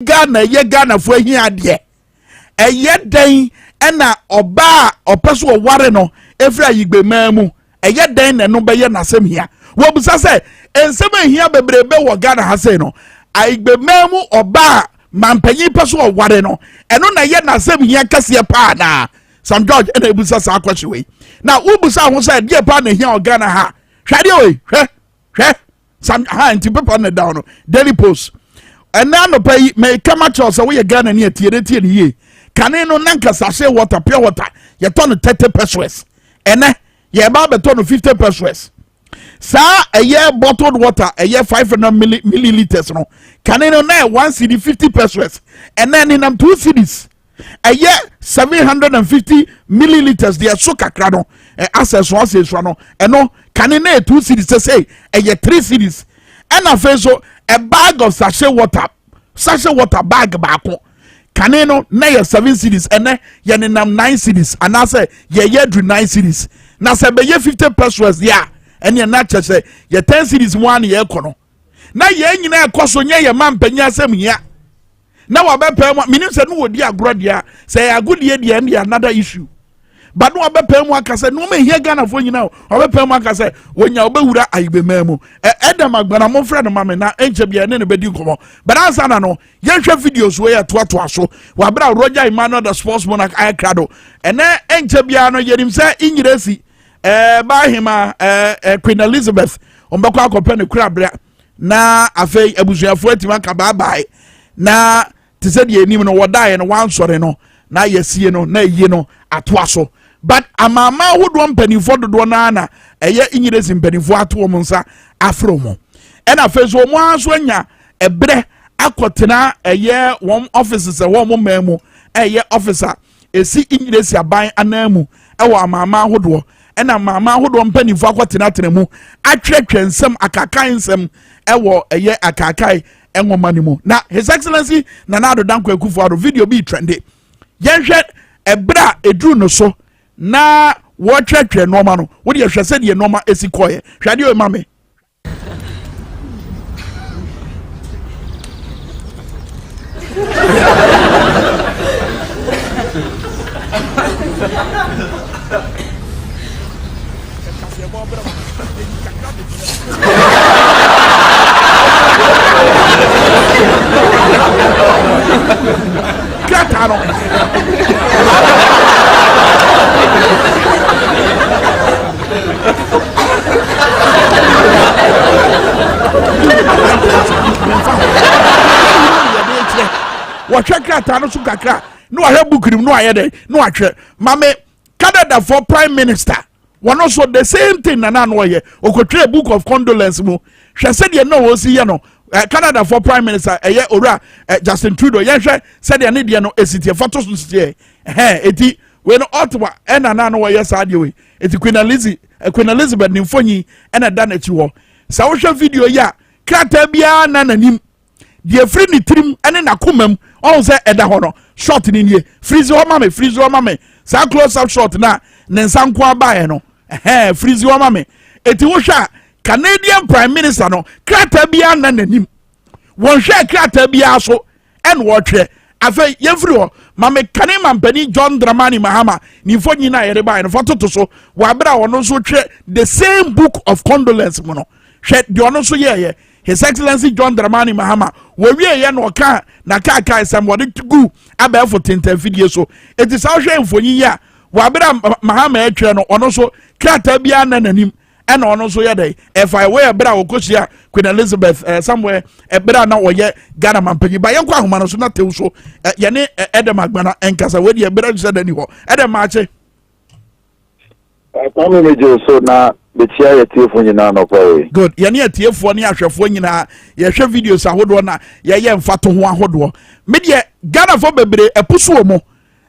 Ghana ye Ghana for here de eye den na oba opeso ware no efra yigbe mamu eye den na no be ye nasem hia wo busa se ensem hia bebrebe wo Ghana ha se no aigbe mamu oba mampanyi peso ware no eno na ye nasem hia kase pa na Sam George na ebusa sa kwahwe we na wo busa ho se de pa na hia o Ghana ha hwade we hwe Sam ha nti paper na down Daily Post and now no pay me come at us away Ghana near tie ye kane no nanka sachet water pure water ye turn 30 pesos ene ye ba be turn 50 pesos sa a year bottled water a year 500 milliliters no kane no na 1 cedi 50 pesos and then in 2 cedis a year 750 milliliters they are so kakra no access no eno kane na 2 cedis say a year 3 cedis and a so a bag of sachet water bag baako kane no na ye 7 cedis ene ye nenam 9 cedis anase ye do 9 cedis na se be ye 50 pesos ya ene na chese ye 10 cedis one ye kono na ye nyina ekoso nye ye mampanya asem hia na wa be pem minim se no wodi agro dia se agudie dia and another issue but no be pem akase no me hia Ghana fo nyina o be pem akase wonya obewura ayibe mamu edam agbana mo frɛ no mame na enche bia ne bedi nkomo but answer na no ye hwɛ videos we to aso wa bra Roger Emmanuel the sportsman aykrado ene enche bia no yerim sɛ inyiresi ba hima Queen Elizabeth ombekɔ akɔpɛ ne kura bra na afei abusuafo atima ka bye na te sɛ de enim no wodae no wansɔre no na yesie no na yie no ato aso but amama wodo mpanifo dodo na na eye inyiresi mpanifo ato mo nsa afro mo ena feso mo aso anya ebre akotena eye won offices e wo mo mamu eye officer esi inyiresi aban anamu ewo amama hodo ena mama hodo mpanifo akotena tenemu atwetwe nsem akakan nsem ewo eye akakai enwoma ni mu na His Excellency Nana Addo Dankwa Akufo-Addo video bi trende yenhwe ebra edru no so na wo twetwe noma no wo de hwese de noma esikoye hwade o mame Katano what Katano su kakra no ahe bookirim no ayede no atwe mame Canada for prime minister one also the same thing na no ye okotwe book of condolence mu hwese de no wo si ye no Canada for prime minister ora Justin Trudeau yenhwe said de ne de no esitie photo so sitie eti we no Ottawa na no wo ye saade we eti Queen Elizabeth ni mfonyi na da na chi wo sa wo hwe video ya krata bia na nanim de free ni trim ene na komam on say eda ho no short ni nie freeze ho mame sa close up short na nensa nko abae no freeze ho mame eti wo hwa Canadian Prime Minister no krata bia na nanim won hwe krata bia so en wo hwe afei yefri ho mame kane mampani John Dramani Mahama ni fo nyina yere bae no foto to so wa bra wono so hwe the same book of condolence mo no hwe de ono so ye His Excellency John Dramani Mahama we ye no ka na ka sam wode gu aba for tenten fidie so it is how hwe mfonyi ya wa bra Mahama etwe no ono so krata bia na nanim ena ono so ye dey if I wear bra okosia Queen Elizabeth somewhere bra na oye Ghana mampanyi ba yenko ahoma no so na tew so ye ne Edem Agbana enkasa we dey bra so dani ho Edem maache Kwame meje so na betia ye tiefo nyina no kwa good ye ne tiefo ne ahwefo nyina ye hwe videos ahodo na ye mfato ho ahodo me de Ghana fo bebre epuso mo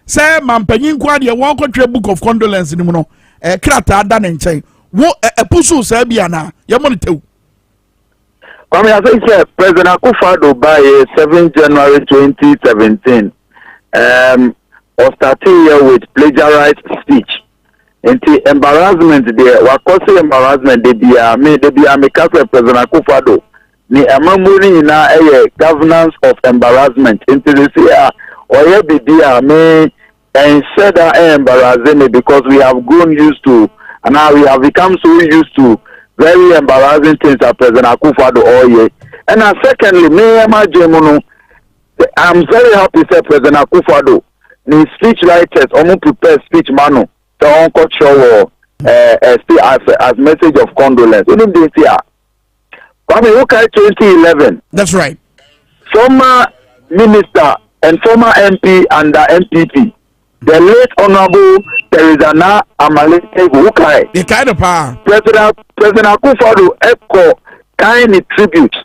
say mampanyi nko ade won kotwe book of condolence ni mu no krata ada ne nchen wo epuso sa bia na ye mo tew Kwame I say President Akufo-Addo by 7 January 2017 or starting here with plagiarized speech. Enti embarrassment there, what cause embarrassment they be me cause President Akufo-Addo ni amamuri na governance of embarrassment into this year or ye bibi me and said that embarrassing me because we have grown used to and now we have become so used to very embarrassing things that President Akufo-Addo all year. And secondly, me I'm very happy that President Akufo-Addo the speech writers almost prepare speech manual so on show as message of condolence. You know this year. I mean, look at 2011. That's right. Former minister and former MP under MPP, the late Honorable Terizana Amalete Wukai. The kind of power. President Akufo-Addo echo kind of tribute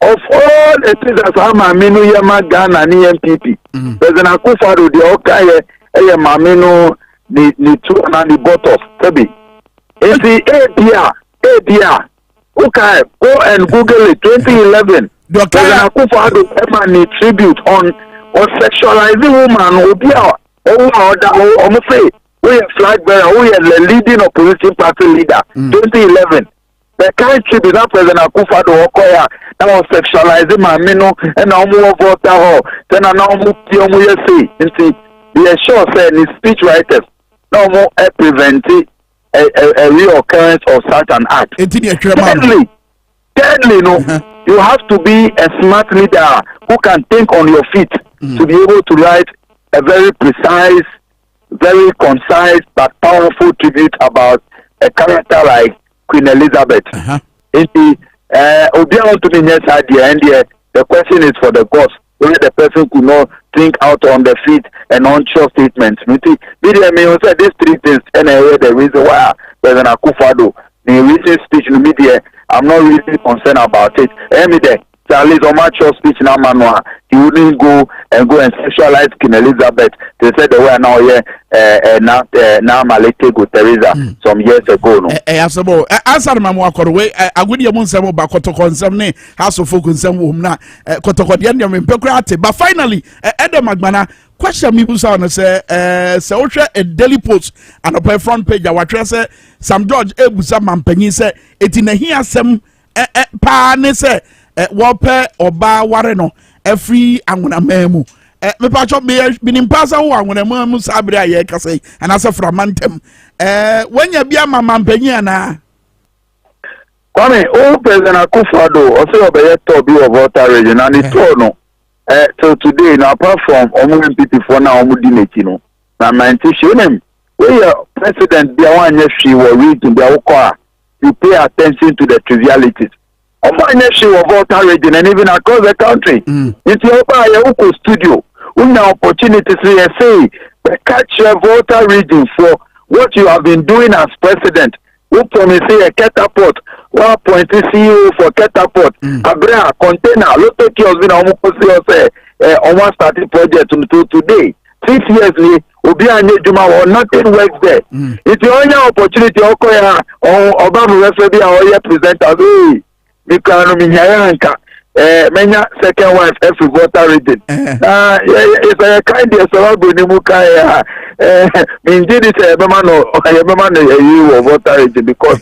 of all the things that Maminu Yama Ghana ni MPP. President Akufo-Addo the Okaye Maminu the two and the bottles. Tebi. It's the ABR. Okay, go and Google it. 2011. President Akufo-Addo Emani tribute on sexualizing woman. We are flag bearer. We are the leading opposition party leader. 2011. The kind tribute that President Akufo-Addo Okoya that was sexualizing Mamino and now more voter. Then now more say. We are sure saying his speech writers now more preventing a reoccurrence of such an act. Thirdly, no, you have to be a smart leader who can think on your feet to be able to write a very precise, very concise but powerful tribute about a character like Queen Elizabeth. The question is for the gods, whether the person could not think out on the feet and unsure statements. Say these three things and the reason why President Akufo-Addo the recent speech in the media, I'm not really concerned about it. Charlie's Omacho speech now manual, he wouldn't go and sexualize Queen Elizabeth. They said they were now here now Malete go Teresa some years ago. No. Asabo answer mamu akorwe agudi yamu nsemo ba kotoko nsem ne house of folk nsem wo na kotoko de ndem mpekura but finally Edem Agbana question me busa on say wohwe a daily post and up front page awatwe say Sam George ebusa mampanyi say eti na hi asem pa ne say wope oba ware no every anguna memu me pa cho be nim pasa wo anguna memu sabre aye kase and asa framantem wanya bia mampanyi ana Kwame o President Akufo-Addo o say obeye to bi of water region and it no till today now apart from omu MPP for now omu dineki no na 90 shonem we president bia wanye hwi wo region bia wo you pay attention to the trivialities of water region and even across the country. It's your studio. We have opportunities to say the catch water region for what you have been doing as president. We promise a catapult, 1.3 CEO for catapult, Abra container, local kiosks been almost starting project until today. 6 years later, Juma or nothing works there. It's your only opportunity. Obama referee presenter. Menya second wife every water region. It's a kind of Muka. Indeed, it's a man water region because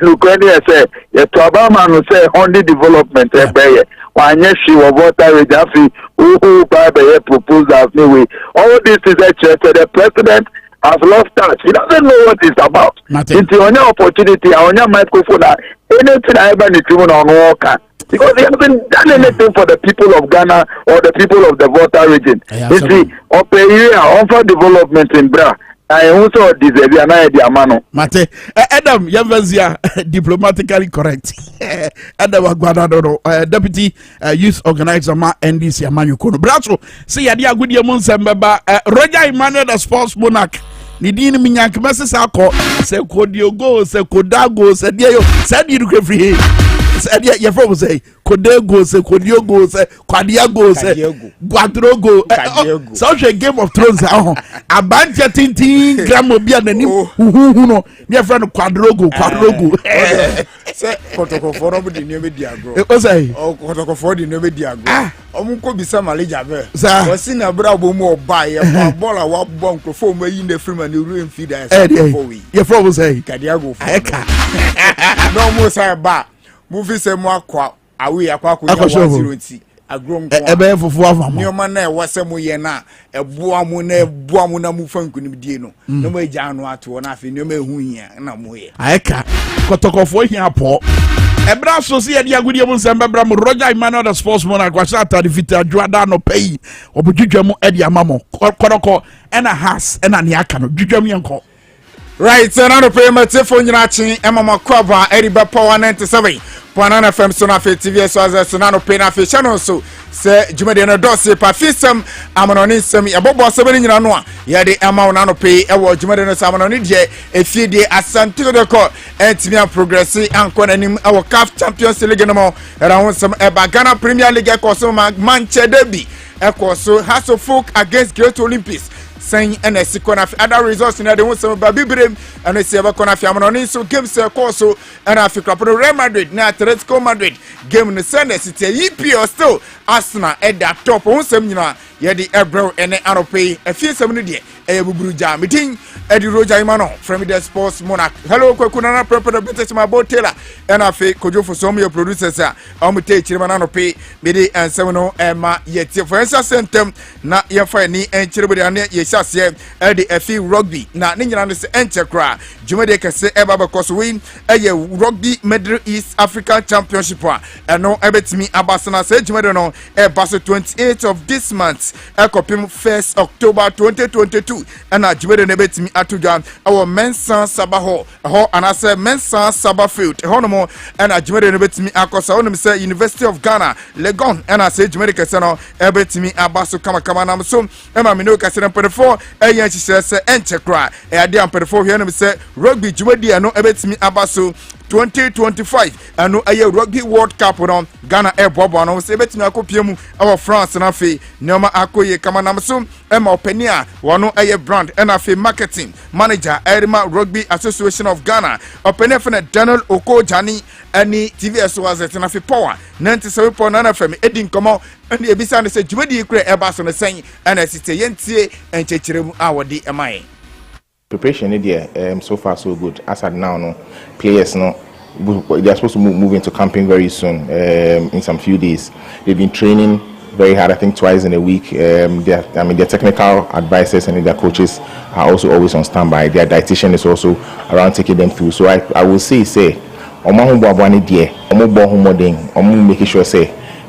Ukraine say, Obama say only development. One yes, she was water region. Who by the proposals. All this is actually the president has lost touch. He doesn't know what it's about. It's your opportunity, on your microphone. Anything I ever need to on walker. Because he hasn't done anything for the people of Ghana or the people of the water region. You see, offer development in Bra. I also deserve an idea, Mano. Mate, Adam, Yavazia, diplomatically correct. Adam Aguadado, Deputy Youth Organizer, NDC, Amayukono. Brasso, see, Adia Gudia Munsamba, Roger Emmanuel, the sports monarch. Nidini minyank mese sako se kodiogo se kodago se dio se di du free se dia ye from say kodego se kodiogo se kwadiago se guadrogo so she Game of Thrones abanje tintin gram obi anani hu no ne friend quadrogo se kotokofo no di ne di agro o say o kotokofo di ne di agro omunko bisa maleja be wasi na bra bo mu oba ye fa bola wa bo nkrofo mu yi na frima ne ru enfida ye from say kadiago no mo say ba mu fi se mu akwa awe akwa 1-0 nti agrom ko ebe fufu afamo nyoma na ewase mo ye na eboa mo na mu fankunim die no na mo agya ano ato na afi nyoma ehu hia na mo ye aeka kotokofo hia po ebra so se ye dia godie mu nsem bebra mu Roger Emmanuel the sportsman akwasa atade fita dwada no pay obudwudwam edi amamo koroko ena has ena ne aka no dwudwam yenko right na no pay matefo nyina chi emama kwaba eriba power 97 Panana FM so na fe TV so as na no pay na fe channel so se jumade no dose pa fisem amanoni sem yabobo asebe nyina no a ye de ama na no pay e wo jumade no amanoni de efie de asante de ko entimi progress anko nanim e wo CAF Champions League no mo era won sem e ba Ghana Premier League ko so Manchester derby e ko so Hearts of Folk against Great Olympics saying NSC Konafi other results in the one some babibrem and we see about Konafi amanoni so games so and Africa pro Real Madrid na Atletico Madrid game no Sunday City EPO still Arsenal at the top one some nyina ye di ebro ene anope afie sem no de bubruja meeting Eddie Roger Emmanuel from the Sports Monarch hello kwakuna na prepare British my botela and afi kojo for some your producers amute chirima na anope me di ensem no ema yeti for instance sentem na ye fa ni enchirebe ane ye hyase Eddie afi rugby na ne nyina no se enchekra jumade kese eba bekoso win eye rugby Middle East African Championship no ebetimi abasana se jumade no e baso 28th of this month ekopim 1st October 2022 and jumade no ebetimi atuga our mensa sabaho ho anase mensa sabafield ho no mo and jumade no ebetimi akosa onum se University of Ghana Legon and ase jumade kese no ebetimi abaso kama nam so ema me no kese no perfor eyan chise se enchekra e ade am perfor hwe no se rugby jumade no ebetimi abaso 2025 and aye rugby world cup no Ghana bobo no se betimi akopiemu our France na fe nyoma akoye kama nam so ema openia wono aye brand and afe marketing manager Erima Rugby Association of Ghana openia fe Daniel Okojani ani TVS was at na fe power 97.9 FM edin komo and ebisa ne se jumadi kure eba so ne sen and asite yentie enchechiremu awodi emaye. Preparation so far so good. As at now, no players no they are supposed to move into camping very soon. In some few days, they've been training very hard. I think twice in a week. Their technical advisors and their coaches are also always on standby. Their dietitian is also around taking them through. So I will say, making sure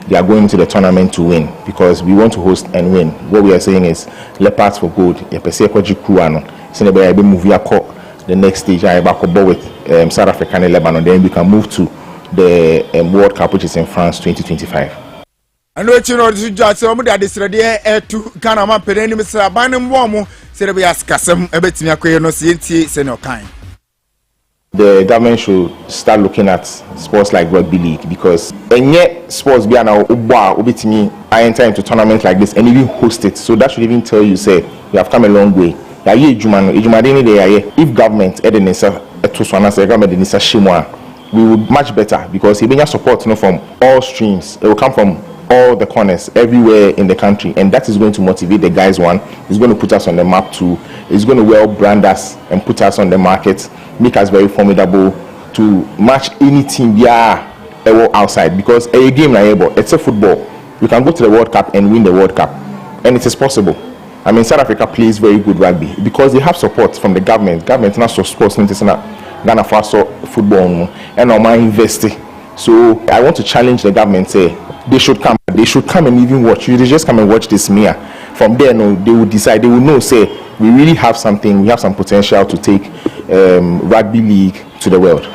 they are going into the tournament to win because we want to host and win. What we are saying is leopards for gold. The next stage I back with South Africa and Lebanon, then we can move to the World Cup, which is in France 2025. And what you know, just some of that is ready to Ghana man penny Mr. Banham Womo, said we ask some a bit no CNT, senior kind. The government should start looking at sports like rugby league because and yet sports be now I enter into tournaments like this and even host it. So that should even tell you say you have come a long way. If government we would much better because he brings support from all streams. It will come from all the corners everywhere in the country, and that is going to motivate the guys. One, it's going to put us on the map. Two, it's going to well brand us and put us on the market, make us very formidable to match any team outside. Because a game it's a football. You can go to the World Cup and win the World Cup, and it is possible. I mean, South Africa plays very good rugby because they have support from the government. Government not so sports, Ghana Faso football, and Oma investing. So I want to challenge the government. Say they should come and even watch. You just come and watch this Mia. From there, no, they will decide. They will know. Say we really have something. We have some potential to take rugby league to the world.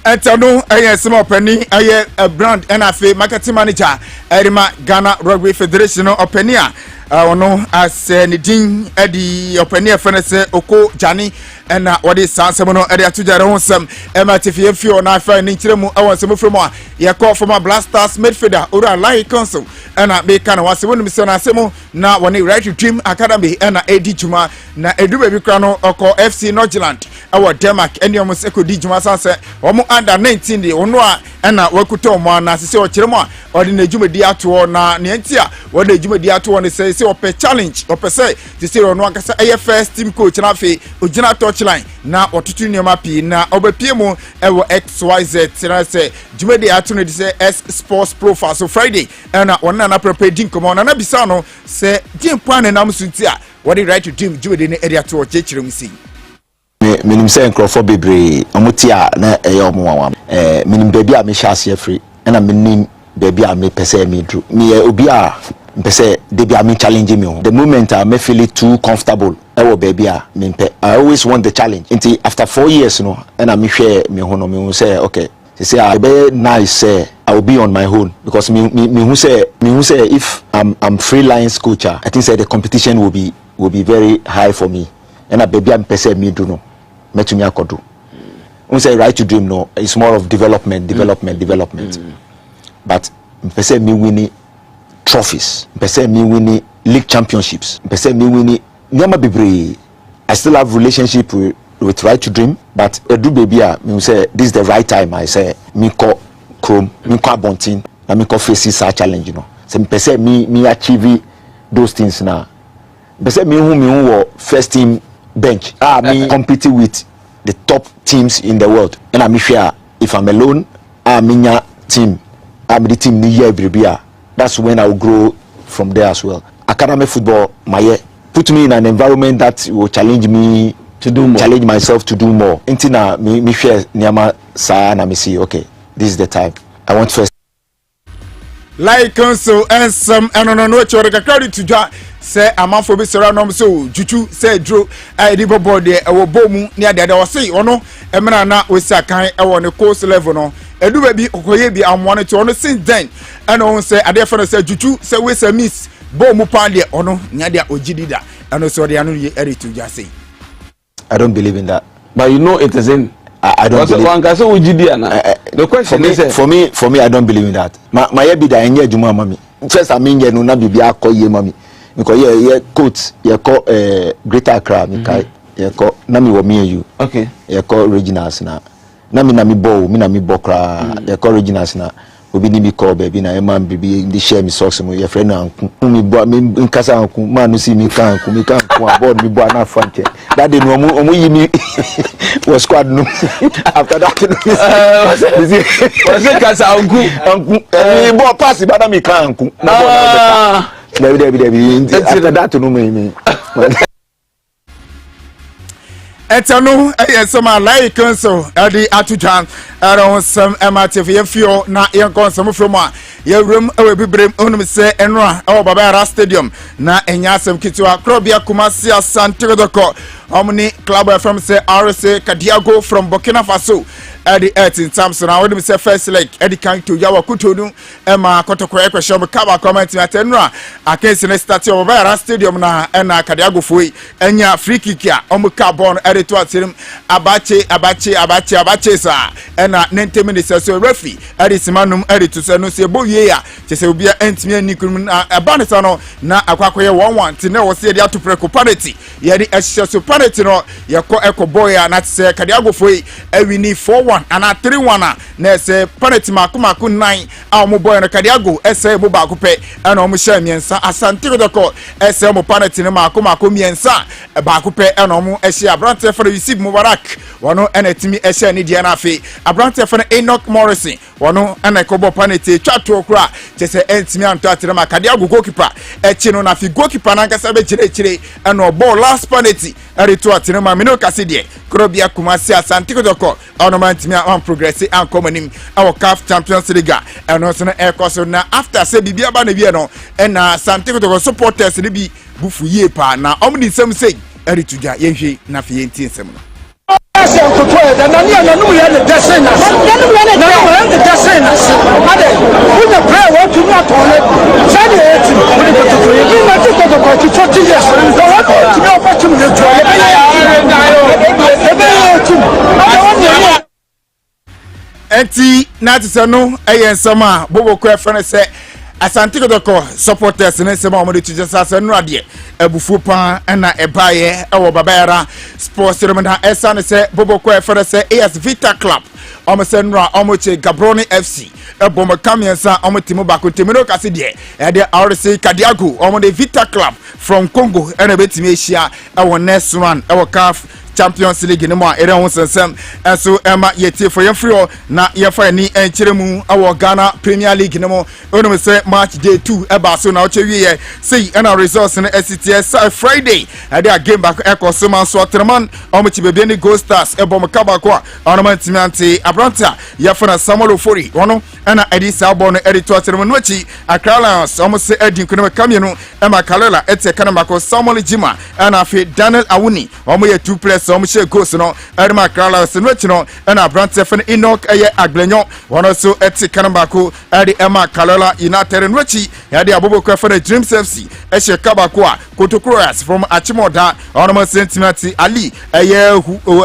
Etano aye small penny aye a brand NFA marketing manager Erima Ghana Rugby Federation openia ono as nidin edi openia fenese oko jani na wodi sansem no edi atujare honsem ematifie fio na afa ni kiremu awonsem fremu a ye call former Blasters midfielder ora Lai Council na be kan wase wonu mise na asemu na woni Right to Dream Academy na edi juma na edu be bi kra no oko FC Nordjylland awo Denmark eniom se kodi juma sanse omo under 19 de ono a na wakuto mo na se okiremu a odi na jumadi ato na ne ntia wodi jumadi ato ne se ope challenge ope se se ono akasa first team coach na fe ogina touch touchline na otutu nneema pi na obepie mu ewo XYZ tena se jumede atuno de se S Sports Profile so Friday na wona na prepare din komo na bisa no se din plan na namsunti a what the right to dream jumede ne area to chechire mu si minim se nkrofo bebre omutia na eyo omo minim baby a me hyase free na minim baby a me pese me dru me obi a pese baby a me challenge me the moment I me feel it too comfortable baby I always want the challenge until after 4 years no and I me share me ho no me say okay say I be nice say I will be on my own because me who say if I'm freelance coach I think say the competition will be very high for me and a baby I'm pese me do no metumi akodo who say right to dream no it's more of development but pese me winning trophies pese me winning league championships pese me winning nyama bebre I still have relationship with right to dream but edu baby me say this is the right time I say me call chrome me call bontin na me call face sa challenge you know say pese me achieve those things now pese me who first team bench me compete with the top teams in the world and I'm sure if I'm alone minya team I'm the team ni year baby that's when I will grow from there as well academic football my put me in an environment that will challenge me to do more challenge myself to do more intina me share niama sa na me see okay this is the time I want first like so and some and no credit to ja say amanfo bi sera no so juju say dro di bobo de e wo bomu ne ade ade wo sei ono emra na osi kan e wo ne course level no edu ba bi okoye bi amone to ono since then and on say ade fa no say juju say we say miss bomu pan de ono nya de ogidida and so de anu eri to ja say I don't believe in that but you know it is in I don't believe one can say the question is for me I don't believe in that my be da enye adwuma mami first I mean ye no na bibia akoye mami because ye coach ye call Greater Accra me kai ye call na me wo me you okay ye call regionals na me ball kra ye call regionals na obi ni me call baby na e man bibi di share me socks mo ye friend anku me bo me nkasa anku man no see me kan anku aboard me bo na fanche that day no omo yi me was squad no after that was it kasa anku me bo pass ba na me kan anku na Debbie. After that, no me. Etano some like so the atujan around some MRTV fio na yan some from your room we be brem onum say enra o baba stadium na enya some kitwa krobia kumasi asante doko omni club FM say RSA Kadiago from Burkina Faso Eddie in Samson I would say first leg Eddie kan to yawa kutonu ema kotoko question kaba comment at enra against the start of baba stadium na ena Kadiago foi enya free kick ya omuka bon to atim abache sa ena 90 minutes so referee eri simanum eri to say no say boye ya se obi entimi anikum abanisa no na akwakoye 1-1 ti na wo se dia to preko penalty ye di ehye so penalty no ye ko ekoboya na say Kadiago foi ewini 4-1 ana 3-1 na say penalty makomako 9 a mo boy no Kadiago ese bo ba ko pe ena mo sha miensa asante kodoko ese mo penalty no makomako miensa ba ko pe ena mo ehye abrante for receive Mubarak wano enetimi ehye ni dia na afi abrante for Enoch Morrison wano ena kobo penalty twato okura chese entimi anto atire ma Kadiago goalkeeper echi no na fi goalkeeper na nkasa be chire ena ball last penalty ereto atire ma mino kase die krobia kumasi asante kodoko ono mantimi an progress an komanim our CAF Champions League eno so na ekoso na after say bibia ba na bi no ena asante kodoko supporters ni bi bufu yie pa na omni sem say erituja yenhwe na fi yenti nsem no enti na tse no ensem a bobo ko efene se Asante Kodoko supporters ne sema omode tuje sasa no ade abufu pa na ebaye ewo babayara sports ceremony esa ne se boboko efere se AS Vita Club omse nra omoche Gabroni FC ebom kamiensa omotimo bakotemino kase de ede RC Kadiago omode Vita Club from Congo ena betimi ehia ewo next one ewo CAF Champions League no more ere ho sensem enso ema yetie for yem free na yefa ni enkyere mu awo Ghana Premier League no mo onum say match day 2 eba so na oche wie say na results no STS Friday ade a game back ekoso man so Treman omochi bebe ni Gold Stars ebom kabako a ornament miante abranta yefa na Samuel Ofori wono na edi sabo no edi to Treman no chi Accra Lions omo say edi nkono kamienu ema Kalela ete kanamako Samuel Jima na afi Daniel Awuni omo ye 2 players omo she goals no Edma Accra Lions no chi no na abranta fe Enoch eye Aglenyo wono so ete kanamako edi ema Kalela United no chi yade aboboko fe Dreams FC eshe kabako a Kotokroas from Achimoda ornament sentiment Ali eye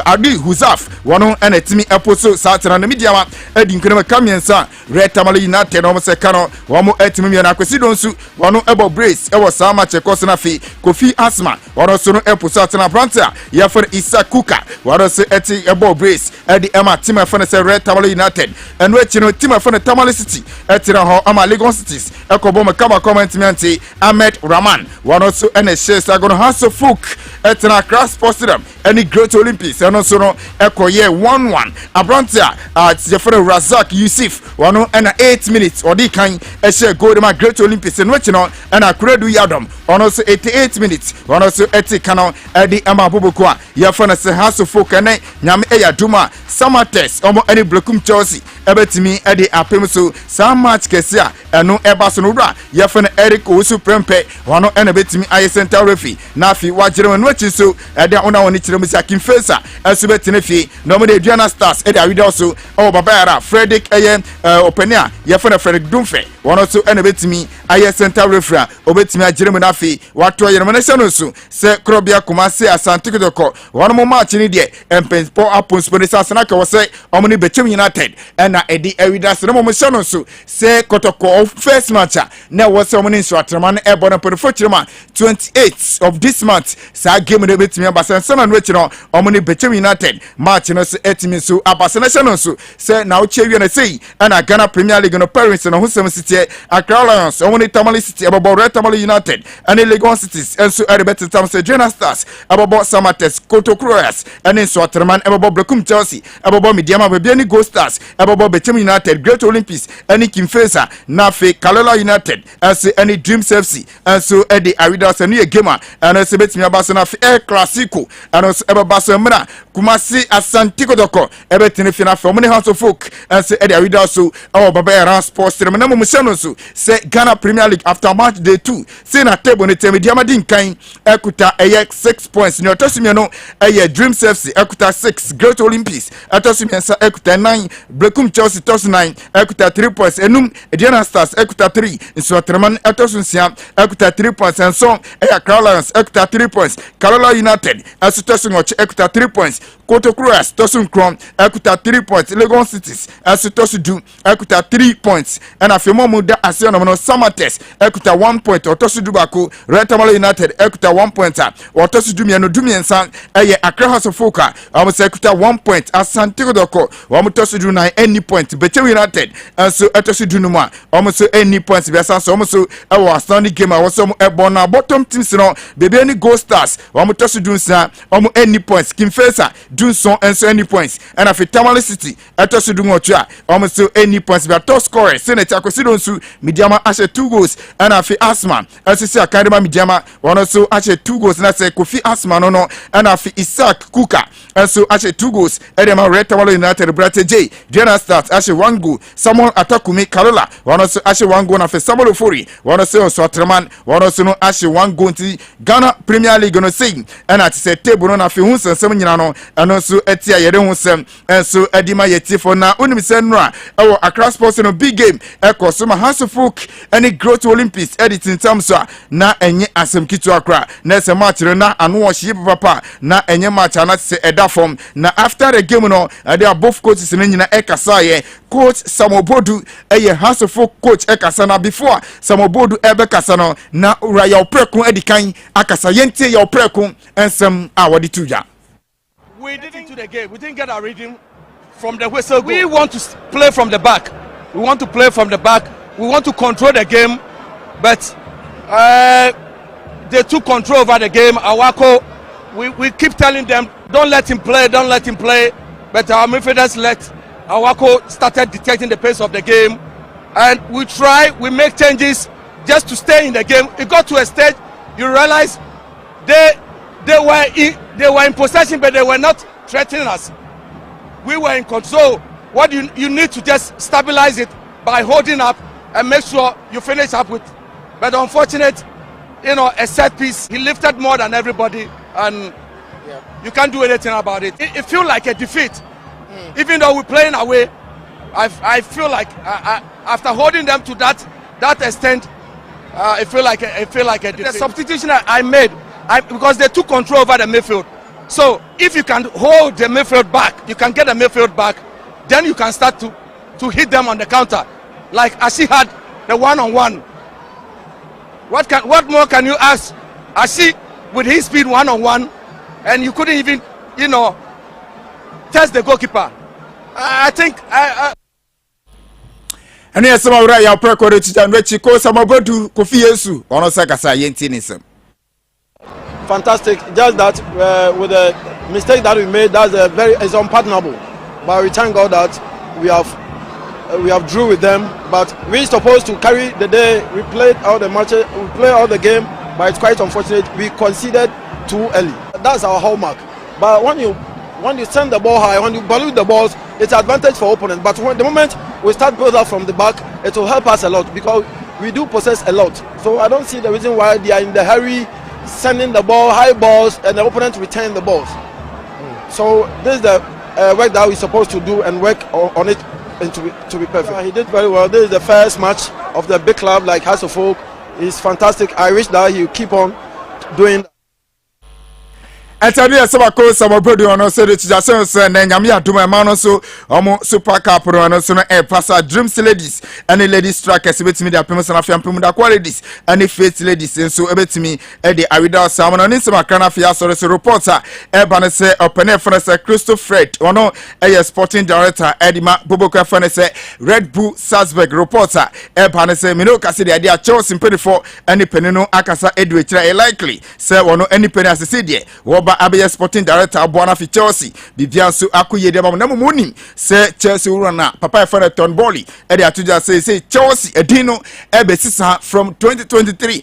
Adi Huzaf wono na timi eposo satana na media edi nkono kamiensa Red Tamale United omo se kano womo etimi na kwesi donsu wono ebo brace ewo sama chekoso na fi Kofi Asma wono so no eposo atana branta ya for Isa Kuka wono se eti ebo brace edi ema team afane se Red Tamale United eno echi no team afane Tamale City etira ho ama Lagos Cities ekobo me kaba comment mianti Ahmed Rahman wono so ene shares agono Haso Folk etira Cross Stadium any Great Olympics eno so no ekoye 1-1 abranta at for Razak Yusuf wono ena 8 minutes odi kan ehye goal ma Great Olympics eno echi no ena Kuredu Yadom ono so 88 minutes ono so eti kano edi ama boboko a ya fana se Haso Folk ene nyame eya duma Samates omo eni Blokum Chelsea ebetimi edi apem so some match kese a eno eba so no bra ya fana Eric Osu Prempe wono ena betimi aye center referee na fi wagire no echi so edi ona woni kire mu sakin fesa esu betine fi no mo de Aduana Stars edi awida so o babara Frederick eye openia ya fana Frederick Dumfe wono so ena betimi aye center referee obetimi agire mu na fi wato yere no so se Krobia Kumasi Asante Kotoko wono mo match ni de empenpo aponsponde sasana ka wose omni Bechem United ena edi awida so no mo no so se Kotoko first match na wose omni so atreman ebo na perfo chirema 28th of this month sa game de betimi abasensa na no chiro omni Bechem United match no so etimi so abasensa no so se na uche wie na sei ena Ghana Premier League no Paris no husem city Accra Lions omni Tamale City abo Red Tamale United and Lagos Cities and so better time say Aduana Stars abo Samates Kotokroas and so Atreman abo Blokum Chelsea abo Mediama be any Gold Stars abo Bechem United Great Olympics any Kimfesa na fe Kalela United and so any Dreams FC and so Eddie Aridas and new gamer and so betimi abasa na fe El Clasico and so abo Baso Mra Kumasi Asante Kotoko ebe tinifina fe omni House of Folk and so Eddie Aridas so abo Baba Sports Team na mo no so say Ghana Premier League after match day 2 say na table ne temi diama din kan ekuta 6 points ne otosimi no Dreams FC ekuta 6 Great Olympics atosimi ensa ekuta 9 Blokum Chelsea tos 9 ekuta 3 points enum Aduana Stars ekuta 3 nso Atreman etosunsia ekuta 3 points enso Accra Lions ekuta 3 points Kalela United asutosun oche ekuta 3 points Kotokroas tosun krom ekuta 3 points Lagos Cities asutosu du ekuta 3 points and afemo muda asiano no Samates ekuta 1 point otosu du bako Red Tamale United ekuta 1 point otosu du mienu du miensan eye Accra House of Folk omo se ekuta 1 point Asante Kotoko omo tosu du na any point Bechem United and so etosu du numa omo so any points be asan so omo so ewo asan game a woso ebo na bottom teams no bebe any Gold Stars omo tosu du nsa omo any points Kimfesa du so and so any points and afi Tamale City etosu du ngotua omo so any points be top scorer Senator Kasiebo nso Mediama ashe 2 goals and afi Asma asisi Akadema Mediama wono so ashe 2 goals na se Kofi Asma no and afi Isaac Kuka so ashe 2 goals Edema Red Tamale United Brate J Aduana Stars ashe 1 goal Samuel Atakumi Kalela wono so ashe 1 goal na afi Samuel Ofori wono so Atreman wono so no ashe 1 goal nti Ghana Premier League no say and at se table no na afi hunsem nyina no eno so etia yere hunsem so edima yetifo na onim se nra ewo Accra Sports no big game ekosoma House of Folk any Great Olympics editing terms na enye asem kitu akra na se match na anu ohye papa na enye match na se eda form na after the game no they are both coaches na nyina ekasa ye coach Samobodu House of Folk coach ekasa na before Samobodu kasa no na ya oprekun edikan akasa yentie ya oprekun ensem awodi tuja. We didn't do the game. We didn't get our rhythm from the whistle. We want to play from the back. We want to play from the back. We want to control the game, but they took control over the game. Awako we keep telling them, don't let him play. But our midfielders let Awako started detecting the pace of the game. And we make changes just to stay in the game. It got to a stage, you realize they were in possession, but they were not threatening us. We were in control. What you need to just stabilize it by holding up and make sure you finish up with. But unfortunate, a set piece. He lifted more than everybody, and you can't do anything about it. It feels like a defeat, even though we're playing away. I feel like after holding them to that extent, it feel like a defeat. The substitution I made, because they took control over the midfield. So if you can hold the midfield back, you can get the midfield back, then you can start to hit them on the counter, like Ashi had the one-on-one. What more can you ask? Ashi with his speed one-on-one, and you couldn't even test the goalkeeper. I think. And yes, some of your precord to Janrechi ko some of do Kofi Yesu ono sakasa yentinism. Fantastic. Just that with the mistake that we made, it's unpardonable. But we thank God that we have drew with them. But we're supposed to carry the day. We played all the matches, we played all the game. But it's quite unfortunate we conceded too early. That's our hallmark. But when you send the ball high, when you balloon the balls, it's advantage for opponent. But the moment we start build up from the back, it will help us a lot because we do possess a lot. So I don't see the reason why they are in the hurry sending the ball, high balls, and the opponent retain the balls. So this is the work that we're supposed to do and work on it and to be perfect. He did very well. This is the first match of the big club like House of Folk. He's fantastic. I wish that he keep on doing that. Etani sama ko sama brodi ono se de tijasen se na nyame adoma ma no so omo super cup no no so no passa dreams ladies and ladies strikers betimi da pem sana fiampem da qualities and faith ladies so ebetimi e de awida sama no nsema kana fia so reporter ba ne se opene for se Christopher Fred ono sporting director Edima Boboko for ne se Red Bull Salzburg reporter ba ne se mino kase de ade a Chelsea penifo ani penino akasa edu ekira likely se ono ani peni asese de Abia sporting director Abuana fi Chelsea bibianso akoye de bam na mumuni se Chelsea urana papa e fere Ton Bolly e de atuja say Chelsea edino ebe sisa from 2023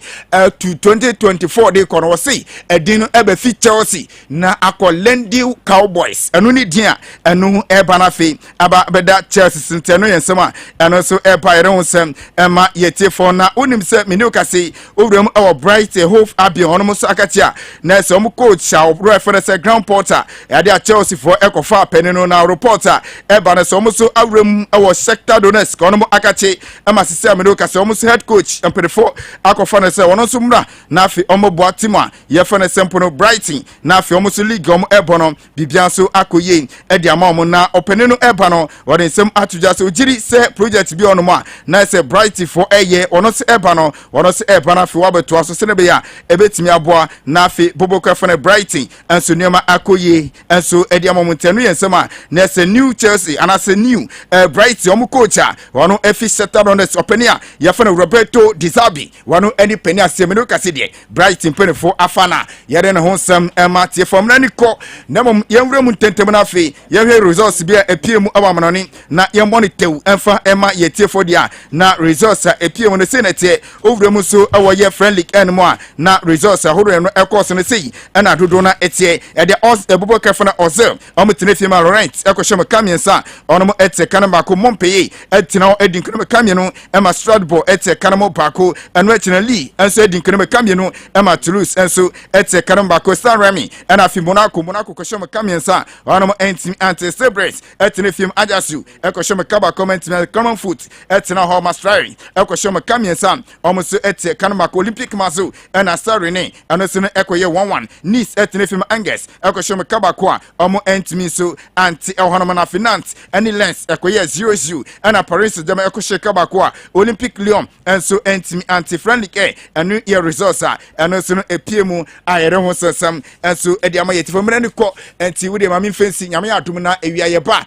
to 2024 de kono say edino ebe fi Chelsea na akolendi Cowboys enu ni dia enu e bana fi aba beda Chelsea sinteno yensema enu so e pa yere honsem ema yete for na onim se menioka say owrem e Bright Hope Albion onmo so akatia na se omo coach for the ground porter at the Chelsea for Ecofa Penino now reporter Ebana Somuso Awrem our sector donors Konomo Akache Amasisa Medoka Somus head coach and Pedifo Akofana say one sumra Nafi Omo Boatima Yefana Sempono Brighton Nafi Omusu League Ebono Bibianso Akoye Ediamamo na Openino Ebano or in some atujas Ujiri say project be on ma na say Brighton for a year or not Ebano or not Ebana for Wabe to also Senebea Ebetimi Aboa Nafi Boboka for Brighton and so Nema Akoye and so Ediamo Montenu yensema na se new Chelsea and as a new Brighton omu coacha wano efi setup on the openia yafana Roberto Di Zerbi wano any penny asemeno kaside Brighton penny for afana yare na honsam ema tie from na niko na mom yemwre mu tentem na fe yehwe results bia epie mu awamanoni na yemmonitew emfa ema yetie for dia na results epie mu no se na tie ovre mu so awoye friendly enmo na results ahoro no ekos no sei na dodo na etie e de os ebobo kafana ozel ometene fie ma Laurent ekohye kamiensa onom etie kanama ko mompeye etina edinkene kamie no ema Stradball etie kanamo bako eno echina Lee enso edinkene kamie no ema Toulouse enso etie kanamba ko San Remy ena fi Monaco kohye kamiensa onom entim anti Cebres etine fie Ajasu ekohye kaba comment na common foot etina ho Mastrari ekohye kamiensa omoso etie kanama ko Olympic mazo ena Sarene eno so ekoye 1-1 Nice etine fie Angus ekohye kaba ko omo entimi so anti ehonoma na finance any lens ekoye 0-0 ena Paris Saint-Germain ekohye kaba ko Olympic Lyon enso entimi anti friendly enu ye resource eno so epiemu ayere ho sesam enso ediama yeti fomre ne ko enti wode ma mfensi nyame adum na ewia ye ba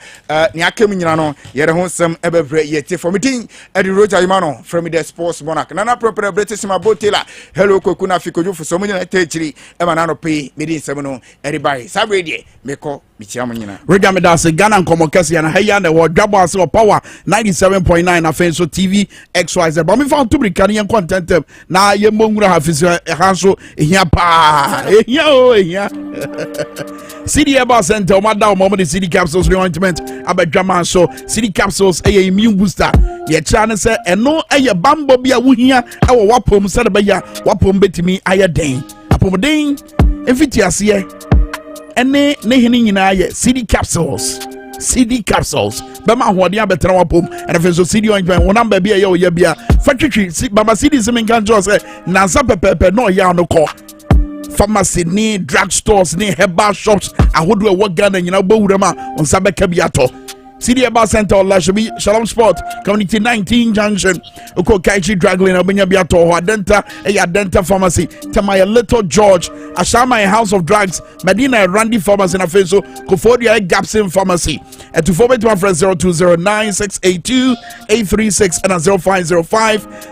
ne akam nyina no yere ho sem ebevre yeti fomidin edi Roger Imano from the sports monarch nana proper British ma botela hello koku na fikoju fo so mo nyina techiri e ma na no pe medin nsɛm no ɛrebae saa berɛ deɛ mekɔ mekyia mo nyina Rega me da se Ghana nkomo kese ya na heya na wo dwabo ase o power 97.9 na fen so TV XYZ ba me fa to brika ne content na ye monwura ha fisi ha so ehia pa ehia CD Eba Center o mada o mo de CD capsules reointment abadwama so CD capsules eye immune booster ye cha ne se eno eye bambo bia wo hia e wo wapom se de ba ya wapom betimi aye den apom den emfiti ase ene ne hene nyina ye CD capsules bema hoɔden abetra wapom and if so CD ointment wo number bia ye o ye bia fatwitwi baba CD semen kan jo se nansa pepepe no ya no kɔ pharmacy ni drug stores ni herbal shops ahodo e wo Ghana nyina bowura ma onsa beka bi ato CD Eba Center Lashabi Shalom Sport Community 19 Junction Oko Kaichi Draglin Obenya Biato Adenta Adenta Pharmacy Tamaya Little George Ashama House of Drugs Medina Randy Pharmacy na Feso Kofodia Gapsin Pharmacy at 0241-029682-836 and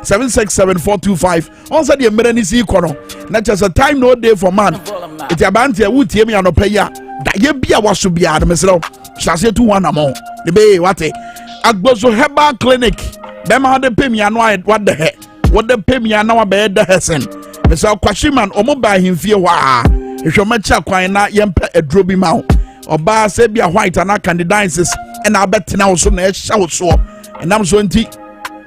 0505-767-425 also the emergency kono not just a time no day for man it's a band here would tell me an opaya that ye be a wash be ad mesro shall to one among the bay what Agbozo Herbal Clinic Bema de pay me and what the heck what the pay me and now bed the hessen Mr. Kwashiman omo by him fear wa if you match up quite not yempe a droby mount or bar sebia white and candidiasis and I bet now so na shout so and I'm 20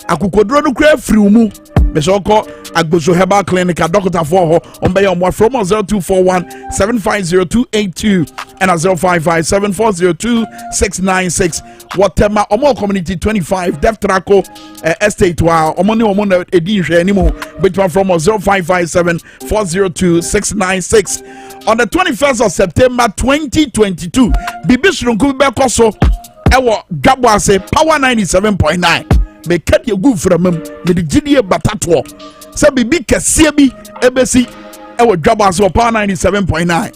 akukodro no kra free mu Besoko Agbozo Herbal Clinic a doctor for on by on from 0241-750-282 and 0557-402-696 Watema Omo Community 25 Def Traco Estate wa Omo Edin anymore between from 0557-402-696 on the 21st of September 2022 Bibi Shrunku Bekoso Ewo Gabwase Power 97.9 me cut your good from him with the GDA Batato. So be big Kasiebo ebesi ewo dwaba so power 97.9.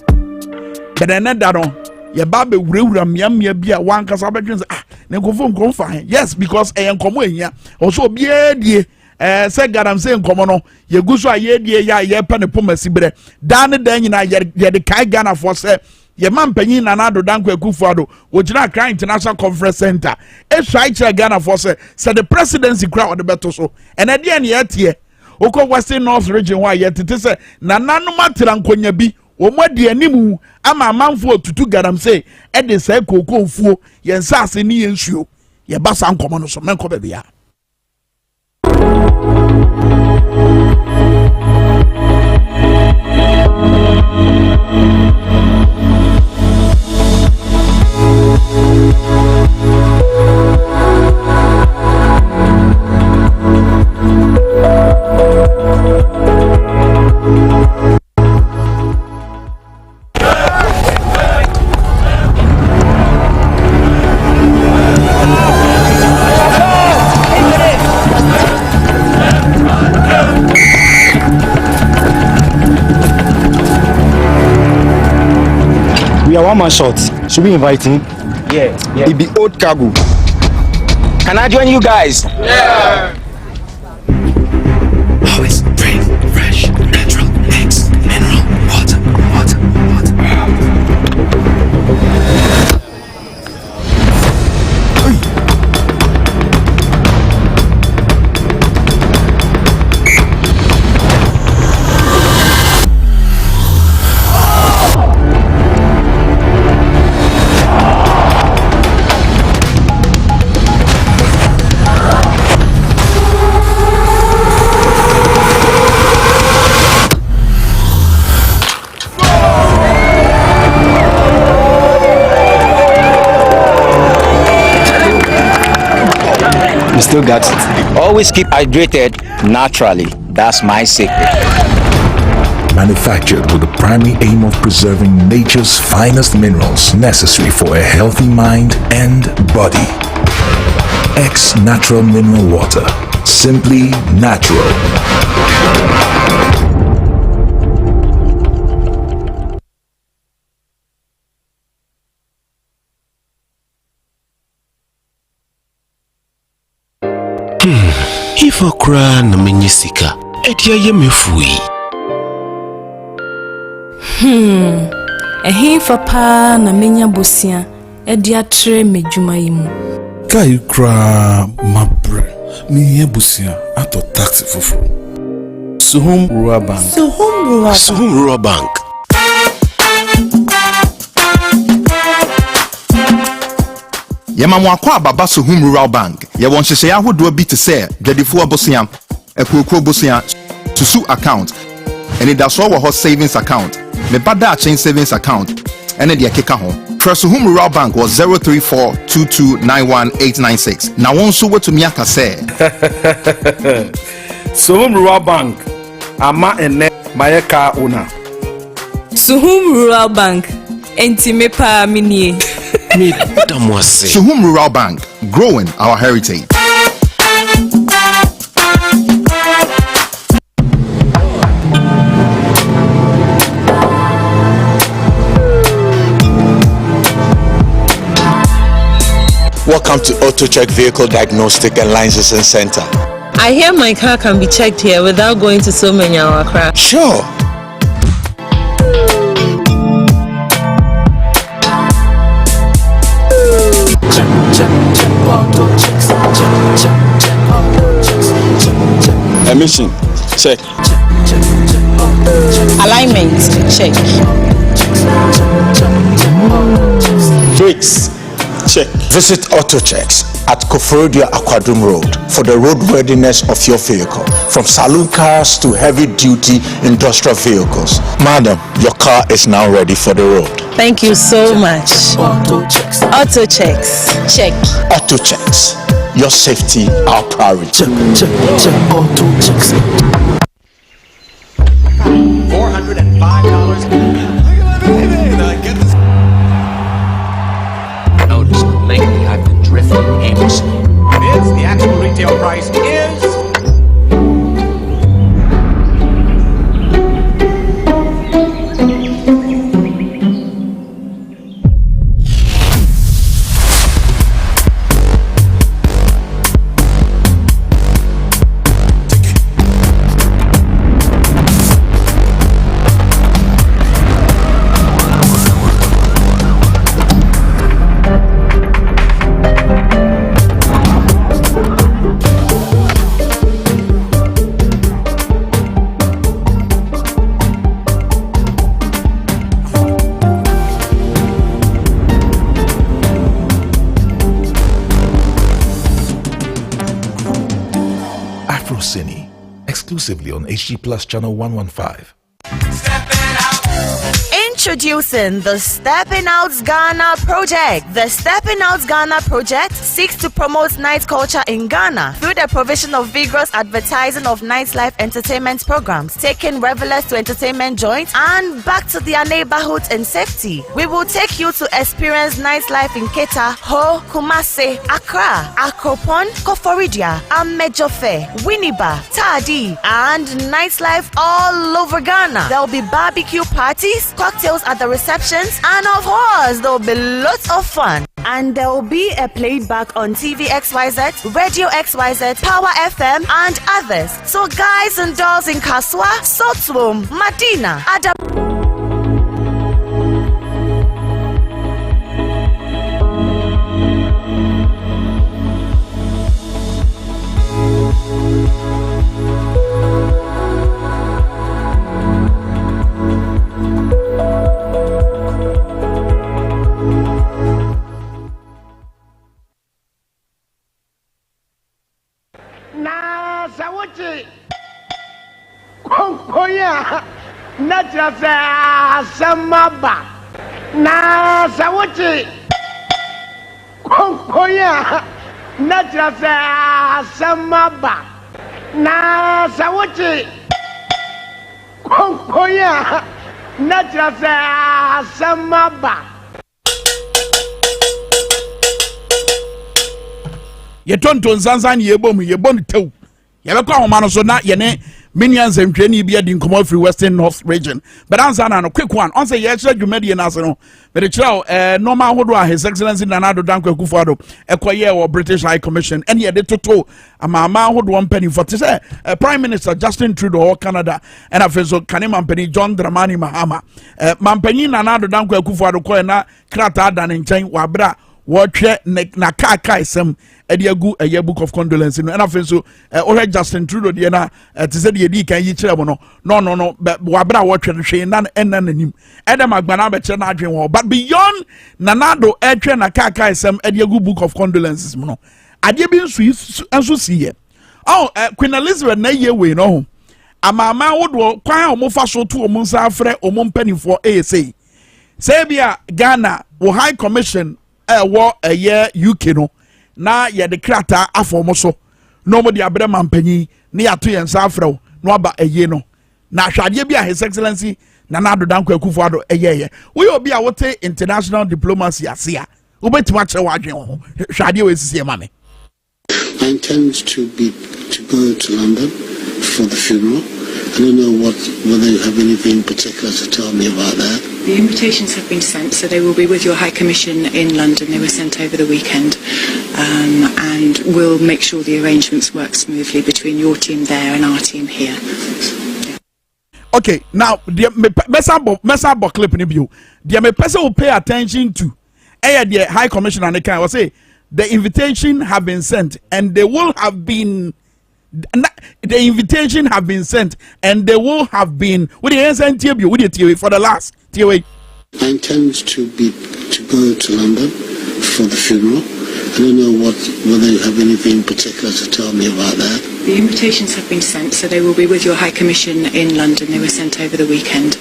But then that on your baby wura miamia bia wan kasa bedwin na nkofo fine. Yes, because e nkomo ehia. Also bia die say gadam say nkomo no ye gu so aye die ya ye pa ne pomasi bre. Dan dan nyina ye de kai Ghana for say ye man panyin na nado danko Akufo-Addo wogina Accra International Conference Center e try Ghana for say the presidency crowd the beto so and e dey na yetie oko Western North region wa yetete say na nanu matira nkonya bi wo modi animu ama amanfo otutu gadam say e de say kokon fuo ye nsase ni yensuo ye basa nkomo no so menko bebia We are one man short. Should we invite him? Yeah. It be old cargo. Can I join you guys? Yeah. Always drink fresh, natural mix, mineral water. Still got it. Always keep hydrated naturally. That's my secret. Manufactured with the primary aim of preserving nature's finest minerals necessary for a healthy mind and body. X Natural Mineral Water. Simply natural. If I cry na menyisika, etia ye mefui. Ehin fa na menya bosia edi atre medwuma yimu. Kai kra mabre me bosia ato taxi foforo. Suhum Rural Bank. Suhum Rural Bank. Yema kwa baba Suhum Rural Bank. Ye won hyehyɛ ahodo bi te sɛ dwadifo abosia, ekukuro bosia, susu account, eni da so wɔ savings account, me bada chain savings account, ene de akeka ho. Suhum Rural Bank was 03422919896. Na won so wetumi aka sɛ Suhum Rural Bank ama ene mayeka una. Suhum Rural Bank enti me pa minie. Suhum Rural Bank, growing our heritage. Welcome to Auto Check Vehicle Diagnostic and Licensing Center. I hear my car can be checked here without going to so many hour crap. Sure. Emission, check. Alignment, check. Brakes, check. Visit AutoChecks at Koforodia Aquadrum Road for the roadworthiness of your vehicle, from saloon cars to heavy-duty industrial vehicles. Madam, your car is now ready for the road. Thank you so much. AutoChecks, check. AutoChecks, your safety, our priority. Check AutoChecks. $405. Notice lately I've been drifting aimlessly. The actual retail price is exclusively on HG Plus channel 115. Introducing the Stepping Out Ghana project. The Stepping Out Ghana project seeks to promote night culture in Ghana through the provision of vigorous advertising of nightlife entertainment programs, taking revelers to entertainment joints and back to their neighborhoods in safety. We will take you to experience nightlife in Keta, Ho, Kumase, Accra, Akropon, Koforidia, Amejofe, Winneba, Tadi, and nightlife all over Ghana. There will be barbecue parties, cocktails at the receptions, and of course there will be lots of fun. And there will be a playback on TV XYZ, Radio XYZ, Power FM, and others. So guys and dolls in Kaswa, Sotwom, Madina, Adam. Konkoya najasa samaba na sawote Konkoya najasa samaba na sawote Konkoya najasa samaba. Ye tonton zanzan ye bom ye bon tew. Ye be kwa homa no so na ye ne minions and training be in come free Western North region. But answer no quick one. On say yes, you made an answer. But the child, normal hodwa His Excellency Nana Addo Dankwa Akufo-Addo, Ekoye or British High Commission, and yet the total amama hodwa penny for to say Prime Minister Justin Trudeau Canada, and Afeso Kanema Penny John Dramani Mahama. Mampeni Nana Addo Dankwa Akufo-Addo ko na krata dan nchen wabra watche na kaka isem ediagu a book of condolences and afenso Justin Trudeau de na te se de di kan yi kire mo no wabra watche hwe na nanim edem agbana be kire na adwen wo but beyond nanado etwe na kaka isem ediagu book of condolences mo no ade bi nso siye Queen Elizabeth na ye we no amama wodo kwan omofa so to omunsa afre omompanifo ASA Sebia Ghana wo High Commission wo year UK no na ye de krata afo so no mo de abre mampanyi ne yato yen safrew no aba eye no na hwade bia His Excellency Nana Addo Dankwa Akufo-Addo eye we obi a wote international diplomacy asia obetima che wadwen ho hwade we sisi ma me. I intend to go to London for the funeral. I don't know whether you have anything particular to tell me about that. The invitations have been sent, so they will be with your High Commission in London. They were sent over the weekend, and we'll make sure the arrangements work smoothly between your team there and our team here. Okay, now the mesa clip ni bio. The person will pay attention to. The High Commissioner and the can say the invitation have been sent and they will have been. The invitation have been sent and they will have been with the NTB with the TV for the last TV. I intend to go to London for the funeral. I don't know whether you have anything particular to tell me about that. The invitations have been sent, so they will be with your High Commission in London. They were sent over the weekend,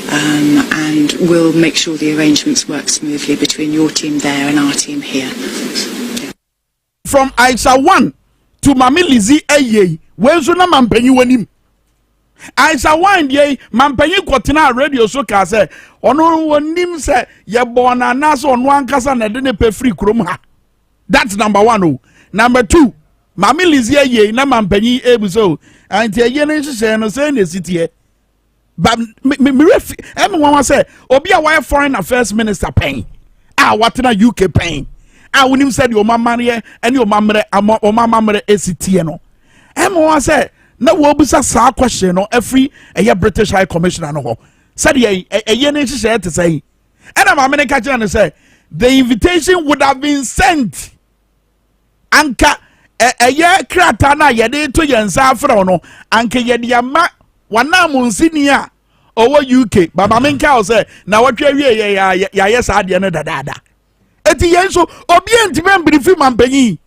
and we'll make sure the arrangements work smoothly between your team there and our team here. From Aisha 1 to Mami Lizzie Eye, where's your mampenny wanim? Aisha 1 ye, mampenny quotina radio so ka say, ono wanim say, ye born a nas on one casa and didn't pay free krumha. That's number 1. Oh. Number 2, Mami Lizzie Eye, na mampenny ebuso, and ye yen say no say in the city. But everyone say, Obi a wire foreign affairs minister paying. What in a UK paying. When him said your mama and your mama ACT no. Everyone say no wo bisa sa question no every a British High Commissioner no. Said ye a share to say. And I'm American and say the invitation would have been sent. Anka a year kratana yede to yensa fra no anka yede yama wana munsinia owo UK baba menka say na wotwe wie ya yes ade no dada. Eti yenso obi ntime mbirifi mampanyi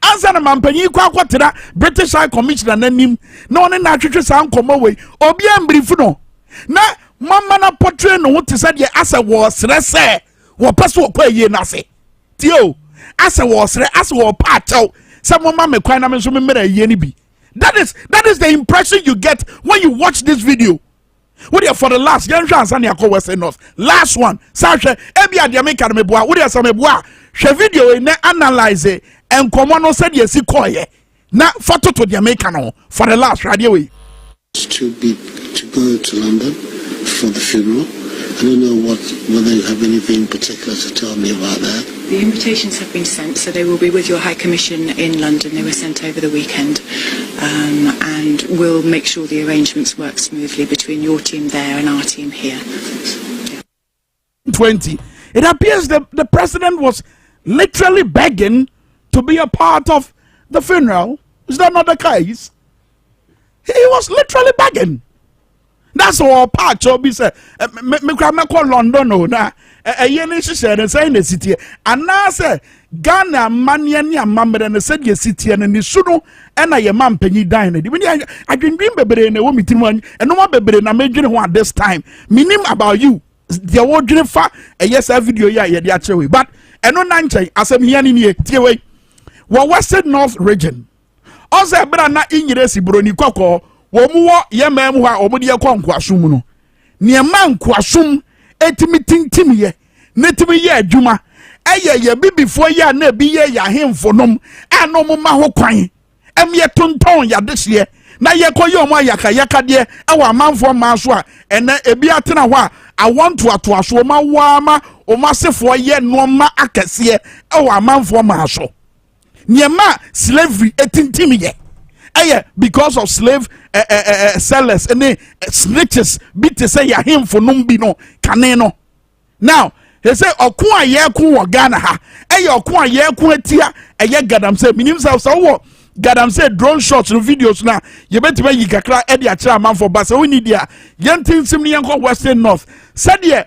ansa na mampanyi kwa kwatira British High Commissioner nanim na one na atwetwe sa nkomo we obi mbirifi no na mama na portray no wote se de asa wo srese wo paso wo pa yie na se tio asa wo sre asa wo pa achew se mama me kwan na me so me mera yie ni bi. That is the impression you get when you watch this video. What for the last Western North. Last one. Sasha Ebia de America meboa. What some meboa. She video in analyze it and common said yes koye. Na photo to the American for the last radio way. To go to London for the funeral. I don't know whether you have anything particular to tell me about that. The invitations have been sent, so they will be with your High Commission in London. They were sent over the weekend, and we'll make sure the arrangements work smoothly between your team there and our team here. 20. It appears the president was literally begging to be a part of the funeral. Is that not the case? He was literally begging. That's all part of me say me call London no na yeni she and say in the city and now say Ghana man ni amamre na say the city and ni suno and na man panyi dan na I dream bebre na wo mitinu and no bebre na me dwene ho at this time minim about you the wo dwene fa yes video ya ye dey achewe but eno na nchen asem hia ni nie tie we wo Western North region oze bra na inyire sibroni kokko womuwo yemam ha omudi yekonkwasom no niema nkwasom etimi tintim ye netimi ye adwuma ye bibifo ye na bi ye ya hemfonom anom ma ho kwan emye tonton ya dehye na yekoye omo yaka de ewa amanfo ma so a ene ebi atena ho a want to atoaso oma wama oma sefo ye noma akese ewa amanfo ma so niema slavery etintim ye because of slave sellers and snitches bit to say ya him for numbi no kaneno. Now he say okun ayeku wo Ghana ha okun ayeku etia gadam say minim so gadam say drone shots no videos na ye betima yi kakra e dia kira man for basa we need dia yentin sim ne yanko Western North said ye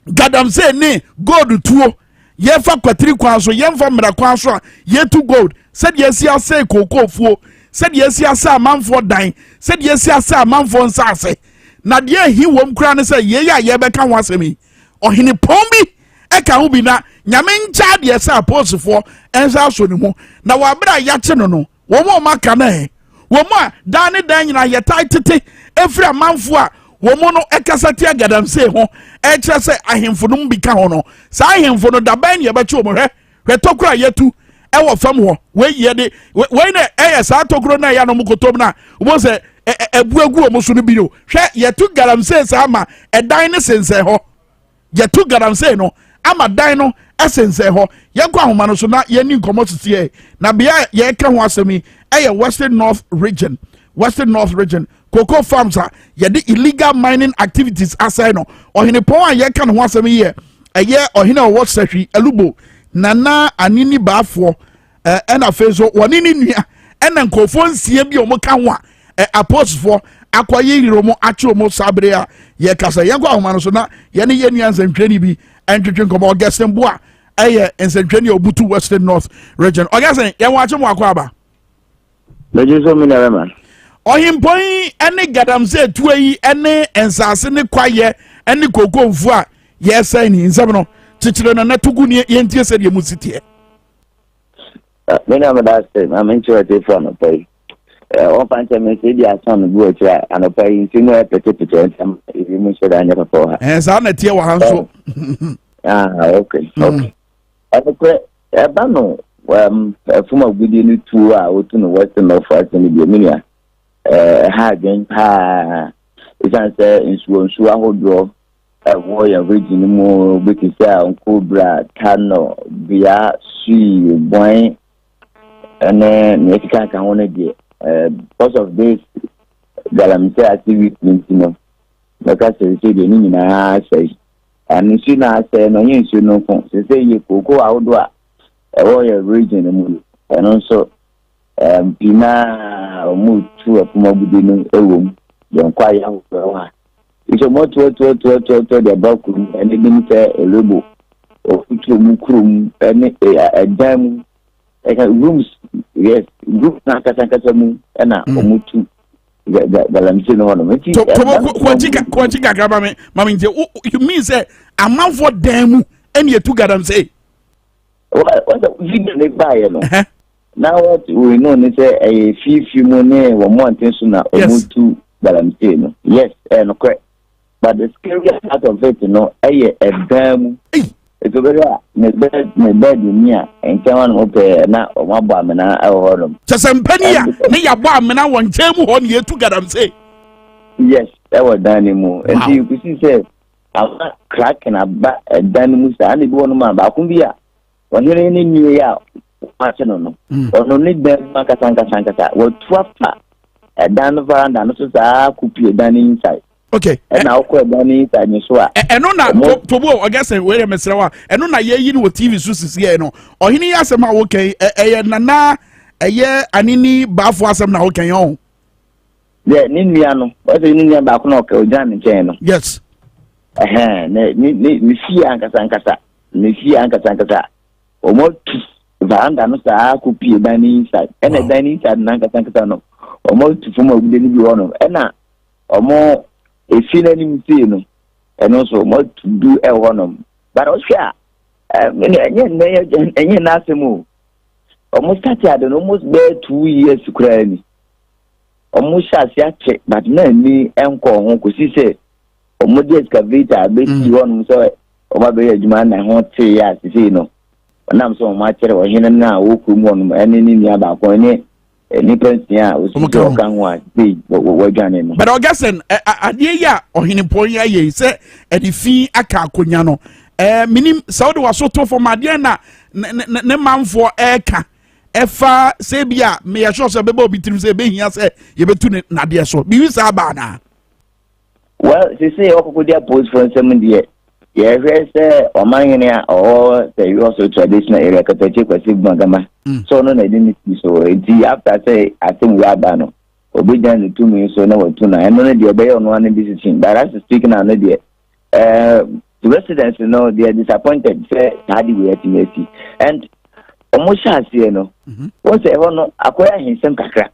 gadam say ne gold tuo ye fa kwatiri kwan so ye mfa mra kwan so ye tu gold said ye si ase kokofuo said yes asa manfo dan said yes asa manfo nsase na de hi wom kra ne say ye ya ye beka ho asemi ohini pombi e ka ho bi na nyame ncha de asa aposefo ensa so ne mu na wa bra ya che no wo mo maka na he wo mo a dan ne dan nyina ye taitete efra manfo a wo mo no ekasate agadam se ho e kire say ahemfo no bi ka ho no sa ahemfo no da ban ye beche wo mo hwe tokura yetu ewo fam ho we ye de we na sa tokuro na ya no mukotom na wo se ebuagu o muso no bi no hwe ye tu garam se sa ama edan ne sense ho ye tu garam se no ama dan no esense ho ye kwa homa no so na ye ni nkomotete e na bia ye ka ho asemi Western North region cocoa farms are ye the illegal mining activities aside no ohine pon ye ka ho asemi ye ohine o what secretary elubo nana anini baafo ena fezo wonini nua ena nkofo nsie bi omo ka ho a apostle akoye yiromo ache omo sabre a ye kasa ye kwa homa no so na ye ne ye nua nsantwani bi entwetwe nkomo ogesten bo a nsantwani obutu Western North region ogesten ye wache mo akwa aba lejeso minere man ohimpon ene gadamse tuayi ene ensase ne kwaye ene kokonfu a ye sai ni nsem no chichire na natugu ni yentie se de musitie me na madaste I'm interested for no pay o panche me se dia son go try and pay nsinu e pete nsem e mu se da nya papa ha sa na tie wa hanso okay akwe ba no fuma gudi ni tu a otu no Western North ni bi minia ha gen ha isan se nsu ahodo warrior region mo bekisa Cobra Kano bia sui boy ene netika kan wona de because of this galamse activity no because say de ni na say and si na say no yin si no kon say ye koko awdo a warrior region mo eno so pina mo tu apuma budi no ewom yon kwa ya ho wa iso mo to de baku ene dim se elebo o futu mu krum ene edam rooms yes group na kasa mu ena omutu galamse no no meti to ko chika graba me mama nje you mean say amanfo dan mu ene etu gadamse what the video ne buy no now what we know ni say a few money wo mo antenso na omutu galamse no yes no correct. But the scary part of it, a damn. It's a very me bed in here, and someone will pay now or one bomb and I hold them. Just some penny, me a bomb and I want Jam on you to get them say. Yes, that was Danimu. And you could see, say, I'm not cracking a Danimus, and it won't man, but Kumbia. When you're in New York, I don't know. Or only them, Sanka, were 12 Danover and Anosa could be done inside. Okay. And now Dani Taniswa. And no na to I guess where Mesrawa. And no na ye yin with TV sources here no. Or hini asema okay nana anini bafu asem na okay on. Yeah, niniano. What is ninia ba kuno okay ojan nchen. Yes. Ni fi ankasa. Ni fi ankasa. Omo vanda no sa kupie dani inside. Ene dani inside na ankasa no. Omo tufuma ogude ni bi wono. Ena omo a feeling no and also what to do a one but also and nasimo almost started almost there 2 years to cry almost as yet but me uncle could say almost excavator basically one so over the man I want to say yes you know and I'm so much or here now one and in the about nipa sia o si o kan wa dey wo dwane no. But Augustine adie ya ohenepon ya ye se edifi aka akonya no minim Saudi waso to for madie na ne manfo eka efa se bia me ya sure se beba obitrim se be hia se ye betu na de so bi wi sa ba na. Well, they say okokodia post for some die ye hwe se omanyene a o the also traditional area katache kwasi magama. So no na didn't so after say I think we are bano obi jan to me so na watu na eno na de obey on one visiting but as speaking now the residents they are disappointed say hadi we at mercy and almost as you know what say no akoya hinsem kakra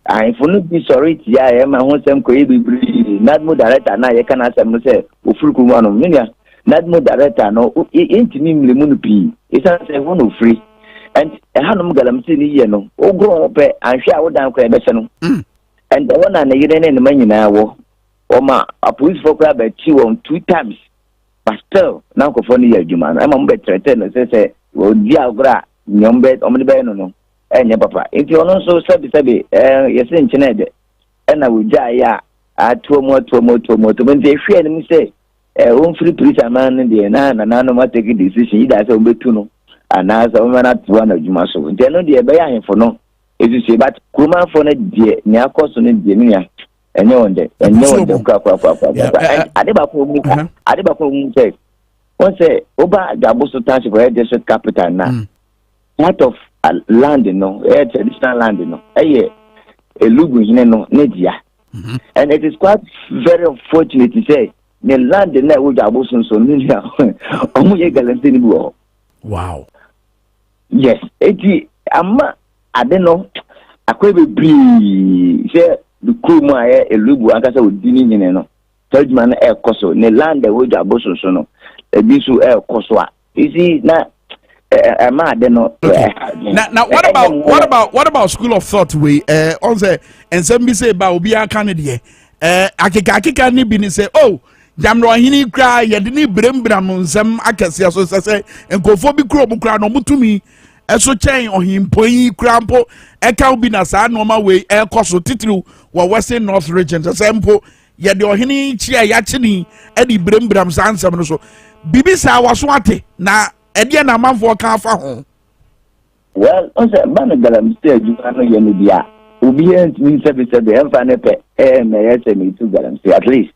I for no be sorry ya e ma ho sem ko e bibiri nadmo director na ye kana sem no say ofurku mu no media nadmo director no intimi mlemu no pi isa say ho no free and hanum galamsi ni ye no ogro pe anhwe a wodan kwa be se no and the one na yire ne ma nyina wo o ma a police for crab chi won 2 times but still now ko for ni ya juma no e ma mbe trete no say o di agora nyombe o mde be no enye papa enti ono so sabi yese nchine de na wo gya ya atomo to menti ehwe ni say on free police man de na no ma take decision ida say o betu no anasa o mana to na adwuma so nti no de be ya henfo no ezu but kuruma fo na de ni akoso no de ni ya enye onde kwa ade ba ko mu say won say oba Gaboso township for district capital na part of land no traditional land no elugu hine no nedia and it is quite very unfortunate to say the land na wo Gaboso so nidia omu ye galante ni bu. Wow. Yes, eti ama ade no akwebe bri say the crew aye elugu akasa odini hine no judgment na ekoso ne land wo Gaboso so no ebi so ekoso a isi na Now what about school of thought we on say and some be say ba obi aka ne de akeka ni bi ni say oh jamro hini kra ye de ni brembra no nsem akese so say enkofo bi kro bu kra no mutumi eso chen ohimpoyi kra mpo eka obi na sa no ma we ekoso titiri wa Western North region say mpo ye de ohini chi ya chini e di brembram sa nsem no so bibi sa waso ate na edia na manfo ka fa ho. Well, on say ban galamsey adwuma no ye no bia obi entimi sebe emfa ne pe me yese me to galamsey at least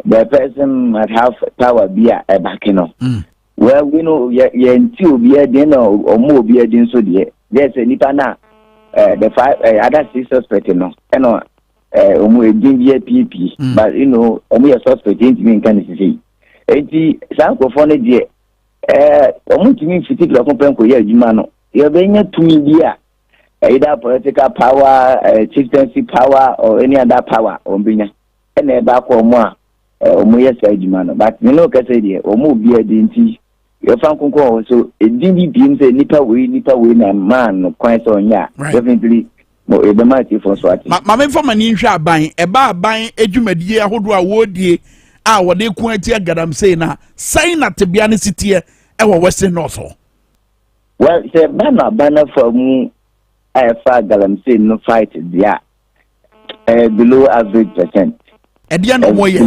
the person might have power bia e back no. Well, we know ye nti obi e den no omo obi e den so de yes nipa na the five other six suspect no eno omo e din bia PP but you know omo ye suspect entimi nkan sisi enti sankofo ne de omutimi fiti kla kompenko ye adwuma no ye benya tumi bia either political power chieftaincy power or any other power ombenya ene ba ko mo a omo ye sa adwuma no but me no ka say de omo bia de nti ye fan konko so edin bi say nipa we na man no kwan so nya definitely mo e be ma ti for so ati ma me fo mani hwa aban e ba aban adwumadie ahodo a wodie a wode ku ati Galamsey na sai na tebia ne sitie e wo Western North. Well, say banner for mu fa Galamsey no fight dia below average percent. E dia no mo ye.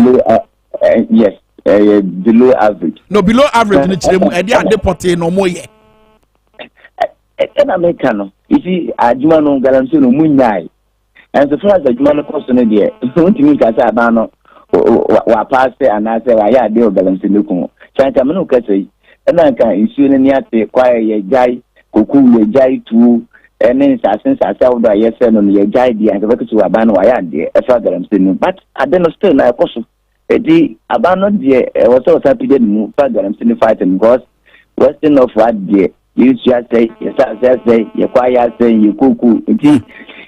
Yes, below average. No below average ni chire mu e dia deporte no mo ye. En America no. You see adwuma no Galamsey no mu nyai. And so far as adwuma no cost no dia, untimi ka say aban no wa pass anase wa ya de Galamsey no kun. Chanka me no ka say na ka issue ni ate kwa ye jai koku ye jai tu enen sasen odo ayese no ye jai dia ka beku aban wa ya de e fa Galamsey no but ade no still na ekoso edi aban no de e was so happy mu fa Galamsey no fighting because Western of what de you just say ye kwa ya say ye koku edi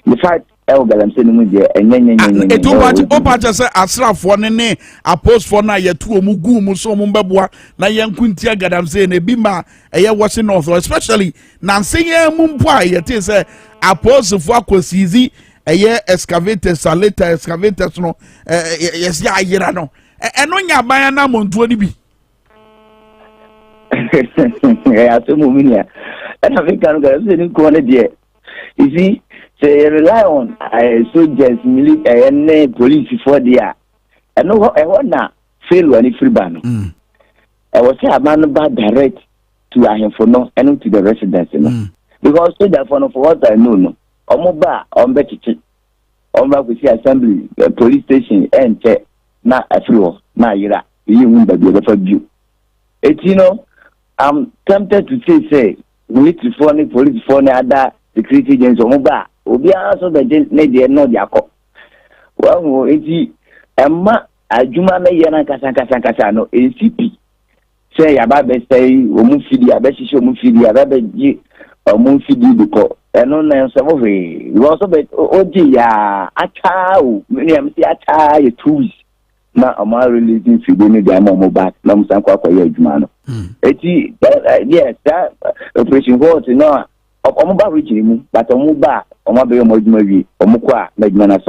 the fight Galamsey no mu de enyenyenyen etu opa say asrafo ne apostfo na yetu omugu mu so mbeboa na yenkuntia Galamsey na bi ma eye Western North especially na nsenye mu mpo a yete say apostfo akosizi eye excavators later excavators no yes ya ayira no eno nya ban na montuo ni bi aso mu minia and African Galamsey ni ko ne de you see say rely on soldiers, military, and police for the I know I want to fail any free ban. I was say a man bad direct to a him for no and to the residents, because so that for what I know, no, Omoba, on Betty, on back with the assembly, police station, and check, not a floor, now you're you that the other view. It's I'm tempted to say, we need to phone police for other security agents, Omoba, Obi also the lady and not Yako. Well, it's Emma, Ajuma Mayana Casano, ACP. Say Ababe say Omufidi, Abeshi Omufidi, Ababe Omufidi because and on some of it. You also bet Oji ya Achao, many am say Acha tools. Na ama releasing Fidini the Amomo back, Lamsanqua Yajmano. Yes, that operation was Omoba region, but Omuba, Omabe Mojimovi, Omukwa, Medmana as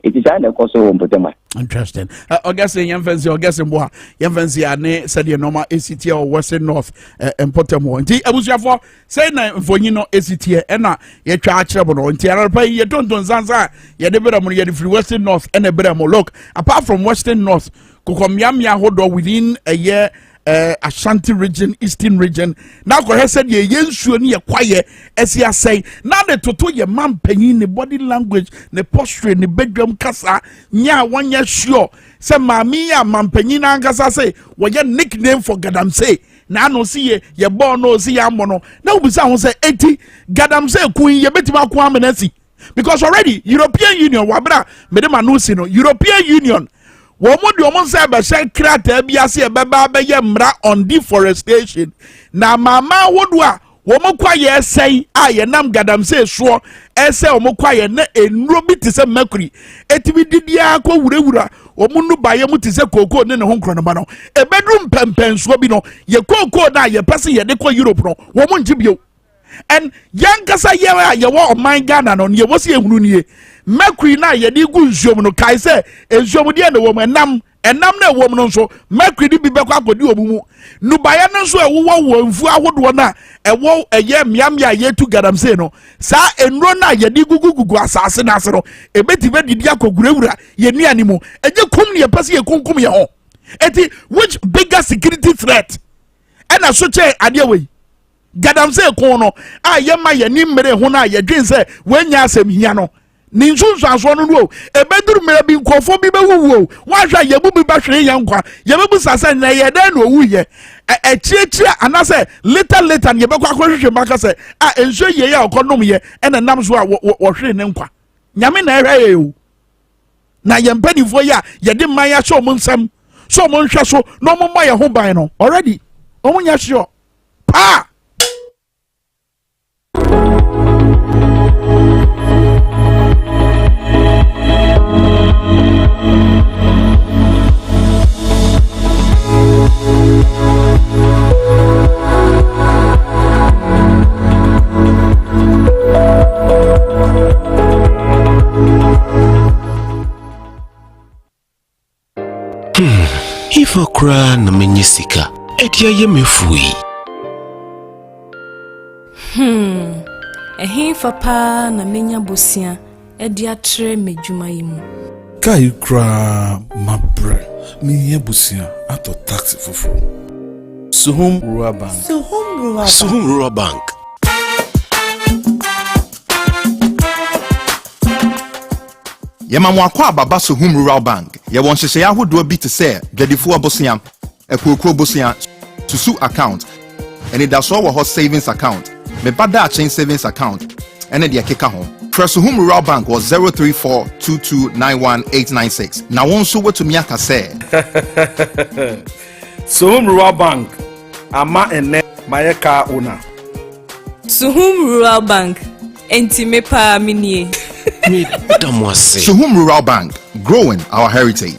it is under Koso Potema. Interesting. August Yanfancy, August and Bois, Yanfancy, and said your normal ACT or Western North and Potamo. And I was for saying for you know ACT and you charge trouble and Tiara pay you don't Zanza, you never free Western North and a better look. Apart from Western North, Kukomyamia Hodo within a year. Ashanti region, Eastern region. Now, go said ye yensu ni quiet as ya say. Now the toto ye man penny the body language, the posture, the bedroom kasa. Nya 1 year sure. Say mami ya man penny na kasa say. What your nickname for Gadam say? Now no see ye born no see ya mono. Now we say 80 Gadam say queen ye betima kwamenesi. Because already European Union wabra medema no sino European Union. Womo di omo say be shen krata biase e beba be ye mra on deforestation na mama wodua womo kwaye sei a ye nam Gadam say so ese womo kwaye na enuro bi tise mercury etibi didia akọ wurawura womo nu baye mu tise koko ne ho nkro no ba no e bedrum pempenso bi no ye koko na ye pese ye de ko Europe no womo njibio and yankasa ye wo oman Ghana no ye wo se ehunu nie mercury na ye di gu nsuom no kai se nsuom de na wo enam na wo no so mercury di bi be kwa akodi obumu nubaya no so wo mfu ahodo na ewo eye miamia ye tu Gadam say no sa enro na ye di gugugugu asase na ase no ebeti be didi akogurawura ye ni animu eje kum ne ye pese ye kunkum ye ho eti which bigger security threat and a so che ade we Gadam say ko no a ye ma ye ni mmere ho na ye dwen say wanya asem hia no ninsunsu aso no no ebeduru mmere bi nkofo bi bewuwo wahwa ye bu bi ba hwere ye nkwa ye bebu sase na ye dan no wu ye echiechie anase later ye bekwa akwahwehwe maka say a enso ye ya okonom ye ena nam so a wo hwere ne nkwa nyame na ehwe ye o na ye mpanifo ya ye de man ya hye omo nsam so omo nhwe so no omo ma ye ho ban no already omo nya hye pa If I cry na menyisika, etia ye mefui. Ehin fapa na menya bosia edia tre medjuma yimu. Kai kra mabre mi yebusia ato taxi fufu. Suhum Rural Bank. Suhum Rural Bank. Yema kwa baba Suhum Rural Bank. Ye won hye ahodo bi te se dwadefo abosia, ekokro bosia, susu account. Eni da so wo ho savings account. Me bada chain savings account. Ene de keka ho. Suhum Rural Bank was 03422919896. Na won so wetumi aka se. Suhum Rural Bank. Ama ene mayeka ona. Suhum Rural Bank. Enti me pa minie. Suhum Rural Bank, growing our heritage.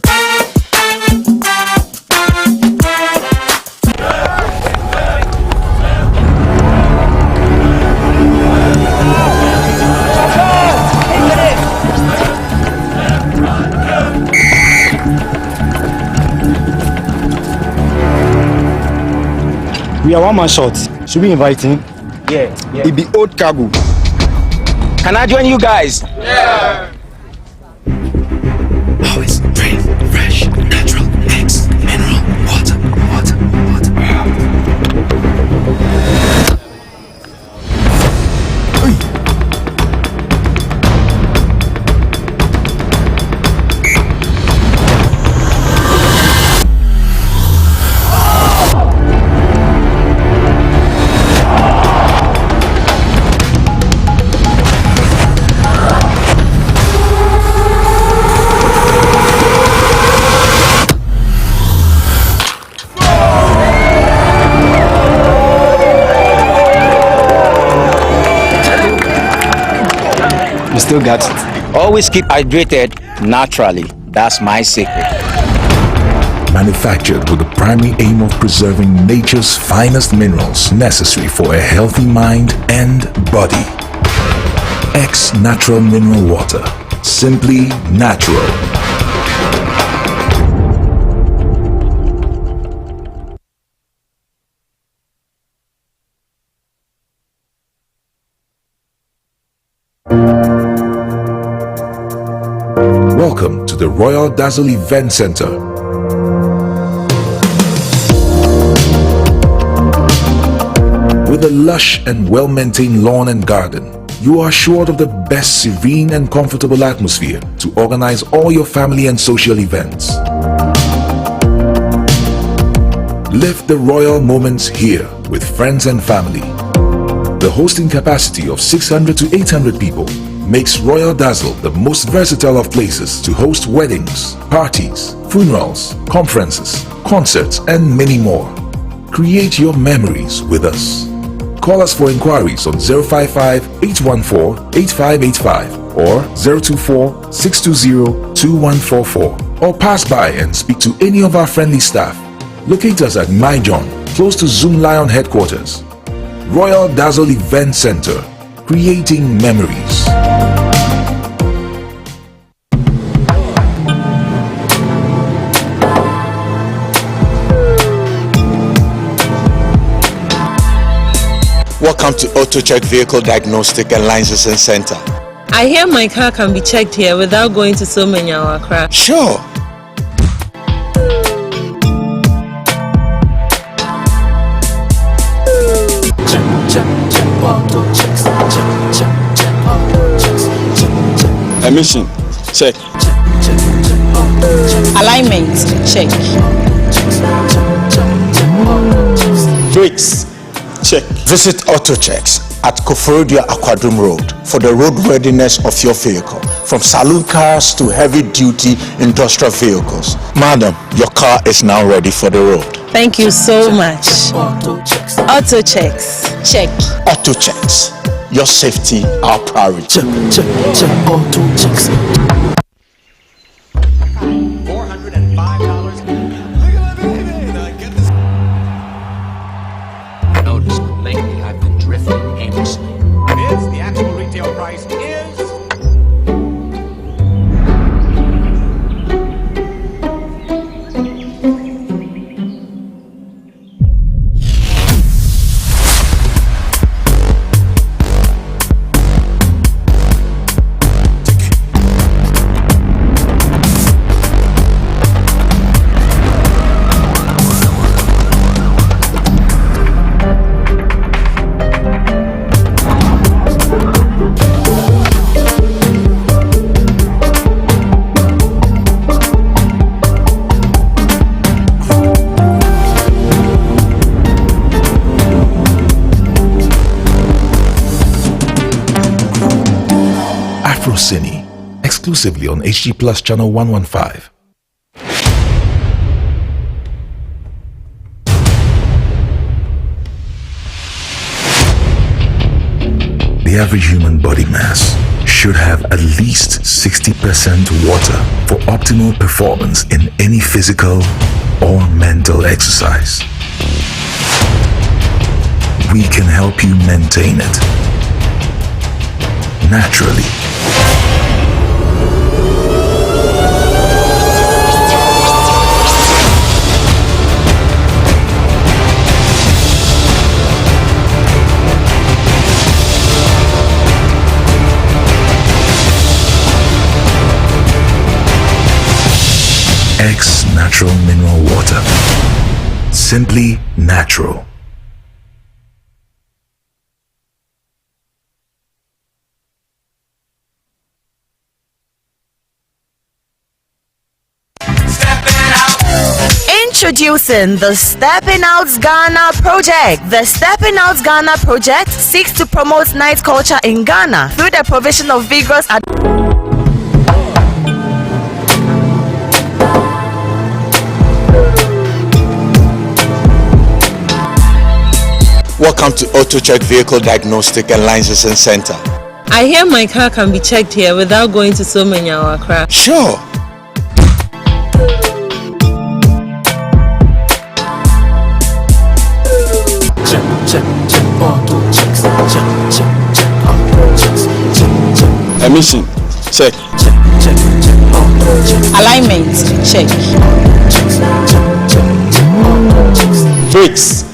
We are one man short. Should we invite him? Yeah. It be old cargo. Can I join you guys? Yeah. Always drink fresh, natural X mineral water. You still got it. Always keep hydrated naturally. That's my secret. Manufactured with the primary aim of preserving nature's finest minerals necessary for a healthy mind and body. X Natural Mineral Water. Simply natural. Welcome to the Royal Dazzle Event Center. With a lush and well-maintained lawn and garden, you are assured of the best serene and comfortable atmosphere to organize all your family and social events. Live the royal moments here with friends and family. The hosting capacity of 600 to 800 people makes Royal Dazzle the most versatile of places to host weddings, parties, funerals, conferences, concerts, and many more. Create your memories with us. Call us for inquiries on 055-814-8585 or 024-620-2144 or pass by and speak to any of our friendly staff. Locate us at Myjohn, close to Zoom Lion headquarters. Royal Dazzle Event Center, creating memories. Welcome to AutoCheck Vehicle Diagnostic and Licensing Center. I hear my car can be checked here without going to so many hour crack. Sure. Emission, check. Alignment, check. Brakes, check. Visit AutoChecks at Koforodia Aquadrum Road for the roadworthiness of your vehicle, from saloon cars to heavy-duty industrial vehicles. Madam, your car is now ready for the road. Thank you so much. Auto checks, check. AutoChecks, your safety, our priority. Check, auto checks. $405. Notice lately I've been drifting aimlessly. Bids, the actual retail price is... Cine, exclusively on HG Plus channel 115. The average human body mass should have at least 60% water for optimal performance in any physical or mental exercise. We can help you maintain it naturally. X Natural Mineral Water. Simply natural. Introducing the Stepping Out Ghana project. The Stepping Out Ghana project seeks to promote night culture in Ghana through the provision of vigorous Welcome to AutoCheck Vehicle Diagnostic and Licensing Center. I hear my car can be checked here without going to so many hour crack. Sure. Emission, check. Alignment, check. Brakes,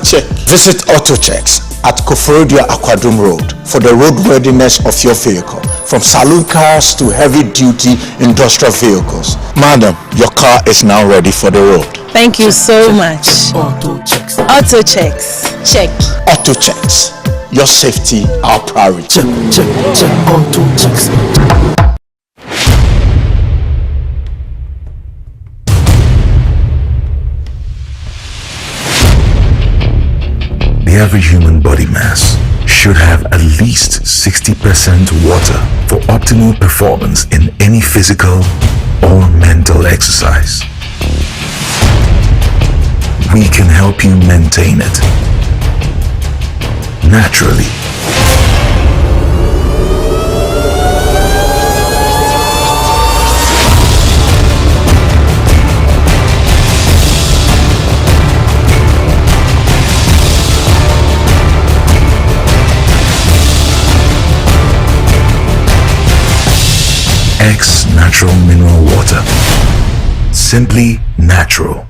check. Visit AutoChecks at Koforodia Aquadrum Road for the roadworthiness of your vehicle, from saloon cars to heavy-duty industrial vehicles. Madam, your car is now ready for the road. Thank you so much. AutoChecks, check. AutoChecks, your safety, our priority. AutoChecks. The average human body mass should have at least 60% water for optimal performance in any physical or mental exercise. We can help you maintain it naturally. X Natural Mineral Water. Simply natural.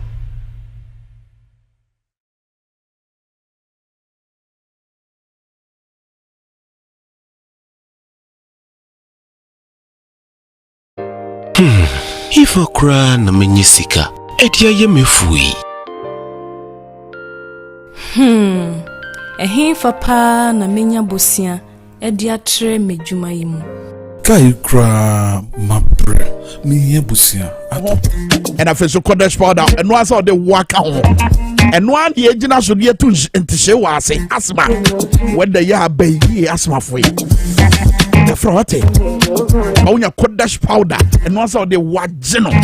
If okra na menyisika, edia ye mefui. Ehin fa na menya bosia edia tre medjuma yimu. Kai kra mabre me busia and I so Kodesh powder and once all the work and one the agent should get to into was say asthma when the ya baby asthma for you from what on your Kodesh powder and once all the work general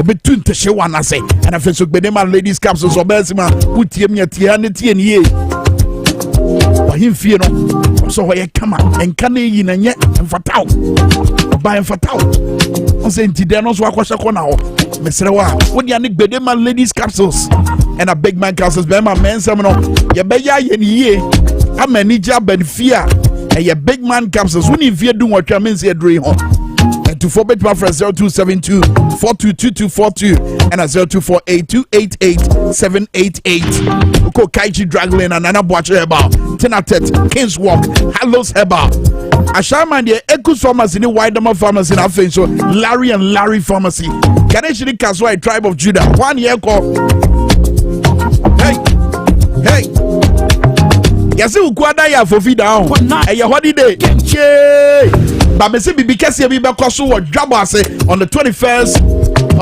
between the show one I say and I so bedema ladies capsules or besima put him your tianity and ye him fear no so why come and can you and yet and fatal buy and fatal on saying Tidanos Wakasha Kona Mr. What the Nick Bedema ladies capsules and a big man capsules Bema men seminar ya beya ye I'm a ninja benefia and your big man capsules when you fear doing what you means here dream to 4-bit reference 0272 422242 and a 0248288788. Uko Kaiji Draglin and Nana Boache Heba, Tenatet, Kings Walk, Hallows Heba. Ashaman the Ekus Pharmacy, the Widema Pharmacy in our face, so Larry and Larry Pharmacy. Kaneshiri Kaswai Tribe of Judah. 1 year call. Hey. Yasi ukwada ya fofi down. Hey, holiday. Yay! But me say bibi kesi bi be kwaso wo dwabo ase on the 21st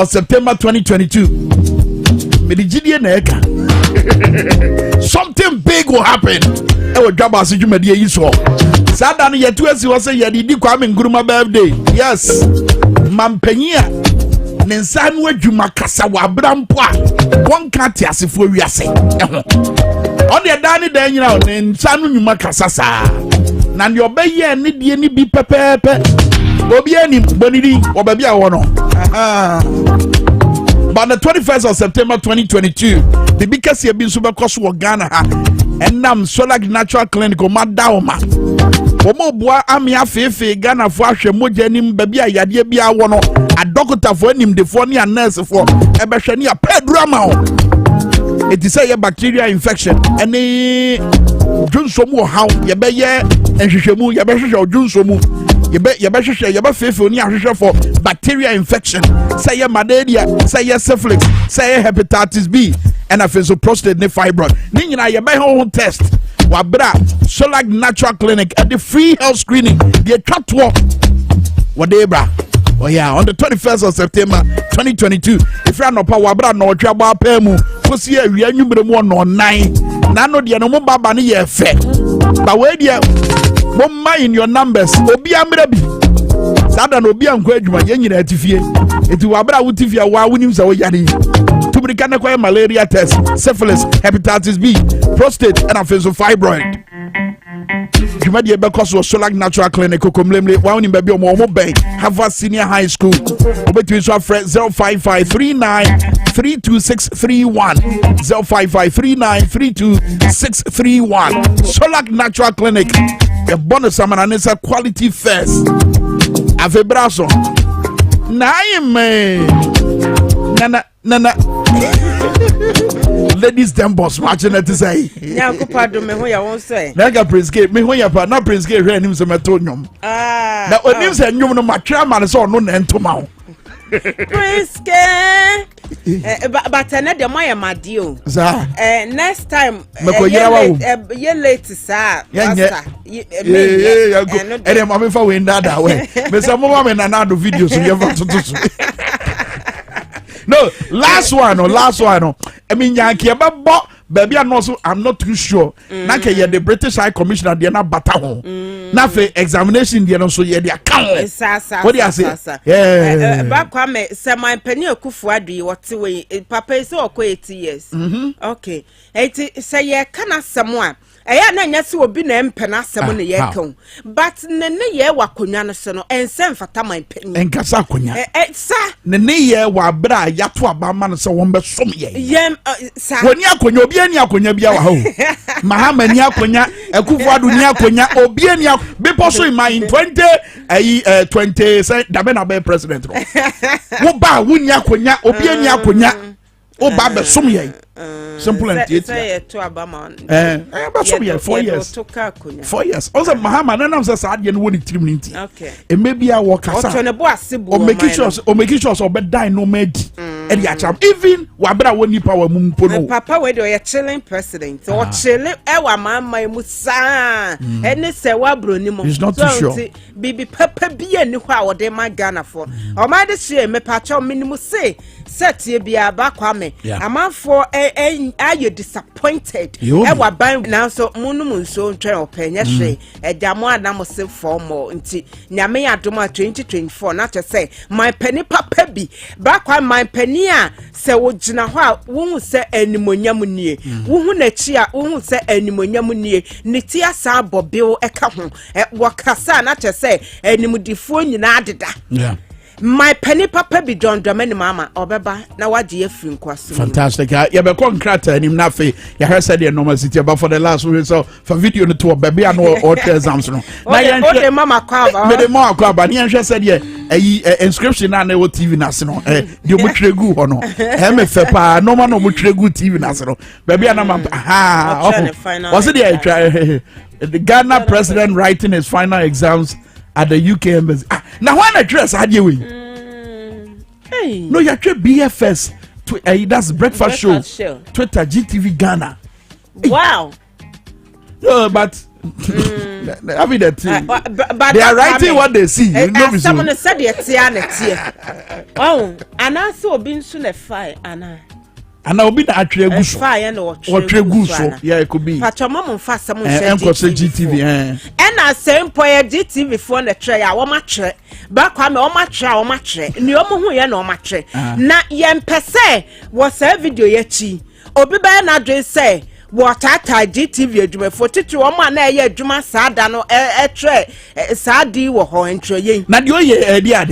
of September 2022. Me di gidie na eka. Something big will happen. E wo dwabo ase dwumadi yi so. Sada no yetu asi wo say ye di Kwame Nkrumah birthday. Yes. Mampanyia ne nsa no adwuma kasa wa brampo a won ka te asefo wiase. On the dani dan nyina ne nsa no nwuma kasa saa. Na ndi obeye ne die ni bi pepepe obi ani bonidi obabi a wono But the 21st of September 2022 the biggest year been super cost wo Ghana ha enam Solar Natural Clinic o madaoma omo boa ami afefe Ghana fo ahwe moja nim babi a yade bia wono a doctor fo anim de fo ne a nurse fo ebehwe ne a pedrama o it is a bacteria infection any Junsomu how ye be ye and Shishamu, Yabasha Junsomu, yɛbɛ fefe ni ahwehwɛ for bacteria infection say malaria say syphilis say hepatitis B and afei so prostate ne fibroid ni nyina yɛbɛ ho test wabra Solag Natural Clinic at the free health screening the atwatwo wadebra. Oh yeah, on the 21st of September 2022 if you are no power wabra no twaba pemu kosi awia nwumremu no 9 na no de no mo baba ne ye fe ba we de mo in your numbers obi amra bi sada no obi anko adwuma ye nyina atifie eti wabra wutifia wa wunim se wo yare tubrika ne kwa malaria test syphilis hepatitis B prostate and afenso fibroid Juma de because of Solag Natural Clinic Kokomlemle wa uni baby omo ben Harvard Senior High School obetwi so afre 0553932631 0553932631 Solag Natural Clinic the bonus amana is a quality first avebraso na me nana ladies them boss watching it say Nyankopado me ho ya won say na Prince K me ho ya pa na Prince K hwe anim se meto nyom na onim se nyom no matwa ma so no na entoma ho Prince K but na de moya made o next time ye late sir pastor ma me fa we ndada we me se mo me na do videos ye fa tutu no last one. I mean Yankee bo baby I'm not too sure na ke ye the British High Commissioner dey na bata ho na fe examination dey no so ye dey account what do you say back kwame se my penny okufu adu what we papa say okọ 80 years okay eti say ye kana semwa eya na nya se obi na empena asem ne ye kan but ne ye wakonwa no so no ense mfata my penny enkasa akonya sa ne ye wa bra yato abama no se won be som ye sa woni akonya obi ani akonya bia wa ho mahama ni akonya ekufu adu ni akonya obi ani before so in my 20 say dabe na be president no wo ba woni akonya obi ani akonya o ba be som ye simple and easy say to abama but so be 4 years 4 years also mahama na nam say sad ye no woni tirim ninti okay e maybe a work asa o to ne bo asebo o make sure so be die no medi e dia cham even wabra woni power mum po no papa we do ye chilling president o chilling e wa mama mu sa ene se wa broni mo he's not too sure bibi papa bi ani ho a wo de ma Ghana for o ma de share me pa cha minimum say set ye bia ba kwame amanfo are disappointed e wa ban now so munum nso ntwe openya hwe ejamo adam se formo nti nyame adoma 2024 na to say my penny papa bi ba kwa my penny a se wo gina ho a wo se animonyam nie wo hu na chi a wo hu se animonyam nie ne ti asa abobil e ka ho wo kasa na to say animudifo nyina adeda my penny papa be John Dramani mama obeba na waje afiri nkwaso fantastic ya be contract anim na fe ya hear said the normal city about for the last week so for video no to baby and all exams no na yan the mama kwaba me the mama kwaba ni yan said ye inscription na wo TV na se no de mo tregu ho no me fe pa no ma no mo tregu TV na se no baby and mama was it the Ghana president writing his final exams at the UK embassy. Now when address had you no, you actually BFS. That's breakfast show. Twitter GTV Ghana. Wow. No, but I mean that but they are writing what they see. Someone said it. Oh, and I saw being soon a fire, Anna. And I'll be the actual good fire or Treguso. Yeah, it could be. But your mom fast some GTV. And I same point GTV for the tray. I want my tray. Back on my tray or my tray. No more ya no my tray. Na yem per se was a video yechi. Obi by an address say. What I GTV adwuma 42 o ma na ye adwuma saada no tray saadi wo ho entry na de o ye ade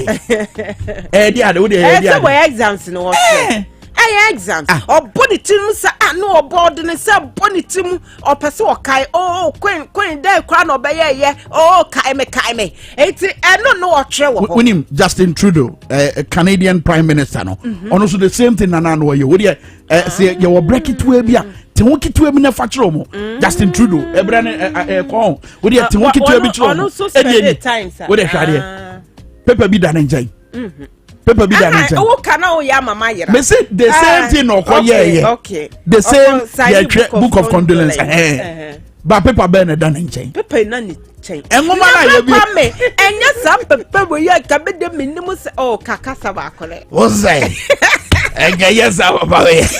wo de ade exams no wo Okai exams. Or bonitim sa no board and say bonitim or peso kai. Oh, queen there crown or bay. Oh, kaime. I don't know what trouble. When him Justin Trudeau, a Canadian Prime Minister, no. Also the same thing Nana no you. Would you say you were break it to a beer? Tiwoki to a manufacturer. Justin Trudeau, a brand call. Would you Tiwoki to a bit? Also spend time, sir. What a Pepper be done in Jay. Pepper be done in Jay. Oh, can I ya mama? They say the same thing or okay. The same book of condolences. But Pepper Bernard done in Jay. Pepper none chain. And woman, I and yes, some pepper we are coming the minimum. Oh, Kakasava. What's that? Yes, about it.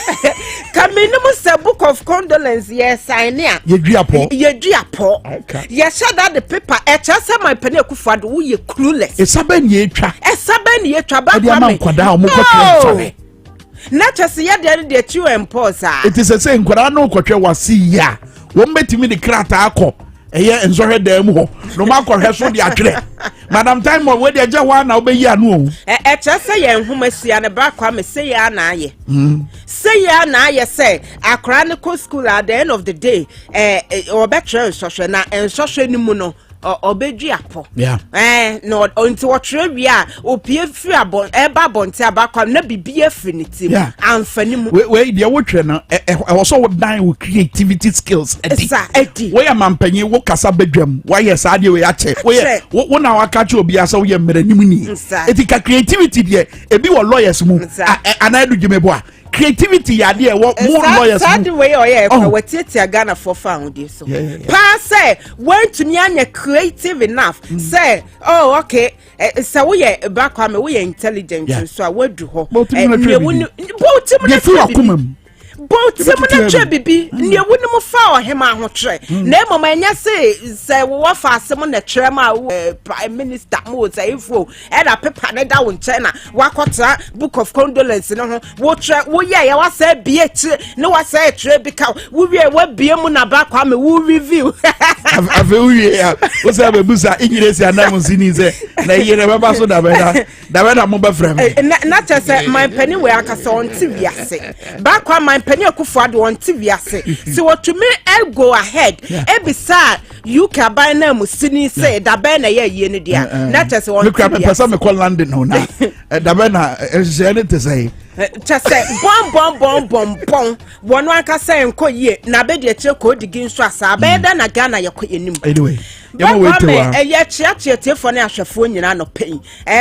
Kaminimu book of condolence, yes, I near. Ye driapo. Yes, that the paper, a chance my penny kufad, we ye clueless. It's a ben ye tra. A saben ye traba. Not just yet the two and pause. It is a saying, Quadano Cotre was see ya. Won't bet me the crata. And so her them no matter her so the Madam Time or where the Jawan obey ya no. A just say whom I see and a back come say ya na ye. Say ya na ye say a chronicle school at the end of the day, or better social and social muno. Or Bedriapo. Yeah. No, until what trivia, or Pierre Fiabon, Ebabon, Tabacom, never be affinity. Yeah. And Fenimu. Wait, the water, I also dying with creativity skills. Eddie. Where am I penny, walk as a bedroom? Why, yes, I do at it. Where, what now I catch you be as a young man. It's creativity, dear. A be what lawyers move. And I do give me boy. Creativity idea what more lawyers sad way or yeah what it Ghana for found you so pa say when to me creative enough say oh okay so we back kwame we intelligent so I would do ho Both some bibi near wouldn't fall him out tre. Nemo mania say what fast some the trema Prime Minister modes ifo and a pepper down China. Wakota book of condolences no watch we ya was say be it no I say tre because we what be muna back kwame we review. I've what's up busa English and na ye remember so da better mobile frame. Not just my penny where I can so on TV back when my penny Kufad on TV. So what to me, I'll go ahead. Every sad you can buy them Musini say that banner ye nidia. Not just one. Look at person me call London no na. Da banner is anything to say. Just say bomb. One can say enko ye na be de cheko digin so asa be da na Ghana ye ko enim. Anyway. Ye for na ahwefo nyina no pain.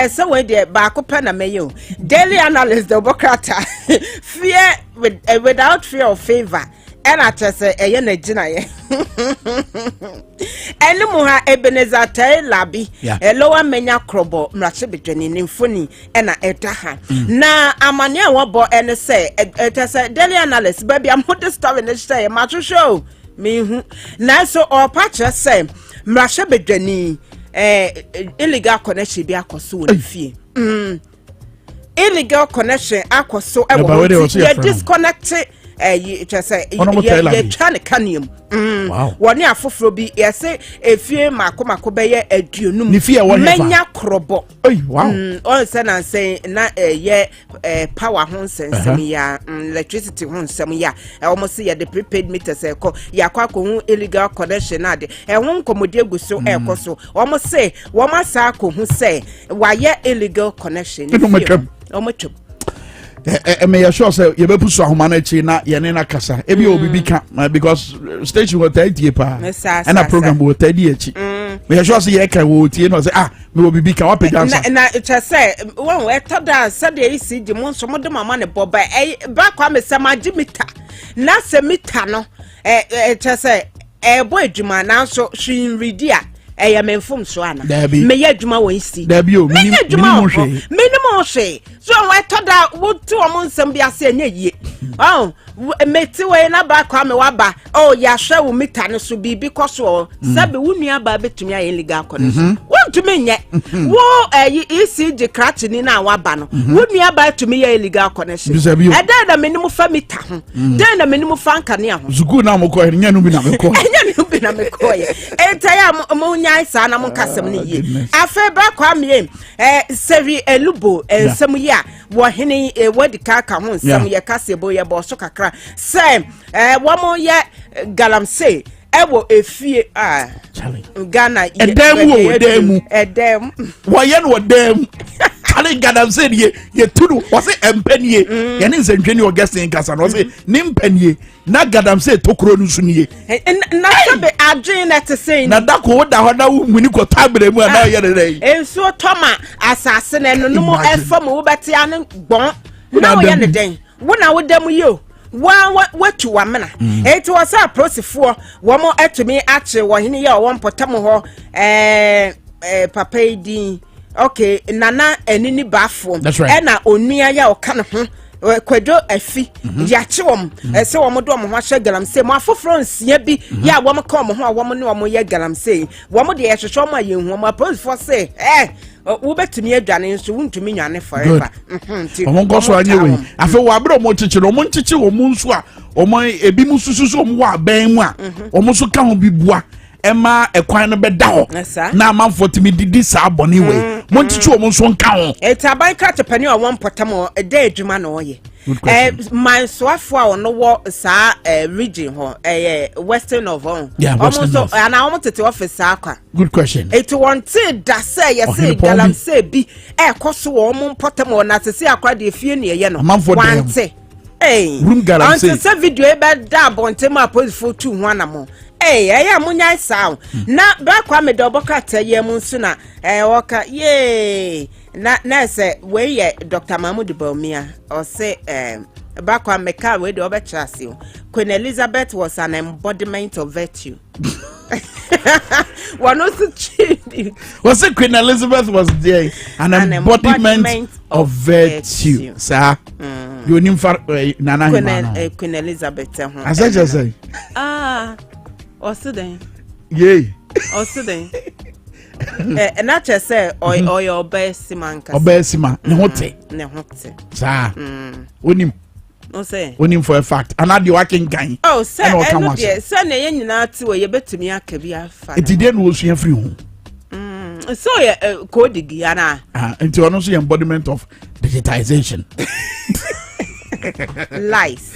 So we de ba ko pa na meyo. Daily analyst the Bokrata. Fear without fear or favor. And I just say a na gina ye. Enu mu ha Ebenezer Tai Labi a lower menya krobo mrache bedwani ni mfoni na eta ha na amane a wobo ene say it say daily analyst baby I'm put the story in the say match show me hu na so or patch say mrache bedwani illegal connection bi akoso won fie illegal connection akoso e wo disconnected you just say you trying to canium one year for be say a few mako beye aduonum menya krobo wow on say and say na power ho nsem ya electricity ho nsem ya almost say the prepaid meters ko ya kwa ko illegal connection na de ho nkomode aguso ekoso almost say wo masa ko hu say why illegal connection omo may assure say you be push ahoma chi na ye ne na kasa e bi obibi ka because station will tell you pa and a program will tell you chi may assure say ye ka wo tie no say me obibi ka wa pejansa na it say one we to da say dey see di mo so mo de mama ne boba ba kwa me say ma jimita na se mita no it say boy adwuma na so shin redia eya menfum so ana me ya adwuma won si dabi o minimum hwe so we to da wo to o nsem bi ase anya yie meti we na ba kwa me waba ya hwe wo mita no so bi because sabe wo nua ba betumi aye legal connection won to me nye wo ECG crash ni na waba no wo nua ba tumi ya legal connection eda da minimum fa mita ho den na minimum fa nkane ho zugu na mo ko nya no bi na me ko na me ko ye entaya mo nya isa na mo kasem ni ye afe ba kwa me sevi elubo ensem ye a wo hene wadi kaka ho nsam ye Kasiebo ye bo so kakra say wo mo ye galamsey ewo efie Ghana edem woye no dem ale galamsey ye tunu wose empanie ye ne nsentwe ne ogesin kasa no se ne mpanie na galamsey tokro nu suniye na sabe adwen na te sei na da ko da ho na muni ko tabere mu na ye ne enso toma asase na no mo efam wo bete ane gbon na wo ye ne den wo na wo dem yo watu wamena eti wasa prosifo womo etumi ache wo hene ye wo mpotam ho papa idi okay nana enini bafo na onua ya o kan ho kwedo afi yache wom se wom do mo ho hye galamsey mo afoforo nsia bi ya wom ka mo ho wom ne wom ye galamsey wom de ye hwehwe mo aye hu mo prosifo se wo betumi adwane nso wuntumi nwane forever omo goso anye we afi wo abro mo chichiro mo nchichi wo mu nso a omo ebi mu sususu omo wa ban mu a omo so ka ho bibua ema ekwan no beda ho na amanfo timi didi saa boni we mo nchichi omo nso nka ho etaban ka tepani o won potam eda adwuma na oye mansoafo a ono wo saa region ho western of on almost and I want to office akwa good question it wanted da say yes galamsey bi koso wo mo potam na sese akwa de fie ne ye no wante room galamsey on se video e be da bontem aposifo tu ho anamo ya munya sao na ba kwa me do bokata ye mu nsu na woka ye na se we ye Dr. Mahmoud Baumia or say ba kwa me ka we do obechase Queen Elizabeth was an embodiment of virtue. One also was it Queen Elizabeth was there an embodiment of virtue sir you nim for nana Queen Elizabeth as I just say Osuden. Yay. Osuden. And not just say or your best simanka. Obesima. Nehote. Nehote. Sa. Onim. No say. Onim for a fact. And now the working guy. Oh, sir. Sir, na yen na ti we yebetumi akabi afa. It didn't wo sua free ho. So code giana. Into ono so embodiment of digitization. Lies.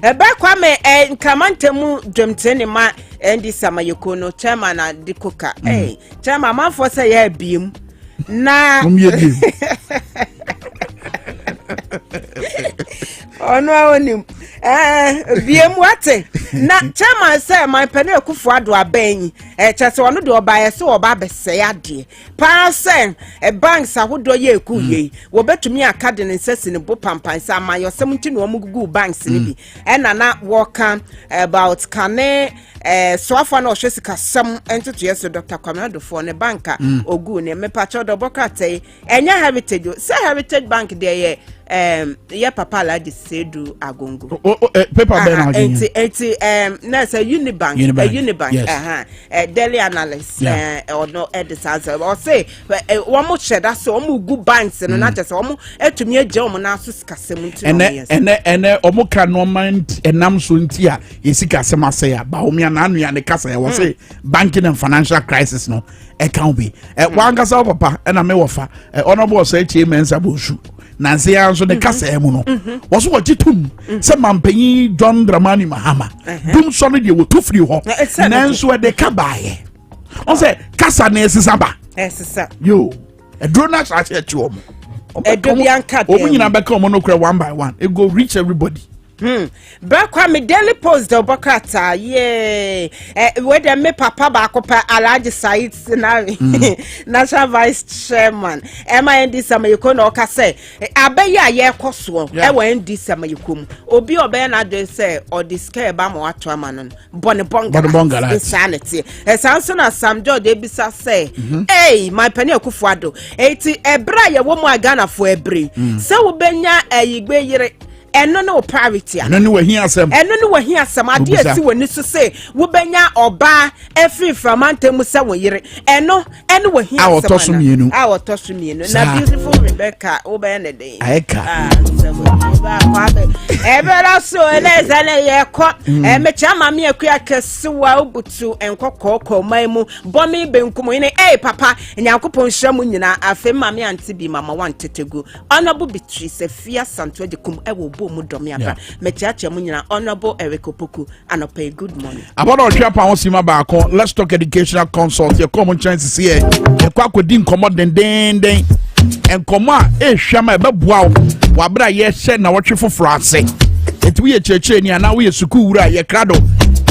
Eba kwa me nkamantemu dwemtene ma ndi samayeko no chairman na dikoka chairman man for say ya biem na ono awoni biem wate na chairman say my pene akufo ado aban chese ono de obaye so oba bese ade pa say banks ahodo ye ekuye wo betumi akade ne nsesi ne bo pampan say amayo 70 no omugugu banks ne bi na work about kane so afa na ohwe sika sam entutu yeso Dr. Kwamado for ne banka ogu ne mepacho do bokate enya heritage say heritage bank there ye papa la di sedu agongo paper ben enti na say Unibank daily analyst or no editors or say one more share so omo gu banks no na just omo etumi agye omo na so sika sem nti ene omo ka no mind enam so nti a yesika sem asay ba omo ya na anu ya ne kasa ya wo say banking and financial crisis no e can be one kasa papa na me wofa honorable say chairman Saboshu nansi anso ne kasa emu no wo so wagitum se mampanyi John Dramani Mahama dum so no de wo tufri ho nanso de ka baaye on say kasa na esisaba yo drone na ache omo nyina beka omo no kra one by one it go reach everybody back when me Daily Post the Bokata where the me papa back up Alaji Said National Vice Chairman MIND sama yuko no ka say abeya ye koso e wen di sama yukum obi obe na do say or the scare ba mo ato ama no bonga insanity esanso na samjo de bisa say hey my penny akufuado eti ebra ye wo mu Ghana fo ebre say wo benya ayigbe yire eno no priority eno ni wahiasem ade asi woni so say wo benya oba every from antemu se wo yire eno wahiasem awotosumienu na beautiful Rebecca wo be ne dey aeka kwabe ebera so eleza na ye ko me chama me akua kesewa obutu enkokoko maimu bomi benkum ine papa nyankopon hyamu nyina afa ma me ante bi mama wan tetegu honorable Beatrice Fia Santo de kum ewo bo mu dom aba me chiache mu nyina honorable Eric Opoku anope good morning about our trap on sima baako let's talk educational consult your common chances here e kwa kodi nkomo den enkoma hwama ebeboa wa bra ye hye na wotwe foforo ase etu ye cheche ni ana we suku wura ye krado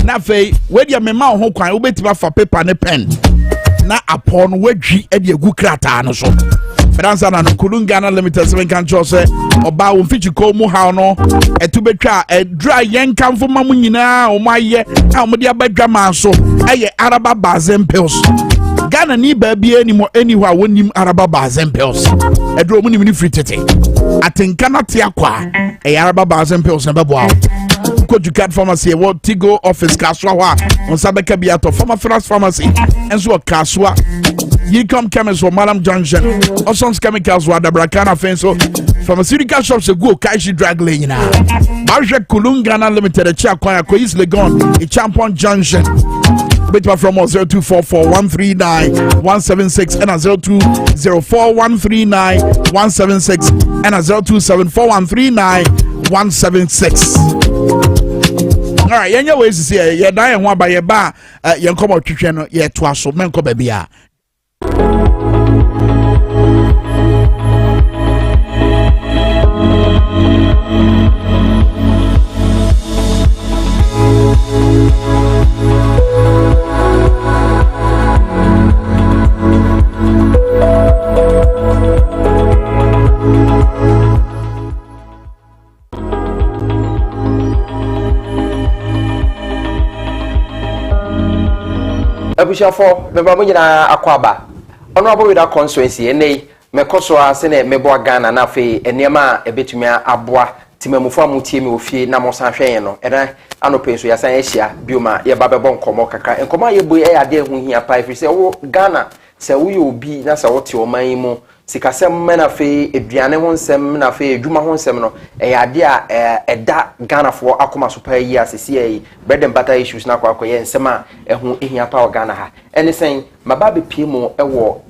na fei we dia mema ho kwan wo betima fa paper ne pen na apon wadwi e de egu krata no so Ransa na Kulungana Limited 7 can chose oba wo mfichi ko mu ha no etu betwa dry yen kamfo mamu nyina o maye a mo de abadwa ma so eye araba bazen pills Ghana ni baby anywhere wonim araba bazen pills edro mu ni free tete atenka na te akwa araba bazen pills na bebo Kojukat Pharmacy what Tigo office kaswa wa on sabeka biato pharmacy enso kaswa Yicom Chemist for Madam Junction Osons Chemicals wa Dabrakana Fenso pharmaceutical shops go Kaishi Drag Lane na Marja Kulungana Limited cha kwa Kois Legon e Champon Junction Betwa from 0244139176 and 0204139176 and 0274139176 All right, yenya ways is here. Ye dan ho aba ye ba ye nkomo twetwe no ye to aso menko ba bia. Abushafo memba mo nyina akwaba honorable with that constituency ene mekoso ase na mebo Ghana na fe enema ebetumi aboa timamufo amutie me ofie na mo san hwen no era anopenso yasan ehia bioma ye babebo nkomo kaka nkomo ye boy ade hu hia pa fi se wo Ghana se wo ye obi na se wo te oman mu sikasem na fe eduane ho nsem na fe edwuma ho nsem no ade a eda Ghana fo akoma so pa yi asese yi bread and butter issues na kwa ye nsem a ehu ehia pa o Ghana ha ene sen mababe pie mu ewo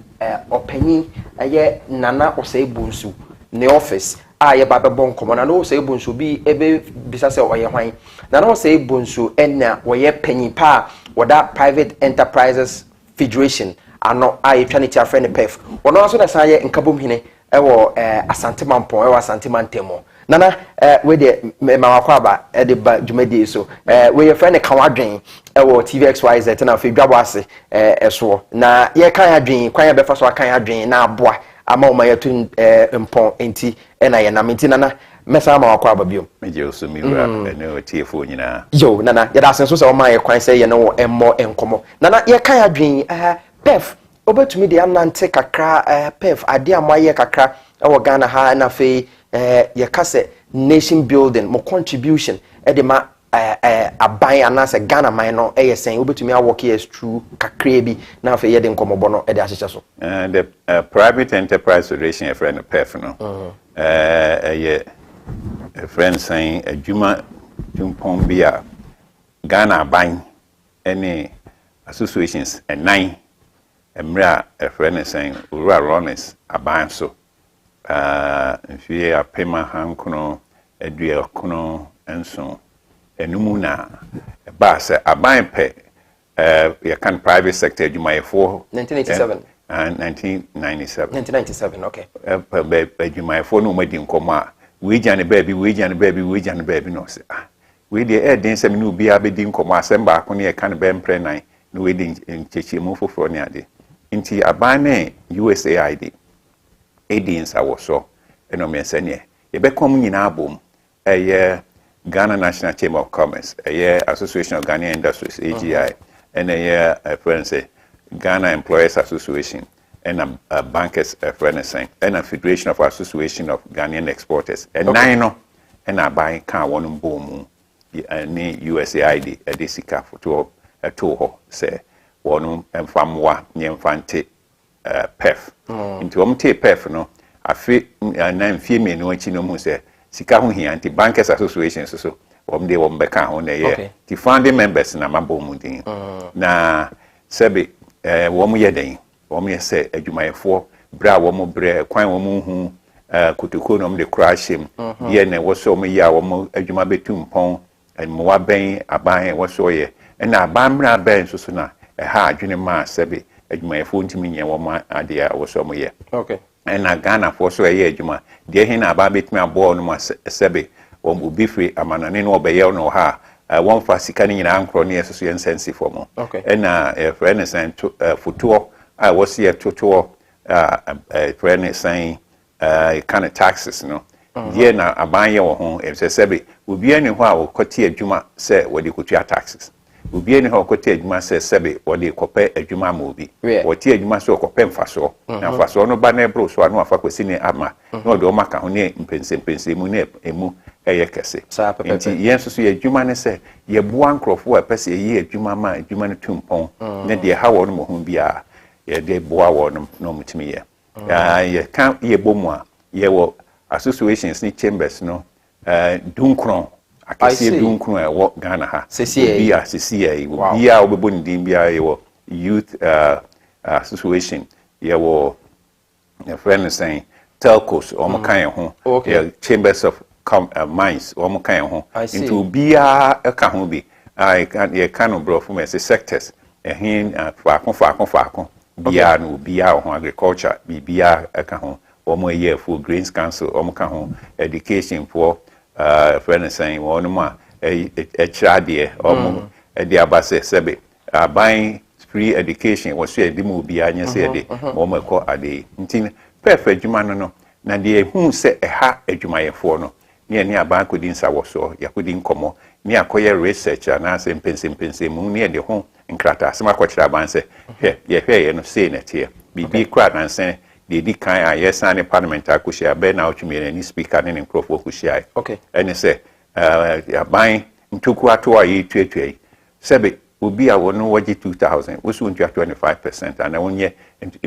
opani aye nana osebunsu ne office ye babebo nkomo na no osebunsu bi ebe bisa se oye hwan na no osebunsu ena woye panyi pa woda private enterprises federation ano aye twaniti afre pef ono aso na saye nkabom hine ewo asante mampon ewo asante mantemo nana we de mawakwa aba de ba dwumadi so we ye friend kan wadwen ewo TVXYZ na fe dwabo ase eso na ye kan adwen kwan ye befa so kan adwen na aboa ama o ma yetu mpon enti na ye na menti nana mesa mawakwa aba biom meje oso mi wura ne otiefo nyina yo nana ye da senso se o ma ye kwan se ye no emmo enkomo nana ye kan adwen pef obetumi de anante kakra pef ade amaye kakra ewo Ghana ha na fe ye kase nation building mo contribution de ma aban anase Ghana man no sen obetumi work here through kakra bi na fe ye de nkomobo no de ahyeche so the private enterprise federation friend pef no ye friend saying adwuma tumpon bia Ghana ban any associations and 9 emra friend saying ura runners aban so nfie apema hankono edua kono enso enumu na ba se aban pe you can private sector adwumayefo 1987 1997 okay adwumayefo no madi nkoma we jane baby no se we dey den sem no bi abedi nkoma asemba ko ne kan be mpre nan no we dey nchechemu foforo ne ade nti aban ne USAID Edins awoso eno mesene yebekom nyina abom Ghana National Chamber of Commerce Association of Ghanaian Industries AGI and friends Ghana Employers Association and Bankers friends and a Federation of Association of Ghanaian Exporters and nine and a buying car one boom ni USAID edisika for to say one famwa nyemfante pef into omte pef no afi na mfie me no achi no mu se sika ho hia nti bankers association so de bɛka ho na yɛ ti founding members na mabɔ mu din na sɛbe wɔn yɛ den wɔn yɛ sɛ adwumayɛfoɔ bra wɔn brɛ kwan wɔn hu kotoko na wɔn de kora ahyɛm yɛ na wɔsɔ wɔn yɛ a wɔn adwuma bɛtu mpɔn mmoa bɛn aban wɔsɔ yɛ ɛna aban mmerɛ abɛn nso so na ɛha adwene ma sɛbe adwumayɛfoɔ ntumi nyɛ wɔn adeɛ a wɔsɔ wɔn yɛ ɛna Ghana foɔ so ɛyɛ adwuma deɛ hin na aban bɛtumi abɔ no ma sɛbe wɔn obi firi amanane no ɔbɛyɛ no ha wɔn fa sika ne nyinaa nkorɔ ne yɛsoso yɛn nsɛnsi fɔ mo ɛna ɛfrɛ ne sɛn fotoɔ a wɔsi yɛ totoɔ ɛfrɛ ne sɛn kind of taxes no deɛ na aban yɛ wɔ ho ɛsɛ sɛbe obiara ne hɔ a wɔkɔte adwuma sɛ wɔde kɔtua taxes obiara ne hɔ a wɔkɔte adwuma sɛ sɛbe wɔde kɔpɛ adwuma ama obi wɔte adwuma sɛ wɔkɔpɛ mfasoɔ na mfasoɔ no ba na ɛboro so a na wafa kɔsi ne ama na wɔde wɔn aka ho ne mpɛnsɛmpɛnsɛ mu ne emu ɛyɛ kɛse nti yɛn nso so yɛ adwuma ne sɛ yɛboa nkurɔfoɔ a ɛpɛ sɛ yɛyɛ adwuma ma adwuma no tu mpɔn na deɛ ha wɔn mo ho biara yɛde boa wɔn na wɔn tumi yɛ yɛka yɛbɔ mu a yɛwɔ associations ne chambers no dunkron akɛseɛ dunkron a ɛwɔ Ghana ha obi a sisi yɛ obi a wɔbɛbɔ ne din biara yɛwɔ youth association yɛwɔ yɛfrɛ no sɛn telcos wɔn ka yɛn ho yɛ chambers of minds wɔn ka yɛn ho nti obiara ɛka ho bi yɛka no borɔfo mu ɛsɛ sectors ɛhin faako biara no obiara ho agriculture biribiara ɛka ho wɔn ɛyɛ for grains council wɔn ka ho education for friend saying wɔn mu a ɛkyerɛ adeɛ wɔn ɛde aba sɛ sɛbe aban free education wɔso yɛ de mu obiara nyɛ sɛ yɛde wɔn ɛkɔ adeɛ nti pɛɛfɛ adwuma no na deɛ ehu sɛ ɛha adwumayɛfoɔ no ne ani aban kɔdi nsa wɔ so yɛkɔdi nkɔmmɔ ne akɔyɛ research anaasɛ mpɛnsɛmpɛnsɛ mu ne yɛde ho nkrataa asɛm akɔkyerɛ aban sɛ yɛhwɛeɛ no sei na ɛteɛ biribi kora nansɛn deɛ ɛdi kan a yɛsan ne parliament akɔhyia bɛɛ na wotwumi ne speaker ne nkurɔfoɔ kɔhyiae ɛne sɛ aban ntoku ato a yɛtuatua yi sɛbe obi a wɔno wɔgye 2000 woso wontua 25% ana wonyɛ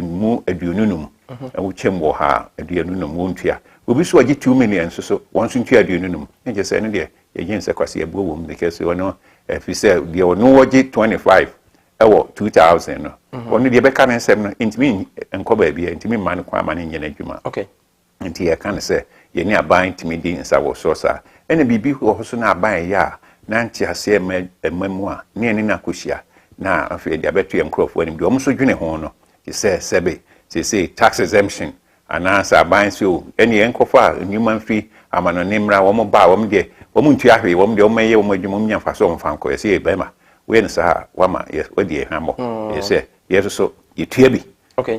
mu aduonunum wokyɛm wɔ ha aduonunum wontua obi so wɔgye 2 million nso so wɔn nso ntua aduonunum ne kyɛ sɛ ɛno deɛ yɛgye nsɛ kwase abuo wɔ mu de kɛsɛ wɔno ɛfiri sɛ deɛ wɔno wɔgye 25 ɛwɔ 2000 no wɔno deɛ bɛka ne nsɛm no ntumi nkɔ baabi a ntumi mma no kwan ama no nyɛ n'adwuma nti yɛka no sɛ yɛne aban ntumi di nsa wɔ soɔ saa ɛna biribi wɔ hɔ so na aban ɛyɛ a na nte aseɛ ma mu a ne ɛne no akɔhyia na afei de abɛto yɛ nkurɔfoɔ anim deɛ ɔmo so dwene ho no te sɛ sɛbe sɛsɛ tax exemption anaasɛ aban sɛ ɛne yɛnkɔfo a nnwuma mfiri amanɔne mmra wɔn ba wɔn deɛ wɔn ntua hwee wɔn deɛ wɔn ayɛ wɔn adwuma wɔn nya mfa so wɔn fa nkɔ yɛsɛ yɛ bɛrima wɔyɛ no saa wama wɔde yɛ hwamɔ yɛsɛ yɛ so yɛtua bi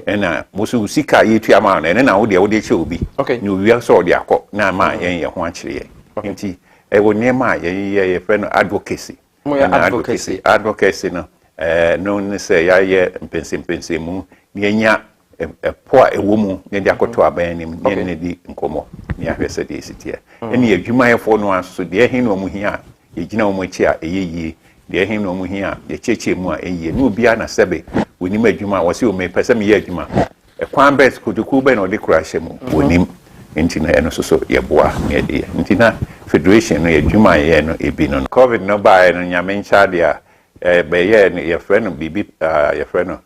ɛna woso sika yɛtua ma no ɛne na wodeɛ wode kyɛ obi na owia sɛ ɔde akɔ na ama yɛn yɛ ho akyerɛ yɛn nti ɛwɔ nneɛma a yɛyɛ yɛfrɛ no advocacy advocacy no no ne sɛ yɛayɛ mpɛnsɛmpɛnsɛ mu na yɛnya ɛpo a ɛwɔ mu na yɛde akɔtɔ aban anim na yɛne di nkɔmmɔ na yɛahwɛ sɛ deɛ ɛsi teɛ ɛne yɛadwumayɛfoɔ no nso deɛ ɛhe na ɔmo hia a yɛgyina ɔmo akyi a ɛyɛ yie deɛ ɛhe na ɔmo hia a yɛkyerɛkyerɛ mu a ɛyɛ yie ne obiara na sɛbe wɔnim adwuma a wɔsɛ ɔmo pɛ sɛ meyɛ adwuma ɛkwan bɛɛ kotokuo bɛɛ na ɔde kora hyɛ mu wɔnim nti na ɛno nso so yɛboa na yɛde yɛ nti na federation no yɛdwuma yɛ no ebi no covid no baeɛ no nyame nkyɛade a bɛyɛ no yɛfrɛ no biribi yɛfrɛ no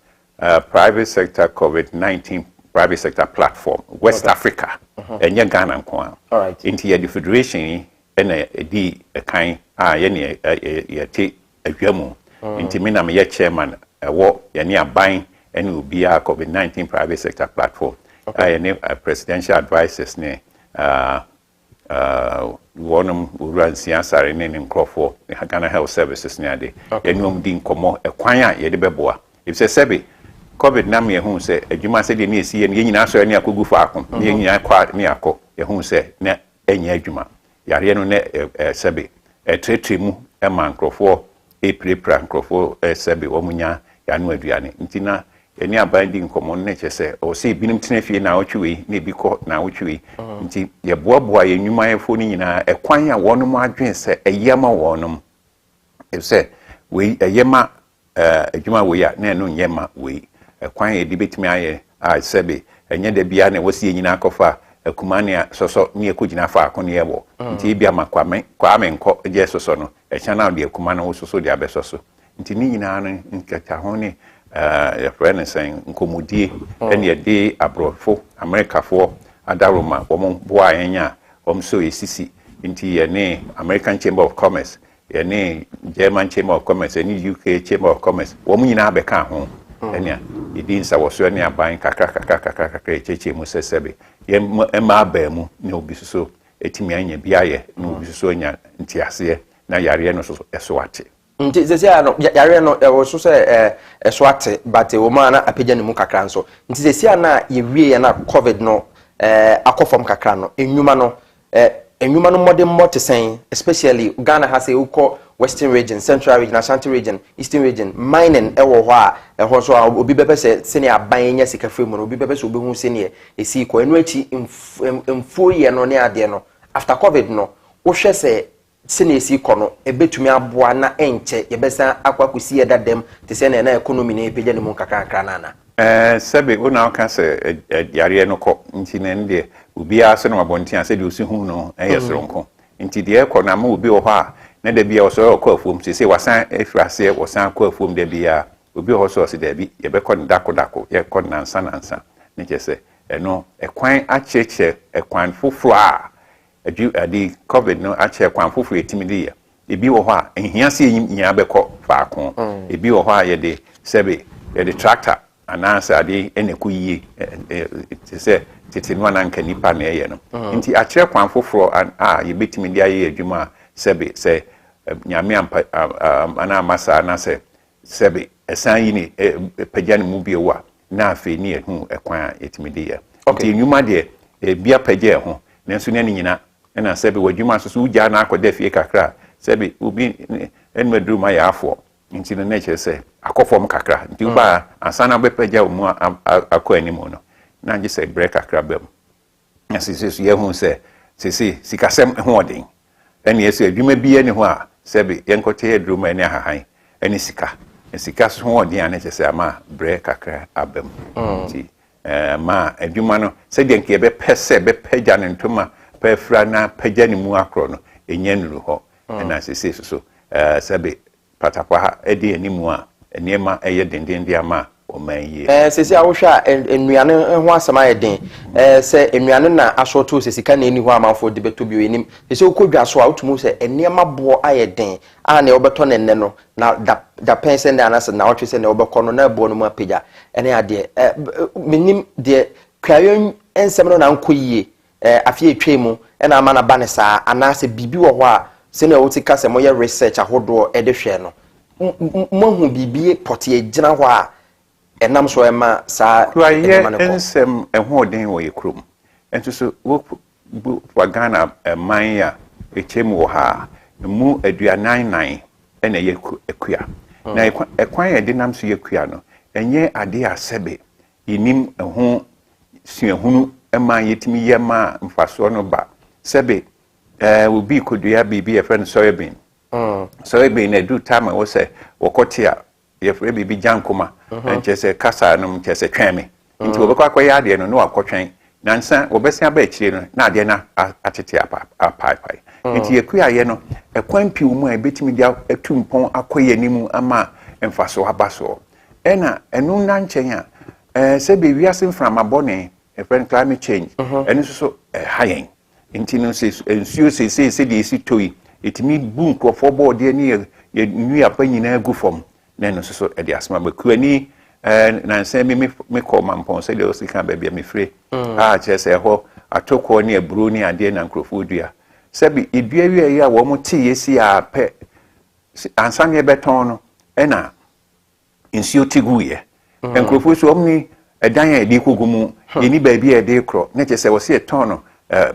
private sector covid-19 private sector platform West Africa ɛnyɛ Ghana nko a nti yɛde federation yi ɛna ɛdi ɛkan a yɛne yɛte adwa mu nti me na meyɛ chairman ɛwɔ yɛne aban ɛne obiara covid-19 private sector platform a yɛne presidential advisors ne wɔnom wura nsia sare ne ne nkurɔfoɔ ne Ghana Health Services ne ade yɛne ɔm di nkɔmmɔ ɛkwan a yɛde bɛboa ɛfisɛ sɛbe covid nam yɛhu sɛ adwuma sɛdeɛ ne ɛsi yɛ no yɛnyinaa sɔre ne akɔgu faako ne yɛnyinaa kɔ ne akɔ yɛhu sɛ na ɛnyɛ adwuma yareɛ no ne sɛbe ɛtrɛtrɛ mu ma nkurɔfoɔ ɛpirapira nkurɔfoɔ sɛbe wɔn nya yɛano aduane nti na yɛne aban di nkɔmmɔ no ne kyɛ sɛ ɔwɔ sɛ ebinom tena fie na awɔtwe wei na ebi kɔ na awɔtwe wei nti yɛboaboa yɛn nnwumayɛfoɔ no nyinaa ɛkwan a wɔnom adwene sɛ ɛyɛ ma wɔnom sɛ wei ɛyɛ ma adwuma wei a na ɛno nyɛ ma wei ɛkwan a yɛde bɛtumi ayɛ a sɛbe ɛnyɛ da biara na ɛwɔ sɛ yɛn nyinaa kɔfa akumania soso ne ekogina fa akone yebo nti bia makwame nko je soso no e chana de akumana wo soso de abesoso nti ni nyina no nkata ho ne ya friend saying nkomudie ene de abrofo americafo adaroma wo boa enya wo so esisi nti ye ne American Chamber of Commerce ye ne German Chamber of Commerce ne UK Chamber of Commerce wo nyina abeka ho ene yedi nsa wo so ne aban kakaka echeche mu sesebe ye ma ba mu ne obi so etimi anya biaye ne obi so nya ntiase na yare no so eso ate nti sesia no yare no wo so se eso ate but wo ma na apagya ne mu kakra nso nti sesia na ye wie ya na covid no akofom kakra no enwuma no enwuma no modern mortisen especially Ghana has a uko Western region, Central region, Ashanti region, Eastern region, mining ewo ho a eho so obi bebe se sene aban nya sika fremu no obi bebe so obi hu sene esi ko enu achi mfo ye no ne ade no after covid no wo hwe se sene esi ko no ebetumi aboa na enche ye besa akwakosi ye dadem te se na economy na epegya ne mu kakakra nana sebe una ka se yare no ko nti na ndie obi a se no mabontia se de osi hu no yesronko nti de ko na ma obi wo ho a na da bia oso ko afuom se wasan efrase wasan ko afuom da bia obi ho so se da bi ye be ko dako ye ko nansa ne kese eno ekwan acheche ekwan foforo a adi covid no ache ekwan foforo etimidi ya ebi wo ho a ehia se nya be ko faako ebi wo ho a ye de sebe ye de tractor anansa ade eneku yie se titinu ananka nipa na ye no nti ache kwan foforo a ye betimidi aye adwuma sebe se nyame ana masa na se sebe esan yi ni pagya ne mu biewa na afi ni ehu ekwan etimidi ya nti nyuma de bia pagya ho nanso ne nyina na sebe wadwuma so ugya na akɔda fie kakra sebe obi enmedru ma ya afo nti ne na kyerɛ sɛ akɔfɔm kakra nti ba ansana be pagya mu akɔ animu no na ngi sɛ break kakra bam na sisi ye hu sɛ sisi sikasɛm ho ɔden ɛne yɛsɛ adwuma bi ne ho a sɛbe yɛnkɔte adwuma ne ahahan ɛne sika so ho ɔden a ne kyerɛ sɛ ama break kakra abam nti ma adwuma no sɛ deɛ nke yɛbɛpɛ sɛ bɛpagya ne ntoma pɛfra na pagya ne mu akorɔ no ɛnya nuru hɔ ɛna sisi so sɛbe patapa ha ɛde animu a nneɛma ɛyɛ dendende ama oman yie sisi a wohwa ennuane ho asɛm ayɛ den sɛ ennuane na asɔto sisika na eni ho amanfo de beto bi enim sisi okodwa so a wotumu sɛ nneɛma boɔ ayɛ den a na wɔbɛtɔ ne nne no na da pense na anase na wɔtwe sɛ na wɔbɛkɔ no na boɔ no mu apagya ɛne adeɛ menim deɛ kwayo ensɛm no na nkɔ yie afie etwa mu ɛna ama na ba ne saa anase bibi wɔ hɔ a sɛ na wɔti ka sɛ mo yɛ research ahodoɔ ɛde hwɛ no mo hu bibi pɔte gyina hɔ a enam so ema sa ensem ehoden wo yekrom ento so wo Ghana man ya echem wo ha mu aduanan ena yekua na ekwan ye dinam so yekua no enye ade asebe inim eho suahunu ema yetimi yema mfaso no ba sebe obi kodua bibi e friend soybean na do time wo se wokotia ye frɛ bibi jankoma nkyese kasa no nkyese twɛme nti obekɔ akɔyɛ ade no no akɔtwɛn nansa obesia ba akyire no na ade na atete apai nti yekua ye no ekwan piu mu a betimi dia atumpɔn akɔyɛ nimu ama mfaso abaso ɛna enu na nkyɛn a sɛ be wiase mframa bɔne e friend climate change ɛno so hayen nti no se ensuo se de esi toyi etimi bu nkrɔfo bɔɔde ne ye nua pa nyina gu fam na no so e de asma bakuani na nsa me call mampon se de o sika ba bia me free chese ho atoko ne aburo ne ade na nkrɔfo dua sabi edua wie ya wo mo te yesi a pe ansa ne beton no na nsuo tigu ye nkrɔfo so omni edan ya edi kogumu eni ba bia de kro na chese wo se ton no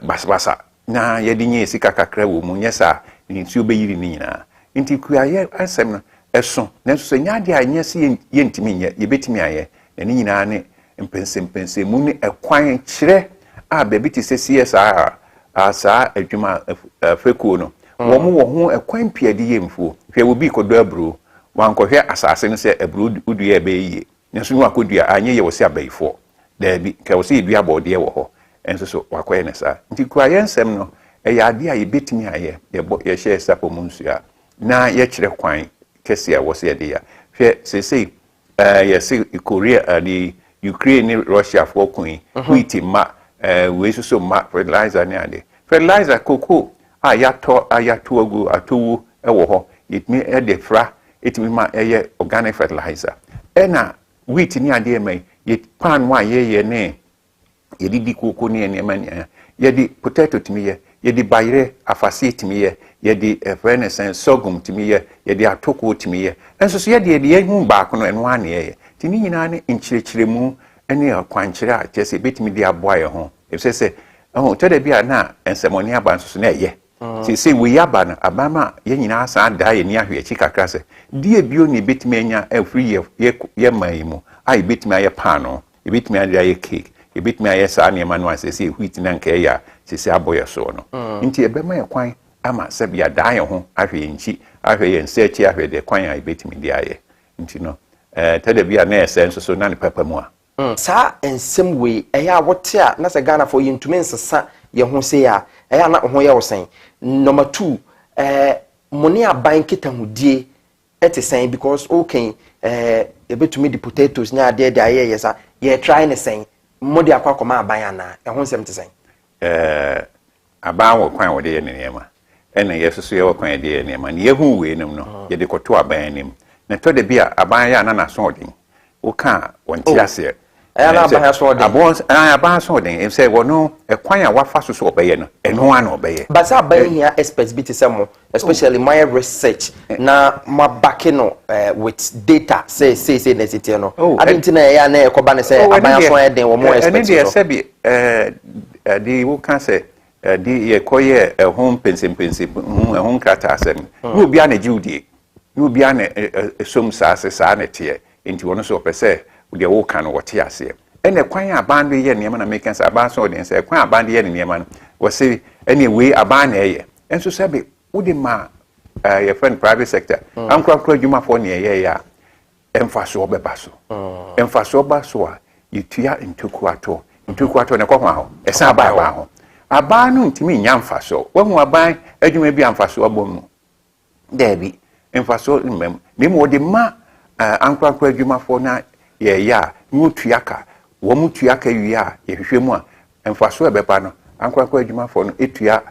basbasa na ye de nye sika kakra wo mu nyesa nsuo be yiri ni nyina nti kuaye asem no eso nenso so nyade anya se yentimi nye yebetimi aye ene nyina ne mpense mu ne ekwan kire a ba bi ti se CSR asa adwuma fekuo no wo mu wo ho ekwan piade yemfuo hwe wo bi kodo aburo wankɔhwe asase no se aburo udua be yie nenso no akodua anye ye wo se abaifo da bi ka wo se dua bɔde wo ho enso so wakoye ne saa nti kwa yensem no ɛyɛ ade a yɛbɛtumi ayɛ yɛhyɛ sapo mu nsu a na yɛkyerɛ kwan kɛse a wɔsɛ yɛde ya hwɛ sesei yɛse Korea the Ukraine ne Russia for kuin wheat ma we so ma fertilizer ne ade fertilizer koko a yato agu atowu ɛwɔ hɔ yɛtumi ɛde fra yɛtumi ma ɛyɛ organic fertilizer ɛna wheat ne ade mai yɛ pan wa yɛyɛ ne yɛdidi koko ne nneɛma ne yɛde potato tumi yɛ yɛde bayre afase tumi yɛ yɛde efrenesen sorghum tumi yɛ yɛde atoko tumi yɛ enso so yɛde yɛhu baako no ɛno ane yɛ tini nyina ne nkyerɛkyerɛmu ɛne akwankyerɛ a kyerɛ sɛ betumi de aboa yɛ ho efisɛ sɛ tɔda bi a na nsɛmɔne aba nso so na ɛyɛ sɛ we yaba no abama yɛ nyinaa san da yɛ ni ahwe akyi kakra sɛ die bio ne betumi anya afiri yɛ man yi mu a betumi ayɛ paano betumi ayɛ cake ebitumi ayɛ saa nneɛma no asɛsɛ wheat na nka ɛyɛ a sɛsɛ abɔyɛ so no nti ɛbɛma yɛ kwan ama sɛbi adaa yɛ ho ahwɛ yɛn nkyi ahwɛ yɛn nsa akyi ahwɛ deɛ kwan a ebitumi de ayɛ nti no tɛda bi a na ɛsɛ nso so na ne pɛpɛ mu a saa nsɛm wei ɛyɛ a wote a na sɛ Ghana fo yɛntumi nsesa yɛ ho sɛ a ɛyɛ a na ho yɛ wo sɛn number 2 mo ne aban kitahudie ɛte sɛn because okay ebetumi di potatoes nya adeɛ de ayɛ yɛ sa yɛ try ne sɛn modi akwa koma aban ana ehun sem te sen aban wo kwan wo de ye nneema ena yesusu ye wo kwan de ye nneema ne yehu we nim no ye de koto aban nim na to de bia aban ya na so odin wo ka wonti ase na aban so odin aban so odin em say wo no ekwan a wafa so obeye no eno ana obeye but say aban here experts bi te say mo especially my research na ma back no with data say necessity no adinti na ya na ekoba ne say aban so eden wo mo experts no say bi the wo can say the ye koye home pensem home krata asem no bia na jiudie no bia na som sa na tie enti wono so opese de wo kan wo tie ase ene kwan aban do ye nneema na make sense aban so den say kwan aban do ye nneema no wo say ene we aban na ye enso say be wo de ma your friend private sector ankra dwuma for ne ye ya emfaso obeba so emfaso oba so a yitua ntoku ato ne kwa ho esa aban wa ho aban no ntimi nya mfaso wo hu aban adwuma bi amfaso abom debi emfaso mmem ne mo de ma ankra adwuma for na ye ya nutuaka wo mutuaka wi a ye hwehwe mu a emfaso ebepa no ankra adwuma for no etua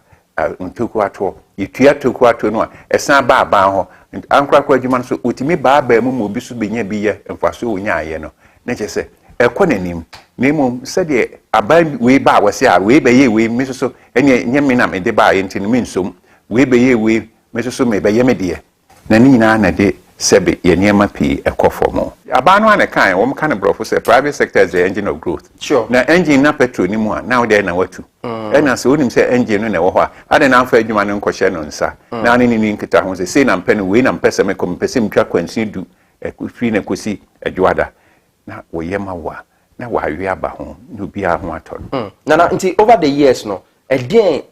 ntoku ato yitua toku ato no a esan ba aban ho ankra adwuma no so otimi ba mu obi so benya bi ye emfaso onya aye no na kyese ekonanim nemu sɛdeɛ aban we ba wase a we bɛyɛ we mesoso ɛne nyame na mede ba yɛ ntini mensom we bɛyɛ we mesoso me bɛyɛ me deɛ na ne nyinaa na de sɛbe yɛ nneɛma pii ɛkɔ fam aban no ana kan wɔn ka ne brɔfo sɛ private sector is the engine of growth sure na engine na petrol ni mu a na wode na watu ɛna sɛ wonim sɛ engine no na ɛwɔ hɔ a ade na amfa adwuma no nkɔhyɛ no nsa na ne ni nkita ho sɛ sei na mpɛ no we na mpɛ sɛ mekɔ mpɛ sɛ mtwa kwansi du firi na kosi adwada na woyɛ ma wa na wawe aba ho no bia ho atɔ na nti over the years no ɛdeɛn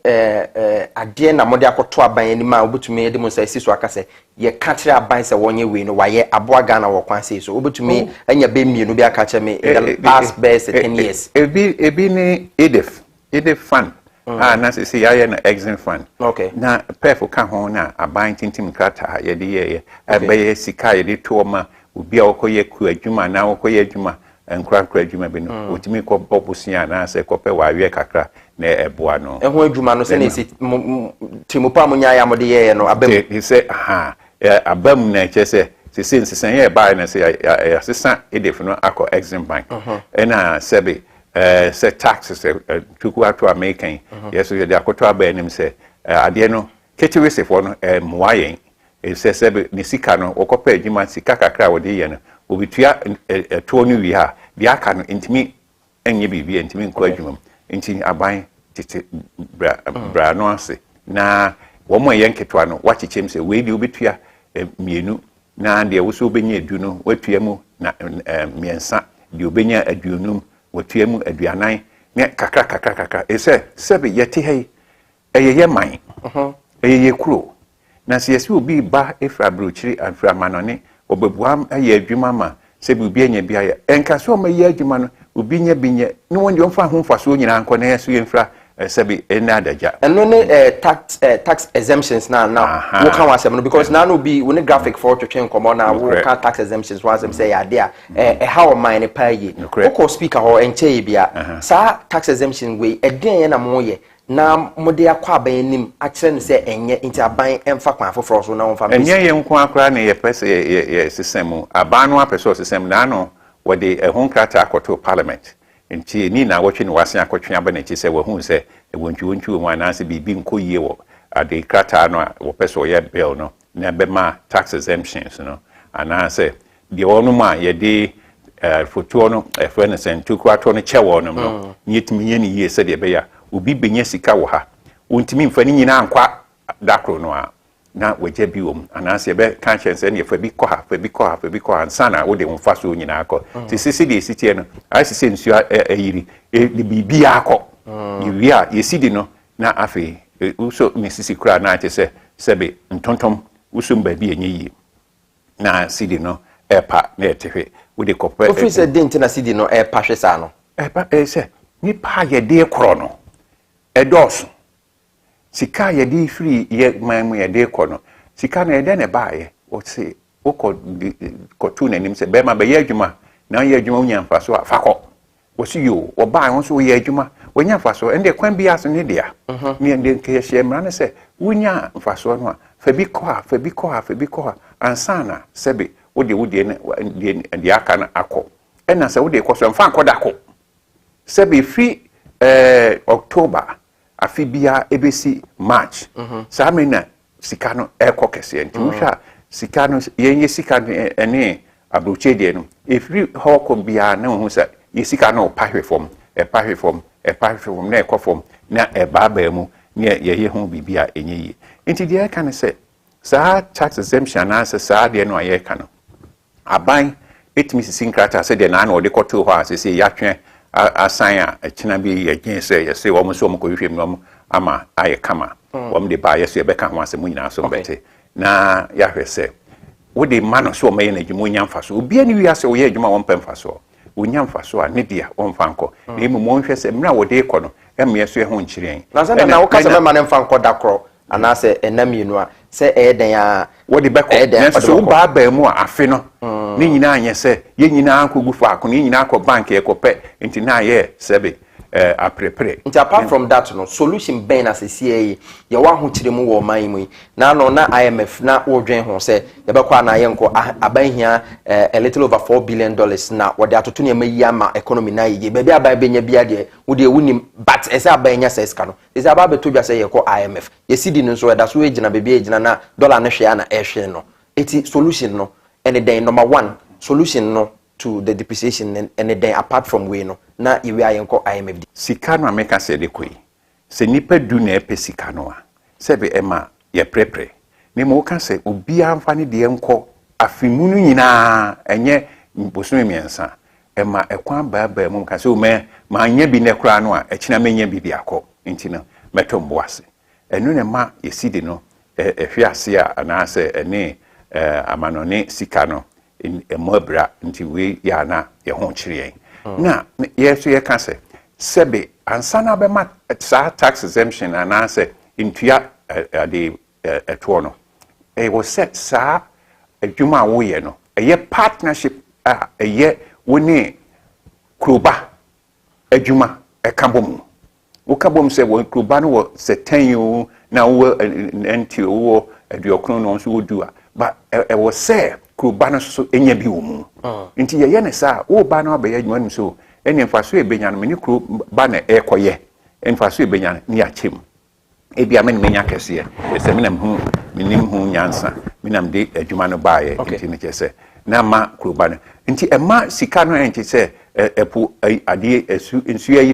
adeɛ na mode akɔto aban ani ma obetumi de mo nsa si so aka sɛ ye ka kyerɛ aban sɛ wɔnyɛ wei no wayɛ aboa Ghana wɔ kwan sei so obetumi anya be mienu bi aka kyerɛ me in the past best 10 years ebi ne edef fund na se ya na exim fund okay na pef ka ho na aban tintim krata ye de ye abɛyɛ sika ye de to ma obi a wɔkɔyɛ ku adwuma na wɔkɔyɛ adwuma nkra adwuma bi no otimi kɔ bobusia na sɛ kɔpɛ wawe kakra na ɛboa no ɛho adwuma no sɛ ne si timopa mo nya ya mo de ye no abam sɛ abam na kyɛ sɛ sensen ye ba na sɛ asesa edef no akɔ exim bank ɛna sɛbe sɛ taxes tuku ato American yeso ye de akoto abanim sɛ adeɛ no ketewese for no moa yɛn sɛ sɛbe ne sika no wɔkɔpɛ adwuma sika kakra wɔde yɛ no obitua to no wi ha bia aka no ntimi enye bibia ntimi nkɔ adwuma nti aban tete bra no ase na wo mo yɛ nketwa no wakyechem sɛ we di obitua mienu na de wo so obenya edu no watua mu na miensa de obenya aduonum watua mu aduanan ne kakra ɛsɛ sɛbe yɛte hɛ ɛyɛ man ɛyɛ kuro na sɛ yɛsɛ obi ba efra brochiri afra manone obebuam ayɛ adwuma ma sɛ bibia nya bia yɛ enka so ma yɛ adwuma no obi nya no won de on fa ho fa so nyina anko na yeso yemfra sebi ena daja eno ne tax exemptions na wo kan wasem no because na no be we graphic for twetwe nkomo na wo kan tax exemptions wasem say ya de a how mine ne paye wo speaker ho enche bia sa tax exemption we eden na mo ye na mode akwa aban nim a kire ne se enye inti aban emfa kwan foforo so na won fa enye ye nko akra ne ye pese ye system aban no apeso system na no wo de ehun krata akoto parliament nti ni na wotwe ne wase akotwe aba na chi se wo hu se wonchu mu anase bibi nko yie wo ade krata no wo pese ye bill no na be ma tax exemptions no anase de onu ma ye de foto no efre ne sentu kwato no chewo no nyetimi ye ne yie se de be ya obi benya sika wo ha wontimi mfani nyina ankwa dakro no a na waje bi wom anase be conscience ne fa bi ko ha ansana wo de mfa so nyina akọ ti sisi de sitie no asise nsu ayiri de bibi akọ yiwi a yesidi no na afi uso misisi kura na ate se sebe ntontom uso mba bi enye yi na sidi no epa na etehwe wo de kopẹ office dent na sidi no epa hwesa no epa se ni pa ye de kro no edos sika ye di free ye mamu ye de kro no sika na ede ne baaye o se o ko tu nanim se be ma be ye adwuma na ye adwuma unya mfa so afakọ o si yo o baa won so ye adwuma wonya mfa so ende kwan bi aso ne dia ni ende ke hye mra ne se wonya mfa so no a fa bi kọ ansana sebe wode ne aka na akọ ena se wode kọ so mfa akọ dako sebe free October afibia ebesi March samena sikano eko kese nti usha sikano yenye sikano ene abroche de no efri hoko bia na hu sa yesikano pahwe form na eko form na baba mu ne ye hu bibia enye yi nti de kan se sa tax exemption na sa de no aye kan aban etimi sinkrata se de na na ode koto ho asese yatwe asanya china bi yagin se yese wo so mo ko hwehwem no ama aye kama wo de ba yeso be ka ho asem nyina so bete na ya hwese wo de mano so me na dwuma nyamfa so obi ani wi ase wo ye dwuma wo mpemfa so wo nyamfa so a ne dia wo mfa nko na emu mo hwese mra wo de ko no em yeso ho nkyire na se na wo ka se me mane mfa nko dakro anase enamienu a se eden a wo de be ko na so wo ba mu a afi no ni nyina anye se ye nyina akogu fa ko ni nyina akọ bank e ko pe nti na ye sebe aprepre nti apart from that no solution ben as CA ye wa ho kire mu wo man mu na no na IMF na wo dwen ho se ye be kwa na ye nko aban hia a little over $4 billion na wo de atoto ne mayi ama economy na ye be aban benya bia de wo de wunim but ese aban nya seska no ese aba beto dwa se ye ko IMF ye sidi no so da so egina be egina na dollar ne hwe na ehwe no eti solution no and then number one solution no to the depreciation and then apart from we no na iwe ayenko IMF sika no ameka se de koi se nipa du na epe sika no a se be ema ye prepre ne mo ka se obi amfa ne de enko afimunu nyina enye bosome miensa ema ekwan ba mu ka se o ma anya bi ne kra no a ekina menya bi bi akọ nti no metombo ase enu ne ma yesidi no ehwe ase a ana se ene amanone sika no emobra nti we ya na ye ho kire na yeso ye ka se sebe ansana be ma sa tax exemption anase intua the eto no was set sa adwuma wo ye no ye partnership ye woni kroba adwuma ekabom wo kabom se wo kroba no wo setan na wo enti wo aduokron no so wodu a but was say kroba no so enya bi wo mu nti ye ne sa wo ba na ba ye adwuma no so eni mfaso ebenya no meni kroba na ekoye mfaso ebenya ni achem ebi amen menya kese ese menam hu menim hu nyansa menam de adwuma no ba ye nti ne kese na ma kroba no nti ema sika no enti se epu ade ensu ya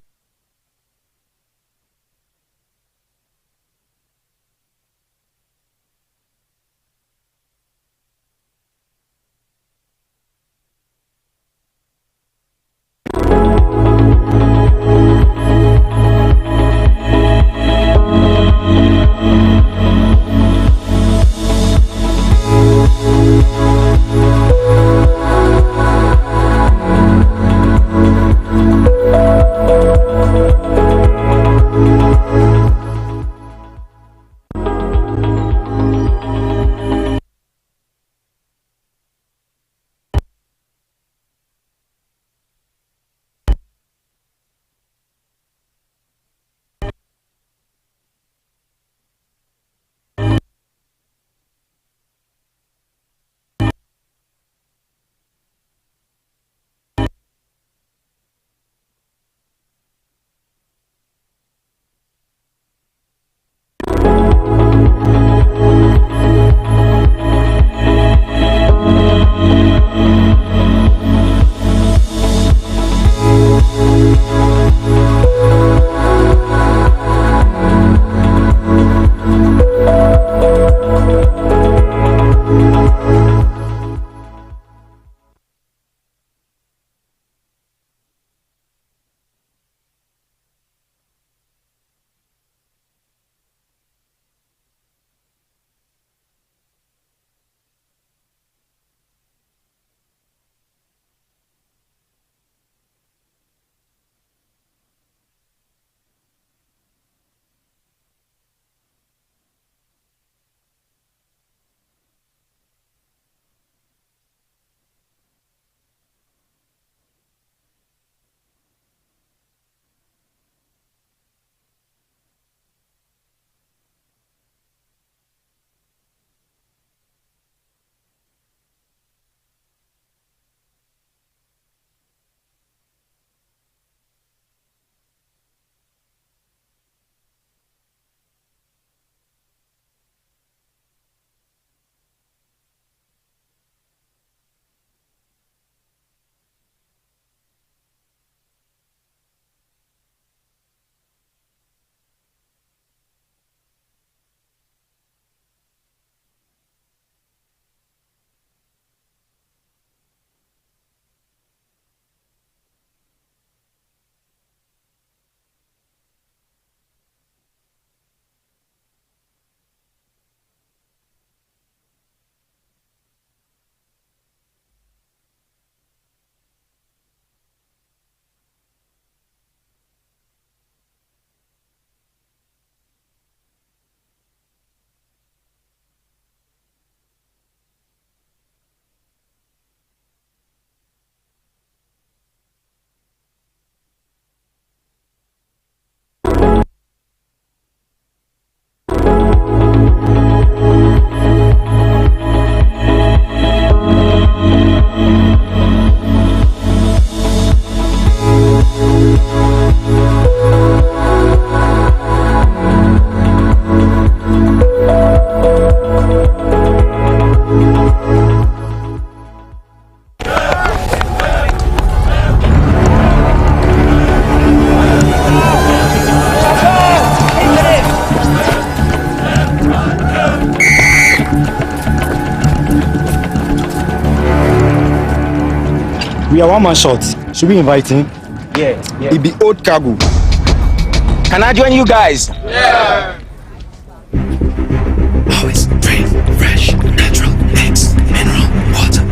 We are one man short. Should we invite him? Yeah. It be old cargo. Can I join you guys? Yeah. Always free, fresh, natural, eggs, mineral, water.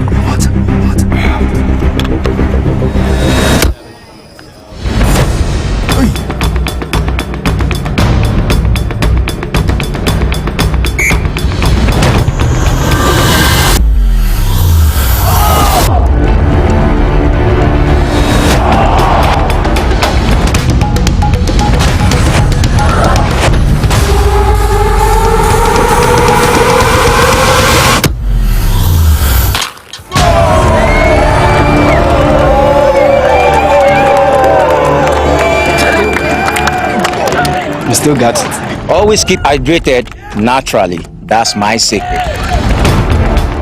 You still got it. Always keep hydrated naturally. That's my secret.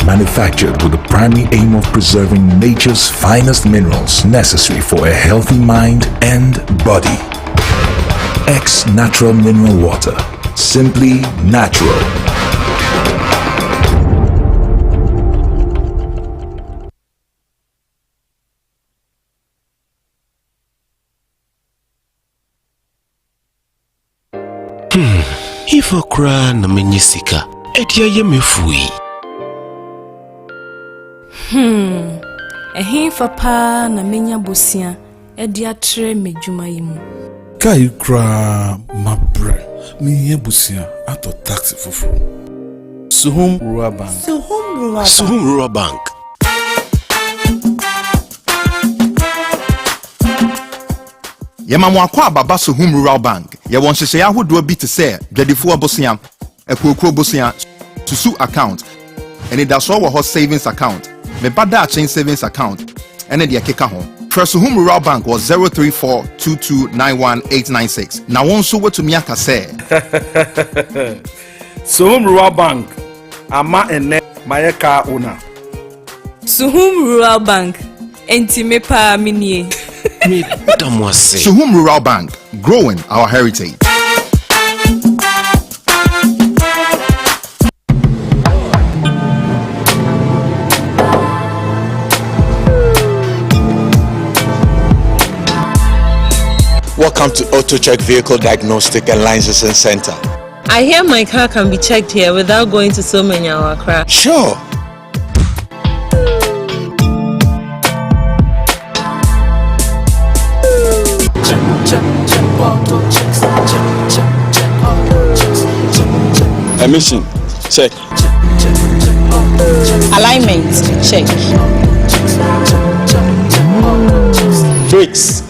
Manufactured with the primary aim of preserving nature's finest minerals necessary for a healthy mind and body. X Natural Mineral Water. Simply natural. Ifa kura na menyisika. Edia ye mefui. Ehin papa na menya bosia edia tre medjuma yimu. Kai kra mabre mi yebusia ato taxi fufu. Suhum Rural Bank. Suhum Rural Bank. Yemamu akwa baba Suhum Rural Bank. Ye won hyehyɛ ahodoɔ bi te sɛ dwadifo abosia, akuokuo bosia, susu account, ɛne da so wɔ hɔ savings account, me bada chain savings account, ɛne de keka ho. Suhum Rural Bank was 03422919896. Na won so wetumi aka sɛ Suhum Rural Bank ama ene mayeka ona. Suhum Rural Bank enti me pa minie. Suhum Rural Bank, growing our heritage. Welcome to AutoCheck Vehicle Diagnostic and Licensing Center. I hear my car can be checked here without going to so many Accra. Sure. Emission, check. Alignment, check. Brakes,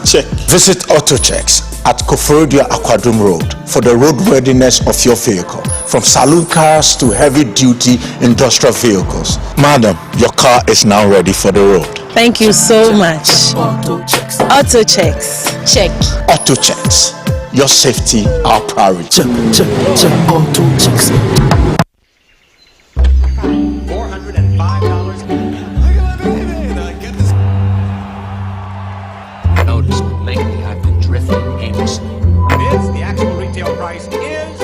check. Visit AutoChecks at Koforodia Aquadrum Road for the roadworthiness of your vehicle, from saloon cars to heavy-duty industrial vehicles. Madam, your car is now ready for the road. Thank you so much. AutoChecks, check. AutoChecks, your safety, our priority. Check, AutoChecks. Notice lately I've been drifting aimlessly. Bids, the actual retail price is...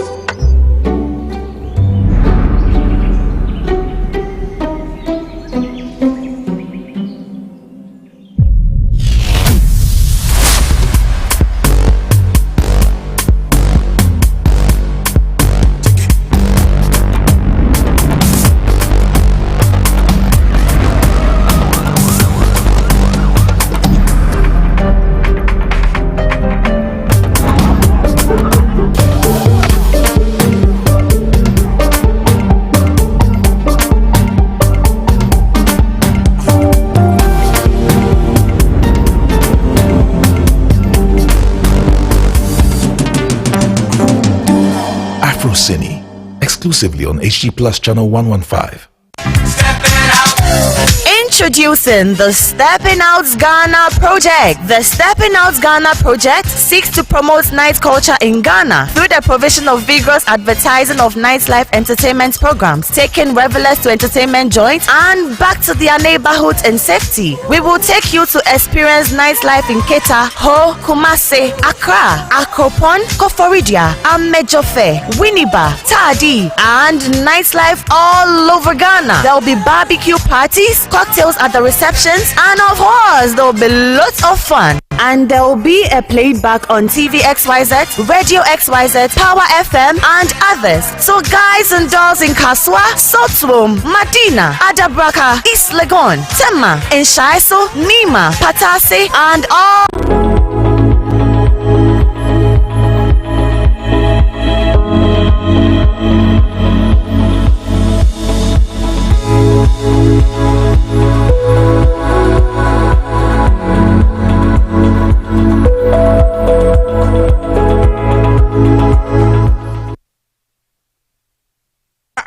Cine, exclusively on HG Plus channel 115. Introducing the Stepping Out Ghana project. The Stepping Out Ghana project seeks to promote night culture in Ghana through the provision of vigorous advertising of nightlife entertainment programs, taking revelers to entertainment joints and back to their neighborhoods in safety. We will take you to experience nightlife in Keta, Ho, Kumasi, Accra, Akropon, Koforidia, Amejofe, Winneba, Tadi, and nightlife all over Ghana. There will be barbecue parties, cocktails at the receptions, and of course there will be lots of fun. And there will be a playback on TV XYZ, Radio XYZ, Power FM, and others. So guys and dolls in Kaswa, Sotwom, Madina, Adabraka, East Legon, Tema, Inshaiso, Nima, Patase, and all.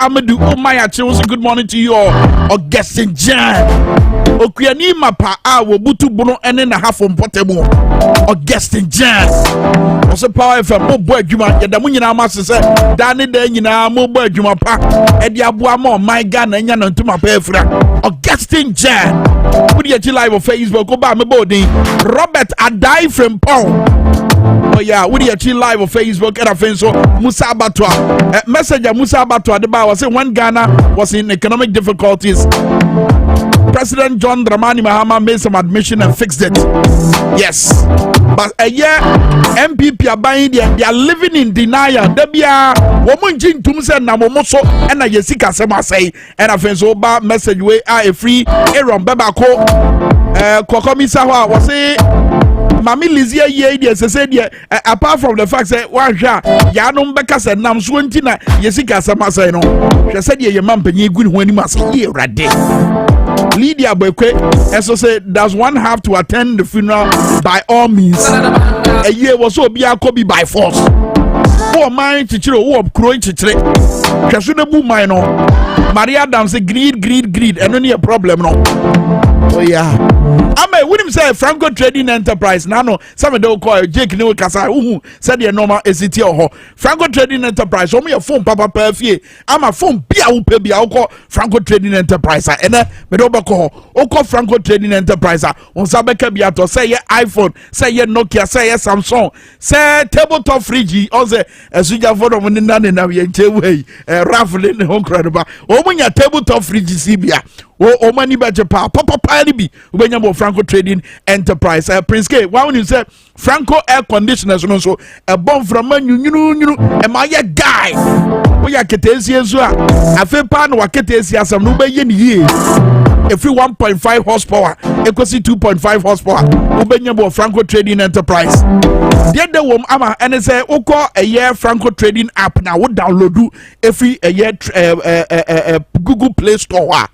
Amadou Omaya Chelsea, good morning to you all. Augustine Jan Okuani Mapa Wobutu Bono and then a half on Potemo. Augustine Jan was a power for Mobo Juma, Yadamunina Master said, Danny Denina, Mobo Juma Pa, Ediabuamo, my gun, and Yanan to my pefra. Augustine Jan, put your live on Facebook, Obama Body, Robert Adai from Pong. Oh yeah, we are live on Facebook and so Musa Batwa. Messenger Musa Batwa the bar was saying when Ghana was in economic difficulties, President John Dramani Mahama made some admission and fixed it. Yes. But a year MPP are buying they are living in denial. Debia woman Jin Tumse na momoso and a Jessica Sema say and a so ba message way a free Aaron Bebako Kokomisa was say Mami Lizia ye said apart from the fact that one ya no beka said nam swentina Jessica Sama say no. She said ye man penye good when you must hear rade. Lydia Bekwe also said does one have to attend the funeral by all means? A year was so be a Kobe by force. Who mind chichiro who up growing chichire. Kashuna bu mine Maria Dam say greed and only a problem no. Oh yeah. I would him say Franco Trading Enterprise. Nano, some of them call Jake New Casa, who said the normal SCT or Franco Trading Enterprise. Show me a phone, Papa Perfie. I'm a phone, Pia Upebi, I'll call Franco Trading Enterprise. And then, Medobako, call Franco Trading Enterprise. On Sabeka Biato, say your iPhone, say your Nokia, say your Samsung, say tabletop fridge, or say a Suja photo when the Nana way, raffling home credible. Oh, when your tabletop fridge, Sibia. o mani beje pa papa ni bi ubenya mo Franco Trading Enterprise Prince K wa woni say Franco air conditioners no so e bon from nyunu e ma ye guy wo ya ketesi enso a afi pa na wa ketesi asam no be ye ni ye every 1.5 horsepower equals 2.5 horsepower ubenya mo Franco Trading Enterprise the day wom ama and say uko a year Franco Trading app na wo download every a year Google Play Store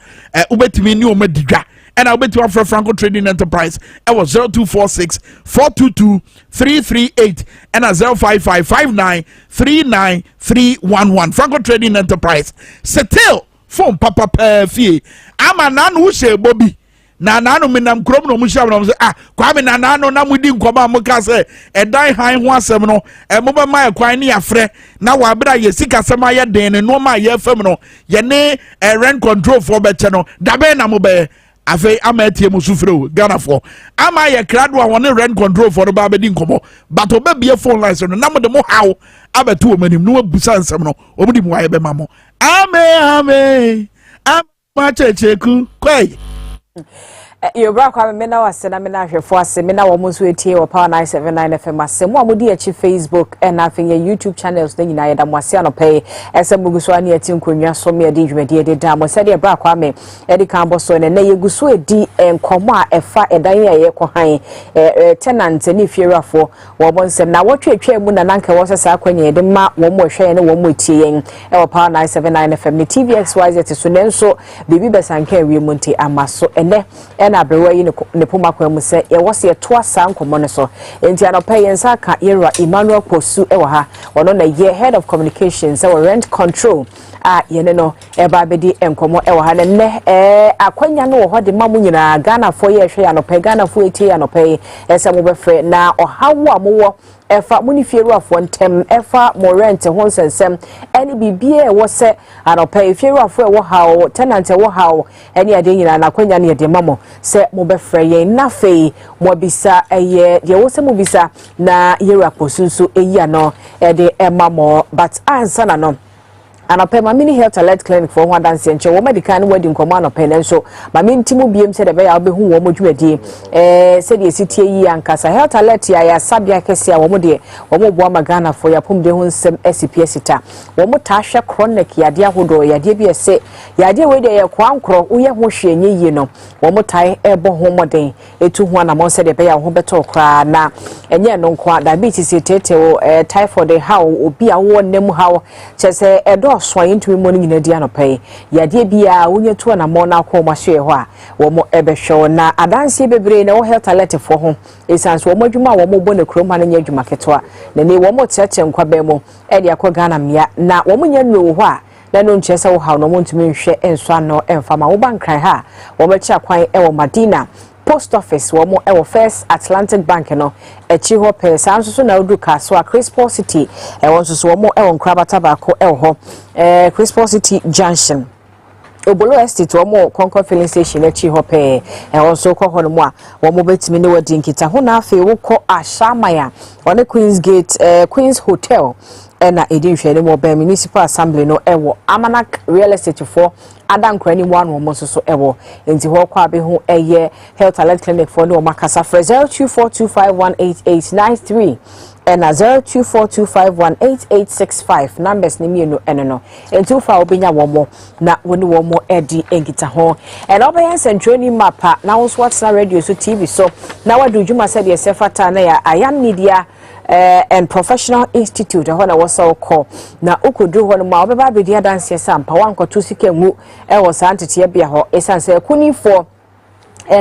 ubetimi ni o madiga and I bet you for Franco Trading Enterprise. It was 0246 422 338 and 0555939 Franco Trading Enterprise. Settle phone papa fee. I'm a nan who say Bobby. Na nanu minam krom no musha no say kwame na nanu na mudi nkoma muka say e dan han ho asem no e mo be mai kwan ne afre na wa bra ye sika sema ye den no ma ye fam no ye ne rent control for be che no dabe na mo be afi ama etie musufre Ghana for ama ye krado a won rent control for ba be di nkomo but oba bie phone lines no na mo de mo hawo abeto o manim no abusa nsem no o mo di mo aye be mamo ame ma checheku kwai Your brother, me now as na me na hwefo ase me na wo mo so etie wo Power 979 FM ase mo amodi echi Facebook and afin your YouTube channels na nyina yeda mo ase anope ese muguso ani eti nkonwa so me edi dwumade edi da mo se de bra kwa me edi kan bo so ne na yeguso edi enkomo a efa edan ye ko han tenant ni fierafo wo mo nsem na wo twetwe mu na nanka wo sesa akwanya edi ma wo mo hwe ne wo mo tie yen e wo Power 979 FM ni TVXYZ so nenso bibi besanka wi mu nti amaso ene na brewa yi ne poma kwa mu se ye wose ye to asa nkomo ne so enti anope yensa ka yera Emmanuel Posu e wa ha ono na ye head of communications e rent control ye ne no e ba bedi enkomo e wa ha ne akwanya no ho de mamu nyina Ghana fo ye hwe anope Ghana fo eti anope ese mo be frɛ na ohawo amowo efa munifieru afo ntem efa mo rent ho nsensem eni bibie wo se anope ifieru afo e wo hawo tenant e wo hawo eni ade nyina na kwanya ne de mamo se mo be frɛ ye na fei mo bisa eye ye wo se mo bisa na yera posunso eyi ano e de emamo but answer na no anope ma mini health alert clinic for one dance enche wo medical wadi nkomo anope nenso ma mintimu biem se de be ya obehu wo mo dwumadie se de sitie yi ankasa health alert ya sabia kese a wo mo de wo mo bo magana for ya pom de hu nsem SPS ta wo mo ta hwe chronic ya de ahodo ya de bi ese ya de we de ya kwankro wo ye ho hwe enye yi no wo mo tai ebo ho moden etu ho na mo se de be ya ho beto kra na enye no nkwa diabetes tete wo typhoid how obi a wo nem how chese edo so into mo nyina di anopai ya de bia wonye to na mo na ko mo hwe ho a wo mo ebehwe na adanse bebre na wo health alert for ho esanso wo modwuma wo mo bo ne kroma na nya adwuma ketwa na ne wo mo cheche nkwa be mo e de akọ Ghana mia na wo mo nya no ho a na no nchese wo ha no mo ntumi nhwe enso ano emfama wo bankran ha wo mo cha kwan e wo Madina post office wo mo e wo First Atlantic Bank no echi ho pe sanso so na oduka so a Crispo City e won so wo mo e wo Nkrabata ba ko e wo ho Crispo City Junction Obolo Estate wo mo Concord filling station echi ho pe e won so ko ho no mo a wo mo betimi ne wadi nkita ho na afi wo ko Ashamaya one Queen's Gate Queen's Hotel na edin hwede mo be municipal assembly no ewo Amanak real estate for adan krani one wo so so ewo enti ho kwa be ho eye health alert clinic for no makasa for 0242518893 and 0242518865 numbers ni mienu eno enti ufa obenya wo mo na woni wo mo edi engita ho and obeyen centroni mapa na wo so watch na radio so TV so na wadu juma said ye sefata na ya Ayam Media and Professional Institute hona wasa call na ukudu hono ma obeba be dia dance sampa wankoto sika mu e wo santete bia ho esanse kuni for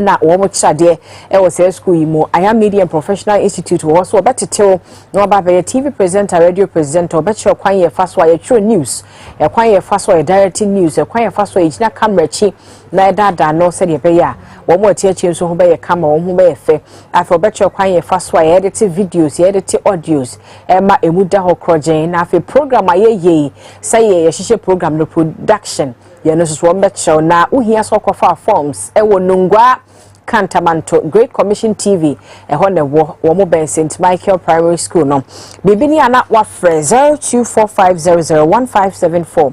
na wo mo chade e wo say school yi mo Ayam Media and Professional Institute wo so obetetew na oba be TV presenter radio presenter obeche kwan ye faso ya true news e kwan ye faso ya direct news e kwan ye faso ya jina camera chi na dada no se de be ya wo mo tietie so ho be ye camera wo ho be ye fe afi obeche kwan ye faso ya edit videos ya edit audios e ma emuda ho krojen na afi program aye say ye hihye program no production ye no so wo beche na uhia so kofa forms e wo nungwa Kantamanto Great Commission TV ehɔ ne wo mo ben St Michael Primary School no bibini ana wa frɛ 0245001574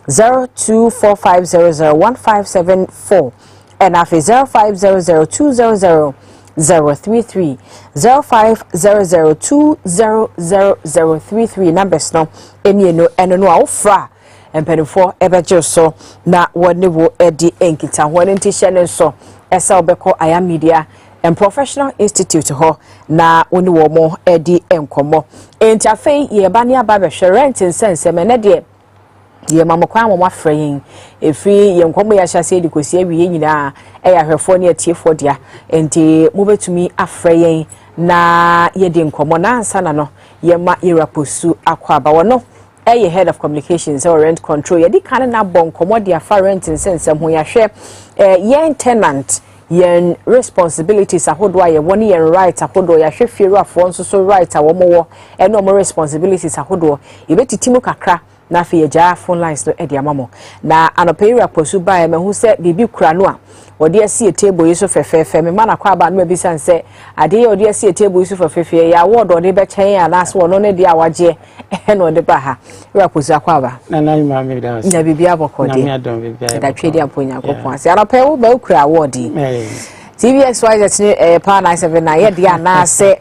0245001574 and after 0500200033 0500200033 numbers no emieno eno no awfra empenifo ebeje so na woni wo edi enkita ho nti hye so esa obeko aya media and professional institute ho na woni wo mo edi enkomo enti afei ye ba ne aba be rent nsense me de ye mamokwa mo afrayin efri ye nkomo ya hyase di kosi awie nyina eya hwefo ne atiefo dia enti mobetumi afrayin na ye di nkomo na ansa na no ye ma iraposu akwa ba wono eye head of communications or rent control ye di kan na bon nkomo dia fa rent nsense ho ya hwe ye tenant yen responsibilities ahodo aye woni yen right ahodo ya hwe firuafo nso so right awomo wo eno mo responsibilities ahodo ibetitimu kakra na fe ye ja phone lines no e dia mamo na anopera posu ba e mehu se bibi kura no a odi asi table yiso fefefe me mana kwa ba no bi sanse ade ye odi asi table yiso fefefe ya award odi be chen anas wo no ne dia waje e no de ba ha ra posu akwa ba na na ma me da na bibi abokode na me adon bibi da twedi aponya kopon ase anopera wo ba kura award TVXYZ Power 979 ye dia na se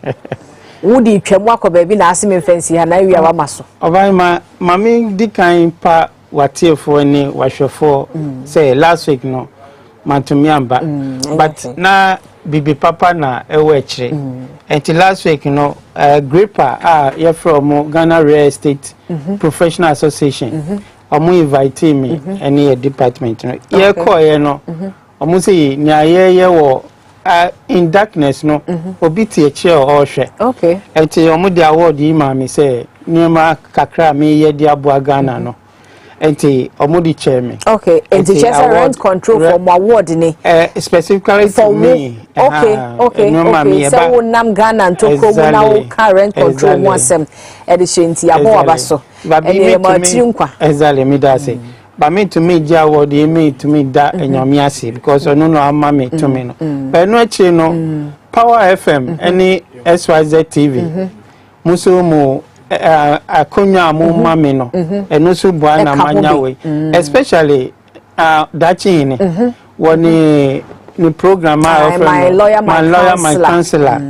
wudi twemu akoba bi na asime fancy ha na wi awa maso obai ma mami dikan pa watiefo ni wahwefo say last week no mantumi amba but na bibi papa na ewe kire until last week no gripper ye from Ghana Real Estate Professional Association omo invite me any department no ye call ye no omo say nya ye wo in darkness no obi tie chair or hwe okay enti omo di award yi ma me say niema kakra me ye di aboa Ghana no enti omo di chair me okay enti chair rent control from award ni specifically for me okay so we nam Ghana to ko na current control mo asem edishenti abo abaso e ma tinkwa exactly me da say but me to me ja award e me to me da enyomi ase because no no ama me to me no but no achi no Power FM any SYZ TV muso mo akonya mo mame no eno so bua na manya we especially dachi ni woni ni program my lawyer my counselor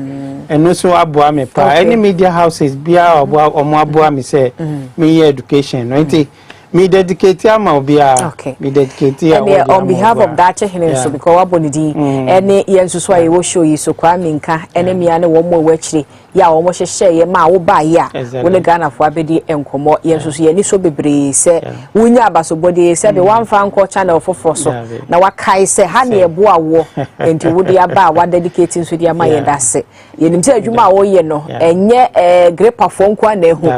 eno so aboa me pa any media houses bia omo aboa me say me education no enti me dedicate am obia me dedicate on behalf of that chehene so because abonidi ene yensuso aye wo show yi so kwa minka ene mia ne wo mo wachire ya wo mo hyehye ye ma wo ba ya wo ne Ghana fo abedi enkomo yensuso ye ni so bebre se wunya abasobode se be wanfa nko channel foforo so na wakai se ha ne ebo awo enti wo de aba wa dedicate nso de ama ye dase ye nimse adwuma wo ye no enye grepa fo nko na ehu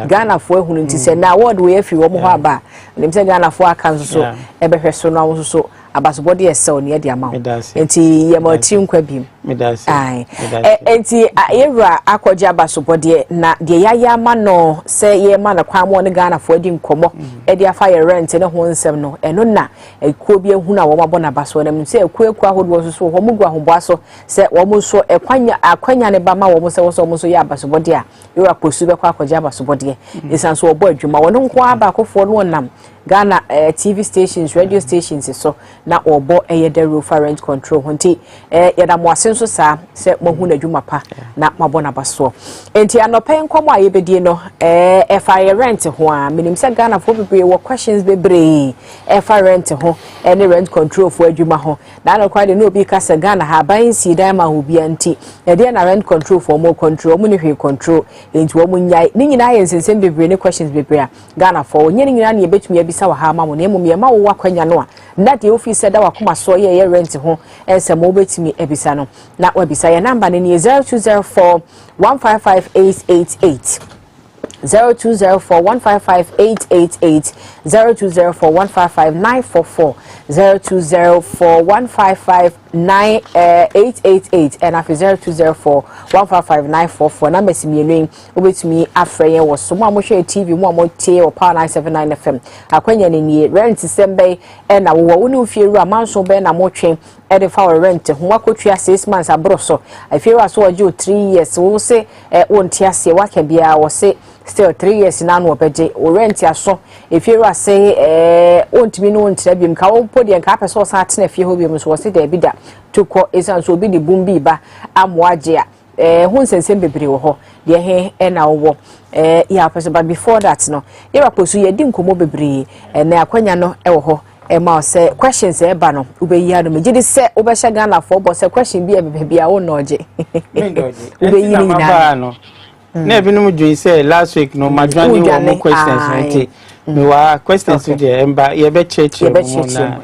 Ghana fo ehunu nti se na award we afi wo mo ho aba nimse Ghana fo aka so ebehwe so no so abasobode esel ne de ama enti ye ma tinkwa bim enti ayewra akwaje abasobode na de yaya ma no se ye ma na kwa mo ne Ghana fo adi nkomo e de afa ye rent ne ho nsem no eno na ekuo bi ehunu a wo mabo na baso na se ekuo ahodo so ho mugu ahobo so se wo mo so akwanya ne ba ma wo mo se wo so ye abasobode a yewra posu be kwa akwaje abasobode isanso obo adwuma wo nko aba akofo no nam Ghana TV stations, radio stations so na obo the roof rent control hunti yada mo asenso sa se mo hu na dwuma pa na mabona baso enti anope nkomo ayebedie no fire rent ho a minim se Ghana fo bebre wo questions bebre fire rent ho any rent control fo adwuma ho na no kwade no obi ka se Ghana ha ban si dan ma ho bia nti yade na rent control for mo control mo ne hwe control enti wo mo nyai ni nyina yensensem bebre ne questions bebre a Ghana fo nyene nyina na yebetumi sa wa ha ma mo ne mo ma wo wakwanya no a na de office da wakoma so ye rent ho ense mo betimi ebisa no na wabisa ye number ne 0204 155888 0204155888 0204155944 0204155988 and after 0204155944 number simienu obetumi afreye wo so mo hwe TV mo amotie o Power 979 FM akwanya ni rent sembe e na wo ne ofieru amanso be na mo twen e de fa rent ho akotua 6 months abroso afieru aso oje 3 years wo se wonti ase waka bia wo se still 3 years na no obeje o rent aso efieru ase ontimi no ntira biem ka wo podi en ka pese o sa atena fie ho biem so wo se da bida tukọ esan so obi di bumbi ba amoaje a hu nsensem bebre wo ho de he na wo ya pese but before that no ye raposu ye di nkomo bebre na akwanya no wo ho ma say questions ba no ubeyi ado me gidi se obehye Ghana for bo say question bi e bia wo no oje ubeyi ni na no na ebinom dwen say last week no madwani wo mo questions nti me wa questions dey emba ye be cheche mo na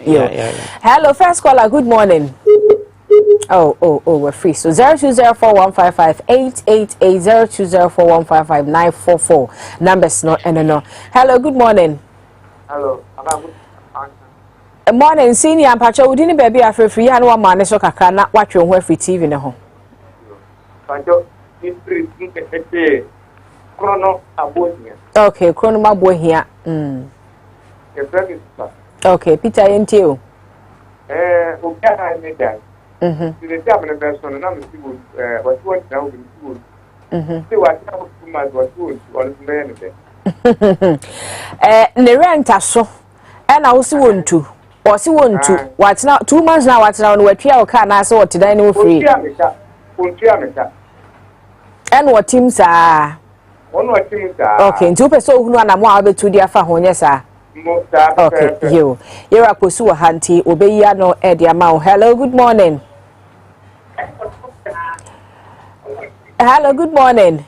hello first caller good morning. We're free. So 0204155888 0204155944. Numbers no no. Hello, good morning. Hello. Morning, senior Pacho. We didn't baby after free and one man so kakra na watch your free TV na ho. Pacho, history chrono abohia. Okay, chrono abohia. Okay, Peter Yentio. Okay, me that. The government person na me sibu what now we sibu. See what now too much what on me ne rent aso na wo si wontu o si wontu what now 2 months now what now no watwa o car na so what dan no free and what team sa what team sa okay nti ope so hunu anamo a betu dia fa ho nye sa okay you raposu wa hanti obeyi ano e dia ma. Hello, good morning. Hello, good morning.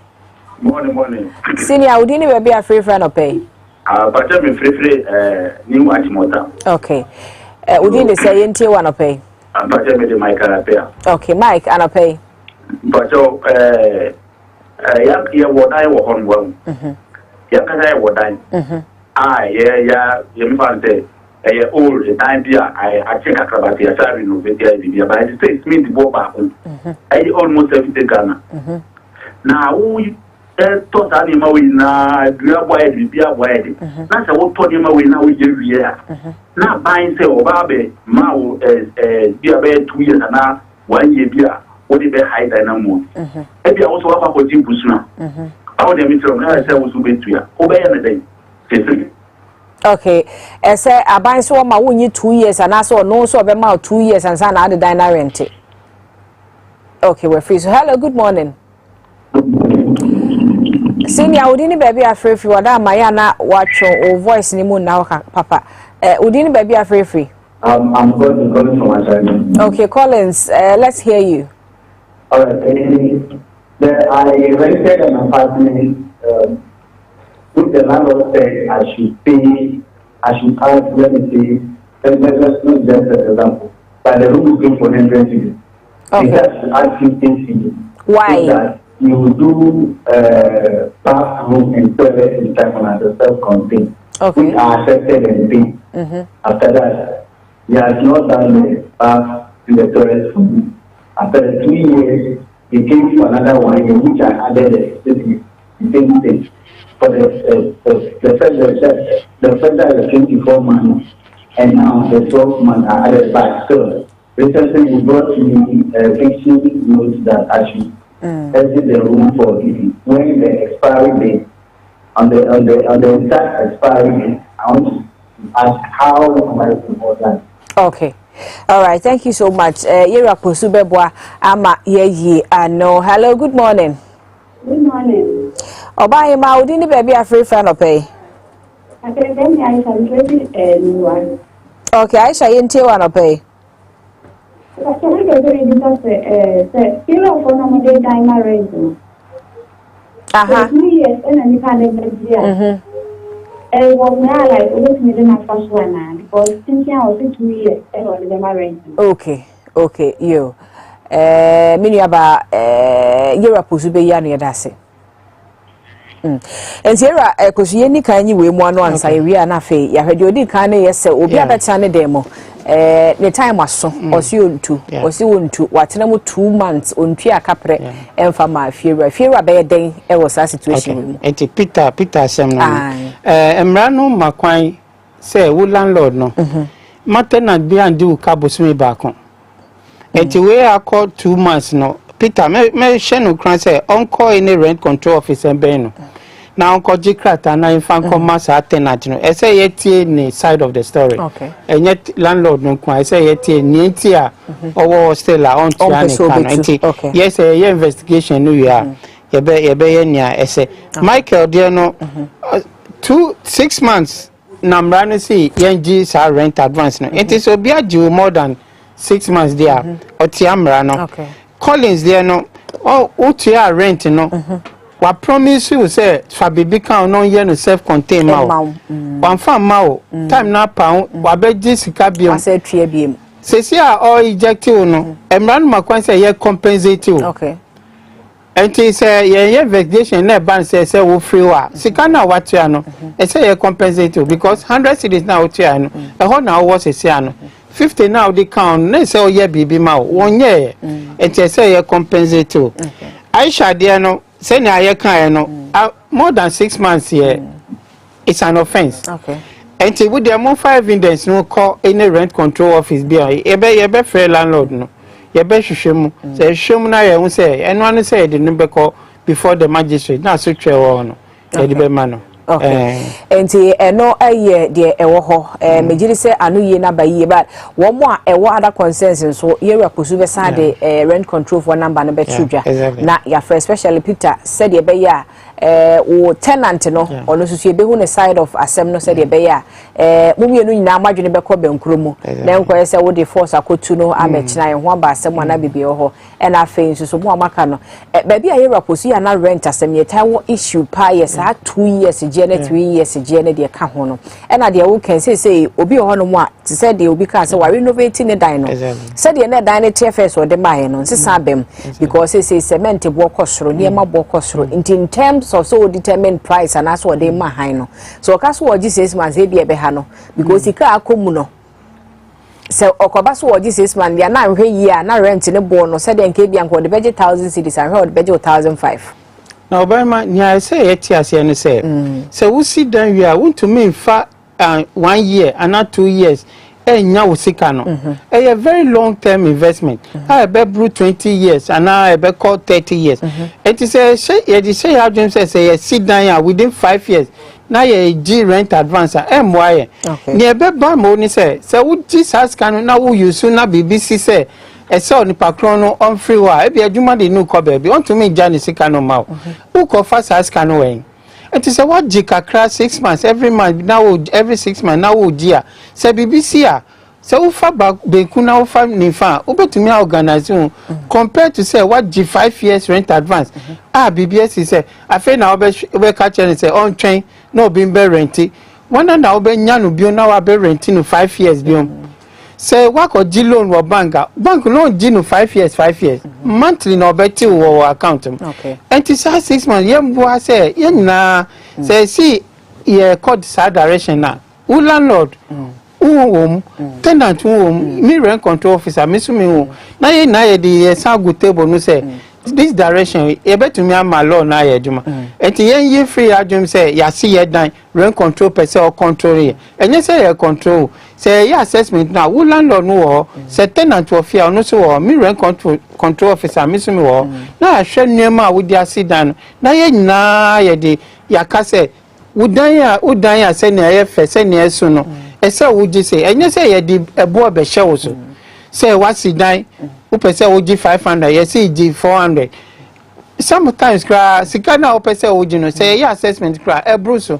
Morning. Senior, would you be a free friend or pay? But I'm free, new Achimota. Okay. Would you say into one or pay? But I'm the Mike and pay. Okay, Mike and pay. But yeah, what I was on well. Yeah, can I what I? Yeah, you found it. Old time I check a crab here, sorry, no, but I say it's me the ball back. I almost everything Ghana. Now, we thought animal in a wide, be a wide. That's what thought him away now we give here. Now, buying say, Babe, Mao, be a bed 2 years and now 1 year beer, what if they hide dynamo? Maybe I also have a Jim Busna. How the Mr. I said was to be to you. Obey anything. Okay, say aban so ma wonyi 2 years and so no so be ma 2 years and na the diner rent. Okay, we're free. So hello, good morning. Senior, udini baby afre free wada maya na watch o voice ni mu na papa. Udini baby afre free. I'm calling from my side. Okay, Collins, let's hear you. All right. I rented an apartment. If the landlord said I should pay, I should ask, let me say, let's not just an example, but the room is going for 100 cities. Okay. Because I add 15 cities. Why? So that you will do bathroom and toilet in time as a self-contained. Okay. Which are accepted and paid. After that, he has not done the bath to the toilet for me. After 2 years, he came to another 1 year, which I added the same thing. For the first is 24 months, and now the 12 months are added back. So recently we brought me fiction notes that I should exit the room for giving. When the expiry date on the exact expiry date, I want to ask how am I report that? Okay. All right. Thank you so much. Yera Posubebwa ama ye ano. Hello. Good morning. Good morning. Oba ma odi ni baby afre fan opay. Okay, then I shall ready one. Okay, I shall yente one opay. But can I get ready because kilo for no day time arrangement. Aha. 2 years and you can't get here. Was now like looking at my first one because since I was 2 years and was the arrangement. Okay, you. Mini aba Yera Posube yani dase. Enzira kosuye ni kan yi we mu ano ansa ye wi ana fe ya hwede odi kan ne yese obi abeta ne demo ne time aso osi ontu watena mu 2 months ontu akapre emfa ma fiera be den e wo sa situation mu enti Peter sem no emra no makwan say wo landlord no maintenance bi andi u kabosumi ba kon enti we akọ 2 months no Peter me share no kran say onko any rent control officer ben no na onko jikrata na infan commerce tenant no say yetie ni side of the story enye landlord no kwa say yetie ni ntia owo hostel on tia ni kan enti yes ye investigation no we are ye be nia say Michael there no 6 months namra no see yenji sa rent advance no it is obi agi more than 6 months there otiamra no Collins there no utia rent no wa promise you say fa bibi kan no ye no self contained ma wan fa ma time na pa wa beji sika biom wa say tue biem sesi a o eject you no emra no makwan say ye compensate you enti say ye investigation na ban say wo free wa sika na watua no say ye compensate you because 100 cedis na watua no e ho na wo sesi ano 50 now the count na say o ye bibi ma won ye enti say ye compensate you Aisha there no say na ye kan no more than 6 months here it's an offense enti with the more 5 evidence no call any rent control office bi e be free landlord no ye be hwehwemu say hwehwemu na ye hu say eno an say de no be call before the magistrate na so twe wo no e de be ma no enti eno aye de ewo ho megiri se anu ye na ba ye but wo mo a ewo other concerns so ye rakosu be sa de rent control for number no be tudwa na ya for especially Peter said ye be ya wo tenant no ono susu ye be hu ne side of asem no said ye be ya mo mienu nyina amadwene be ko benkuro mu na enko se wo de force akotu no amechina ye ho aba asem ana bibie ho e na afen susu mo amaka no ba bia ye rakosu ya na rent asem ye tawo issue pa ye sa 2 years Jene 3 years jene de ka ho no e na de wo kan say obi ho no mo a ti say de obi ka say wa renovate ne dan no say de ne dan ne TFS o de mai no sisa bem because say cement bo kosoro ne ma bo kosoro in terms of so determine price and as what they ma high no so ka so oji 6 months e bia be ha no because ika akomu no se okoba so oji 6 months ya na hwe yi a na rent ne bo no say de nke bia nko de budget 1000 cedis and hwe de budget 1005 na obama ni I say eti ase no say say we sit down we are want to mean fa 1 year and not 2 years enya wo sika no a very long term investment I be bru 20 years and now I be call 30 years it is say you say how James say sit down here within 5 years na ye G rent advance MY ni e be ba mo ni say wo G sas kan na wo use na BBC say e say oni pakron no on free wa e be adwuma de no ko be bi on to me jani sika no ma wo ko fa sas kan no wen it is a what jikakra 6 months every month now every 6 months now dia say BBC a say wo fa ba be ku na wo fa ni fa wo betumi organize compared to say what G 5 years rent advance BBS say afa na wo be ka chen say on train no be rent one na wo be nya no bio na wo be rent no 5 years bio say what ko G loan wo bank loan G no 5 years monthly no beti wo account and it say 6 months ye mbo say ye na say see ye code sa direction na u landlord tenant me rent control officer me sumi na ye the sagu table no say this direction e betumi am law na ye djuma enti ye free adjum say ya see ye dan rent control person or control ye enye say ye control say ye assessment na wo landlord no wo say tenant wo fear no so wo me rent control officer me sumi wo na ahwe nneema wo di asidan na ye nyina ye de ya ka say wo dan ya say na ye fe say na eso no e say wo ji say enye say ye di ebo be hye wo so say what sidan upese oji 500 yes iji 400 sometimes kra sika na upese oji no say your assessment kra ebruso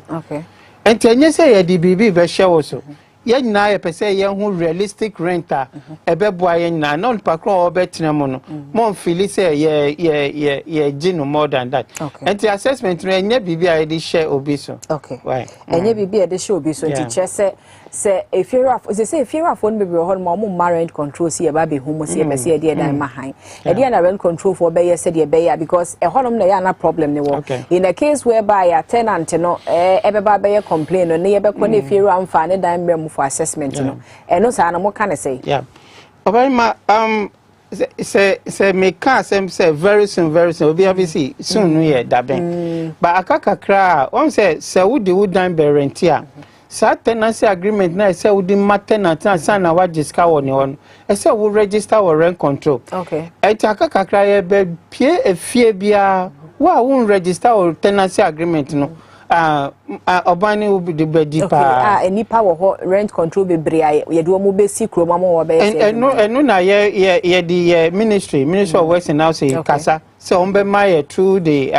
enti enye say ye di bibi be hye so ye nyina ye pese ye hu realistic renter ebeboa ye nyina non pakro obetena mo no mo feel say ye ji no more than that enti assessment no enye bibi a ye di share obi so why enye bibi e di share obi so enti che say say if you're a phone baby or more rent control see a baby who see a see a dan behind a dear rent control for bay said a bay because a honum they are not problem they work in a case whereby a tenant no everybody complain or near if you're unfine dime room for assessment you know and no sign what can I say say me can't say very soon we have see soon we that but akaka kra one say would dime be rentia sa tenancy agreement na say would tenant na say na what discuss on your say we register or rent control okay e akaka kra ye be pie efie bia wa won register or tenancy agreement no obani will be the bedi pa any power rent control be bria ye do mo be secret mo wo be say no na ye the ministry of works and housing kasa so on be my through the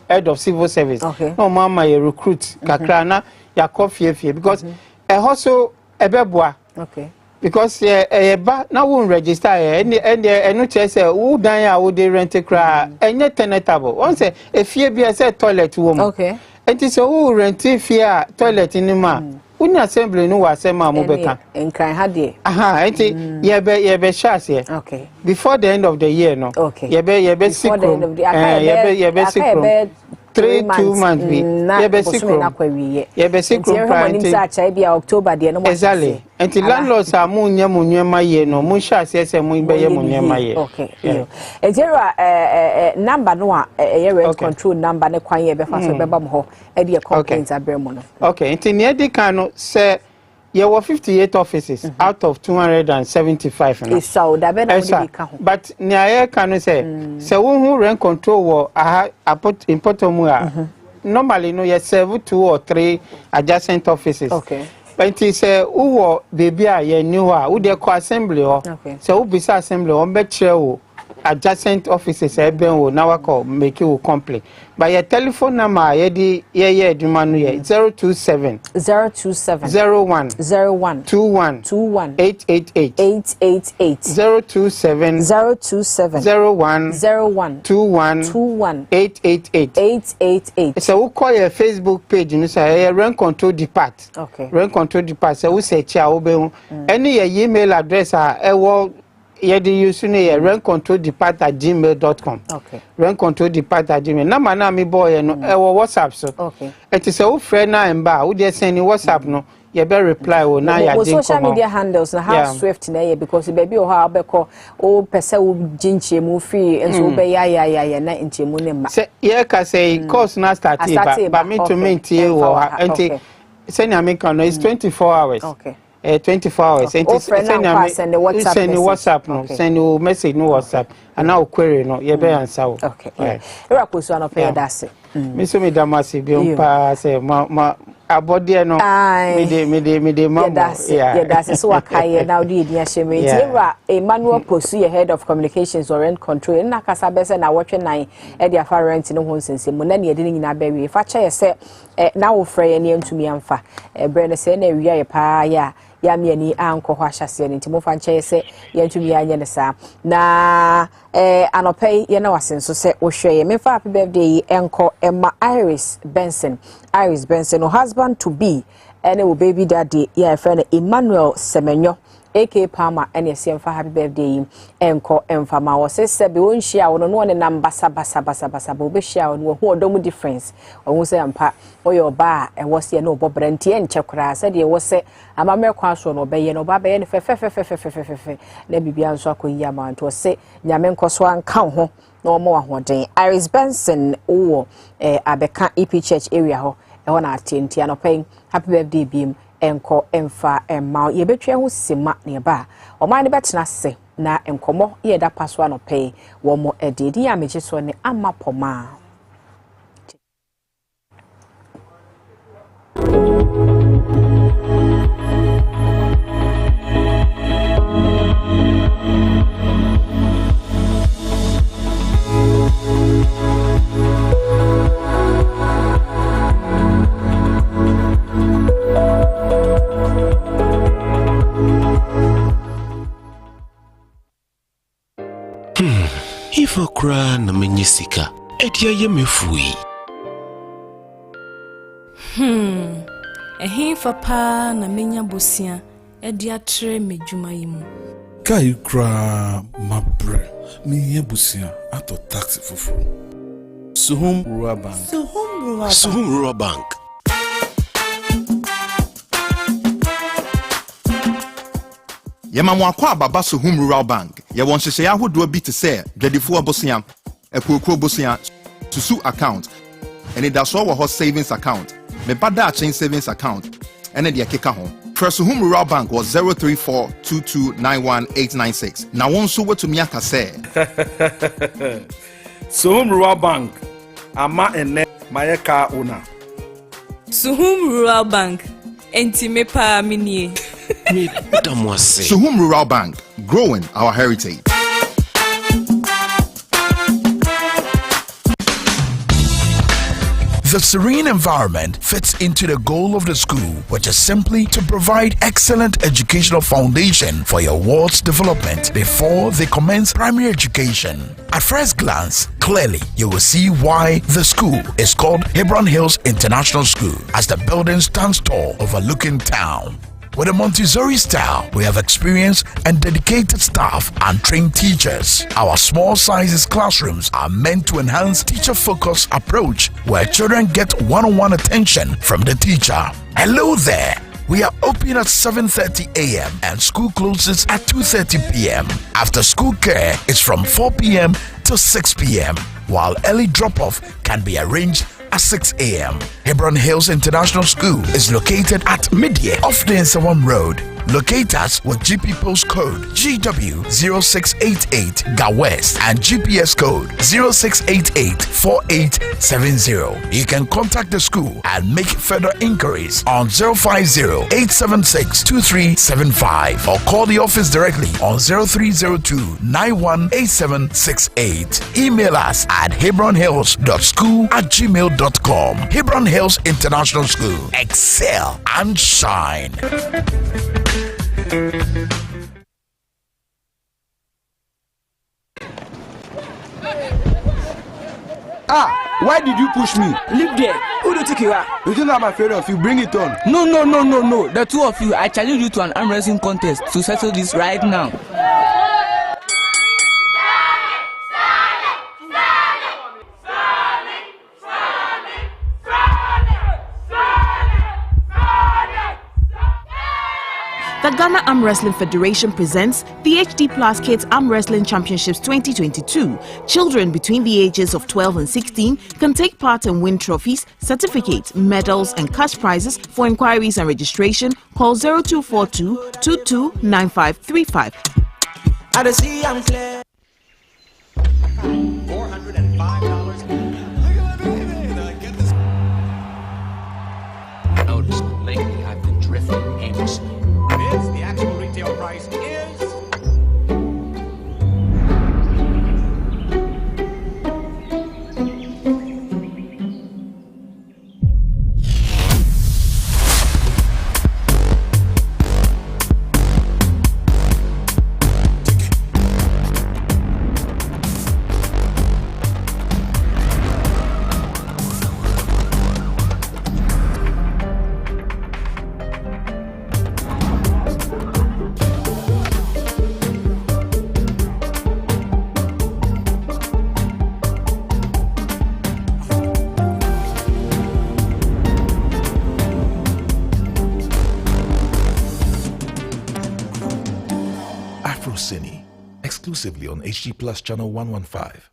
head of civil service no mama ye recruit kakra na ya coffee because also ebeboa okay because ba na won register enu che say who dan ya wo dey rent kra enye tenantable won say efie bia say toilet wo okay and so who rent fear toilet in ma uni assembly no wa say ma mo beka enkran ha de enti ye be chance okay before the end of the year no okay ye be secret ye be secret 2 months be ye be secret October de no exactly enti landlords are mu nyema ye no mu chance say mu be ye mu nyema ye okay zero number no rent control number ne kwan ye be fa so be ba mo ho e de complaints abremo no okay enti ne de kan no say there were 58 offices out of 275 now. So that but near can say who rent control wo normally no you serve 2 or 3 adjacent offices. Okay. But it say who baby a new who dey co assembly or so who be assembly on be chair adjacent offices eben wo na wako make you complain by your telephone number ye adwuma no ye 027 01 21 888 027 01 21 888 so we call your Facebook page no say rent control depart rent control depart so we search a wo be any your email address a the use rent control depart@gmail.com. Okay. Rent control depart@gmail. Number na me boy no WhatsApp so. Okay. It is a friend na emba. Who dey send WhatsApp no. You better reply o na ya dey social media handles na how swift na because baby o ha obeko o pese o ginche mu free and so be ya na nchemu ne ma. Say ye ka say course na start ba me to maintain wo enti say na me kan is 24 hours. Okay. 24 hours send the WhatsApp no send you message no WhatsApp and now query no you be answer okay era post one of your dase me so me damasi bi on pa say ma abode no me de mama yeah that's so akai now the dia sheme era Emmanuel Posu your head of communications or rent control na kasa be say na wotwe nan e dia fa rent no ho nsensem na ne de nyina ba wi fa che say na wo frɛ ne antumi amfa bre ne say na wi aye pa ya me ani anko ho ahyase ne ntimo fa nche se yantumi anya ne sa na anopai ye na wasenso se wo hweye me fa happy birthday enko Emma Iris Benson o husband to be and a baby daddy ya friend Emmanuel Semenyo AK Palmer and your happy birthday enko emfama wo se be won hia wo no ne nam basa bo be hia wo ho odom difference wo se ampa wo yo ba e wo se no bobrantie enche kura se de wo se amame kwa so no be ye no ba be ye ne fe na bibia nso akoyi amanto se nyame nkoso anka ho na omo ahoden Iris Benson wo abeka EP Church area ho e ho na atenti anopai happy birthday bim enko emfa emma ye betwe ho sima ne ba o man ne betena se na enkomo ye da paso anopai wo mo ededi ya meje so ne amapoma If I cry na menyisika, edia ye mefui. Ɛhenfa paa na menya bosia ɛde atre me dwuma yi mu. Kai kra mabre. Me busia ato taxi foforo. Suhum Rural Bank. Suhum Rural Bank. Yɛma mo akɔ ababa Suhum Rural Bank. Yɛwɔ nhyehyɛ ahodoɔ bi te sɛ dwadifoɔ bosia, ɛkuokuro bosia, susu account, ɛne dasoɔ wɔ hɔ savings account, mebada chain savings account, ɛne deɛ keka ho. Frɛ Suhum Rural Bank was 03422919896. Na wɔn nso watumi aka sɛ Suhum Rural Bank ama ene mayeka owner. Suhum Rural Bank enti me pa minie. Suhum Rural Bank, growing our heritage. The serene environment fits into the goal of the school, which is simply to provide excellent educational foundation for your ward's development before they commence primary education. At first glance, clearly you will see why the school is called Hebron Hills International School, as the building stands tall overlooking town. With a Montessori style, we have experienced and dedicated staff and trained teachers. Our small sizes classrooms are meant to enhance teacher-focused approach where children get one-on-one attention from the teacher. Hello there. We are open at 7:30 a.m. and school closes at 2:30 p.m. After school care is from 4 p.m. to 6 p.m., while early drop-off can be arranged at 6 a.m. Hebron Hills International School is located at Midye off the Nsawam Road. Locate us with GP postcode GW0688 Ga West and GPS code 06884870. You can contact the school and make further inquiries on 050-876-2375 or call the office directly on 0302-918768. Email us at hebronhills.school@gmail.com. Hebron Hills International School. Excel and shine. Why did you push me? Leave there. Who do you think you are? You think I'm afraid of you? Bring it on. No. The two of you, I challenge you to an arm wrestling contest to settle this right now. The Ghana Arm Wrestling Federation presents the HD Plus Kids Arm Wrestling Championships 2022. Children between the ages of 12 and 16 can take part and win trophies, certificates, medals, and cash prizes. For inquiries and registration, call 0242 229535. I see I'm clear. $405. Notice lately I've been drifting aimlessly. The actual retail price is Cine, exclusively on HG Plus Channel 115.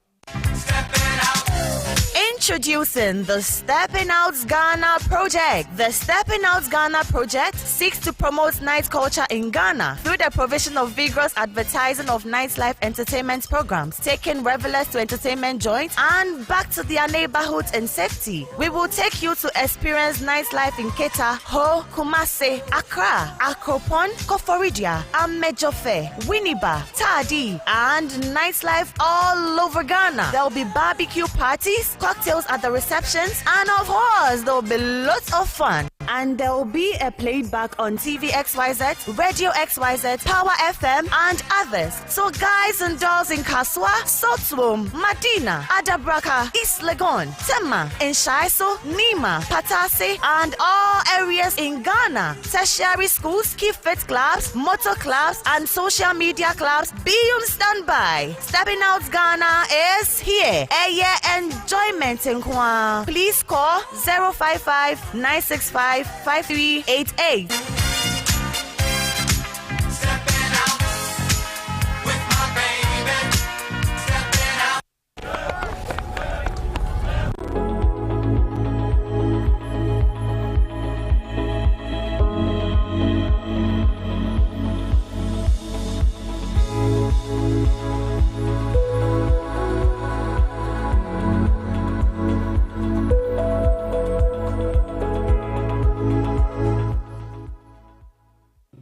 Introducing the Stepping Out Ghana project. The Stepping Out Ghana project seeks to promote night culture in Ghana through the provision of vigorous advertising of nightlife entertainment programs, taking revelers to entertainment joints and back to their neighborhoods in safety. We will take you to experience nightlife in Keta, Ho, Kumase, Accra, Akropon, Koforidia, Amejofe, Winneba, Tadi, and nightlife all over Ghana. There will be barbecue parties, cocktails at the receptions, and of course, there will be lots of fun. And there will be a playback on TV XYZ, Radio XYZ, Power FM, and others. So guys and dolls in Kaswa, Sotwom, Madina, Adabraka, East Legon, Tema, Nshaiso, Nima, Patase, and all areas in Ghana. Tertiary schools, key fit clubs, motor clubs, and social media clubs be on standby. Stepping Out Ghana is here. A year enjoyment in Kwa. Please call 055 965 5388.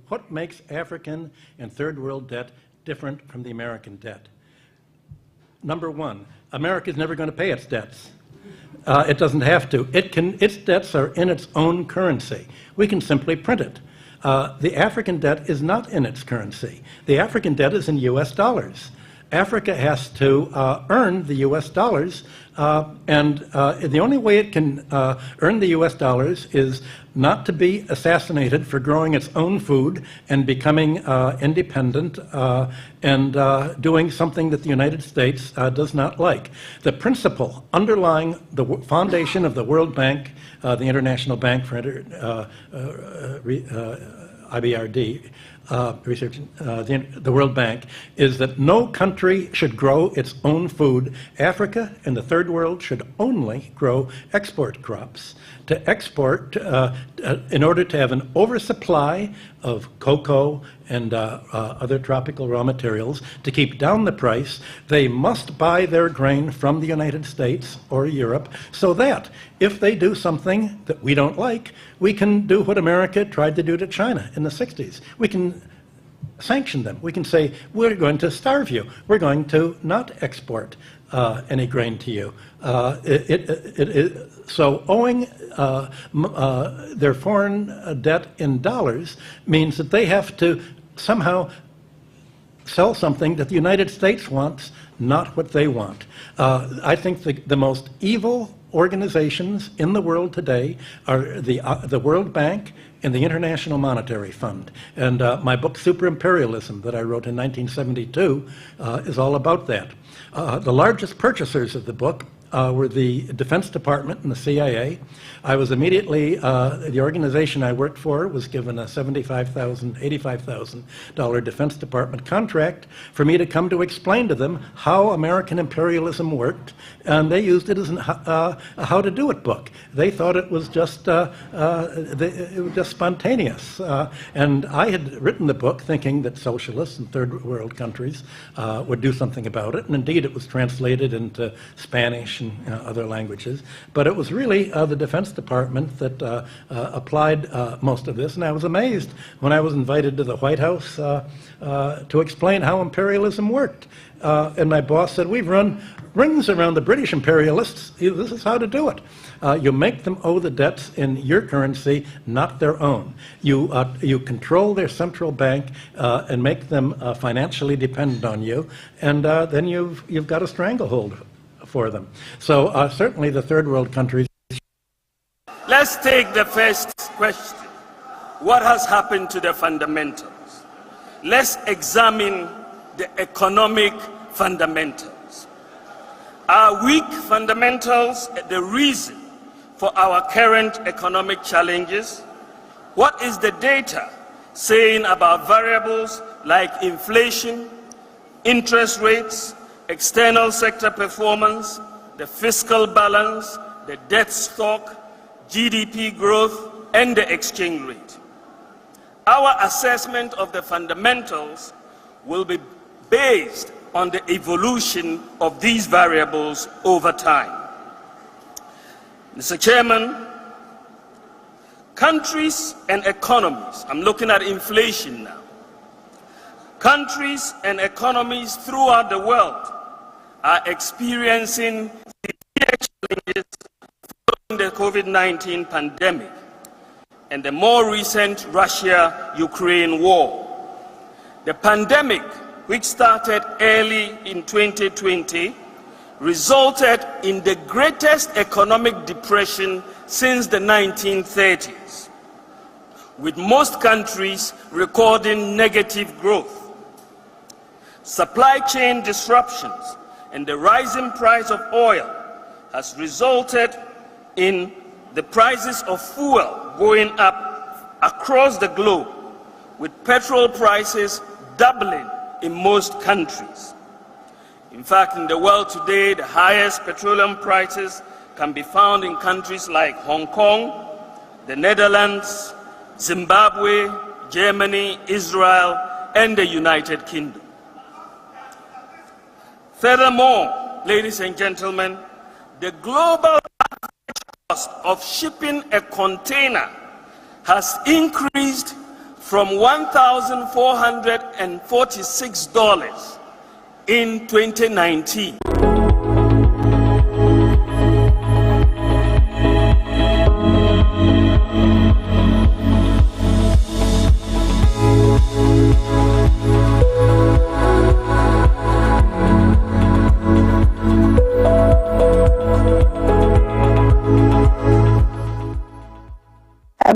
What makes African and third world debt different from the American debt? Number one, America is never going to pay its debts. It doesn't have to. Its debts are in its own currency. We can simply print it. The African debt is not in its currency. The African debt is in US dollars. Africa has to earn the US dollars, and the only way it can earn the US dollars is not to be assassinated for growing its own food and becoming independent and doing something that the United States does not like. The principle underlying the foundation of the World Bank, the International Bank for IBRD, research, the World Bank, is that no country should grow its own food. Africa and the third world should only grow export crops. To export, in order to have an oversupply of cocoa and other tropical raw materials, to keep down the price, they must buy their grain from the United States or Europe, so that if they do something that we don't like, we can do what America tried to do to China in the 60s. We can sanction them. We can say, we're going to starve you. We're going to not export any grain to you. So owing their foreign debt in dollars means that they have to somehow sell something that the United States wants, not what they want. I think the most evil organizations in the world today are the World Bank and the International Monetary Fund. And my book, Super Imperialism, that I wrote in 1972, is all about that. The largest purchasers of the book were the Defense Department and the CIA. I was immediately, the organization I worked for was given a $75,000, $85,000 Defense Department contract for me to come to explain to them how American imperialism worked, and they used it as a how to do it book. They thought it was just spontaneous. And I had written the book thinking that socialists and third world countries would do something about it, and indeed it was translated into Spanish and other languages. But it was really the Defense Department that applied most of this, and I was amazed when I was invited to the White House to explain how imperialism worked. And my boss said, we've run rings around the British imperialists. This is how to do it. You make them owe the debts in your currency, not their own. You control their central bank and make them financially dependent on you, and then you've got a stranglehold for them. So certainly the third world countries. Let's take the first question. What has happened to the fundamentals? Let's examine the economic fundamentals. Are weak fundamentals the reason for our current economic challenges? What is the data saying about variables like inflation, interest rates, external sector performance, the fiscal balance, the debt stock, GDP growth, and the exchange rate? Our assessment of the fundamentals will be based on the evolution of these variables over time. Mr. Chairman, countries and economies, I'm looking at inflation now, countries and economies throughout the world are experiencing severe challenges following the COVID-19 pandemic. and the more recent Russia-Ukraine war. The pandemic, which started early in 2020, resulted in the greatest economic depression since the 1930s, with most countries recording negative growth. Supply chain disruptions and the rising price of oil has resulted in the prices of fuel going up across the globe, with petrol prices doubling in most countries. In fact, in the world today, the highest petroleum prices can be found in countries like Hong Kong, the Netherlands, Zimbabwe, Germany, Israel, and the United Kingdom. Furthermore, ladies and gentlemen, the global cost of shipping a container has increased from $1,446 in 2019.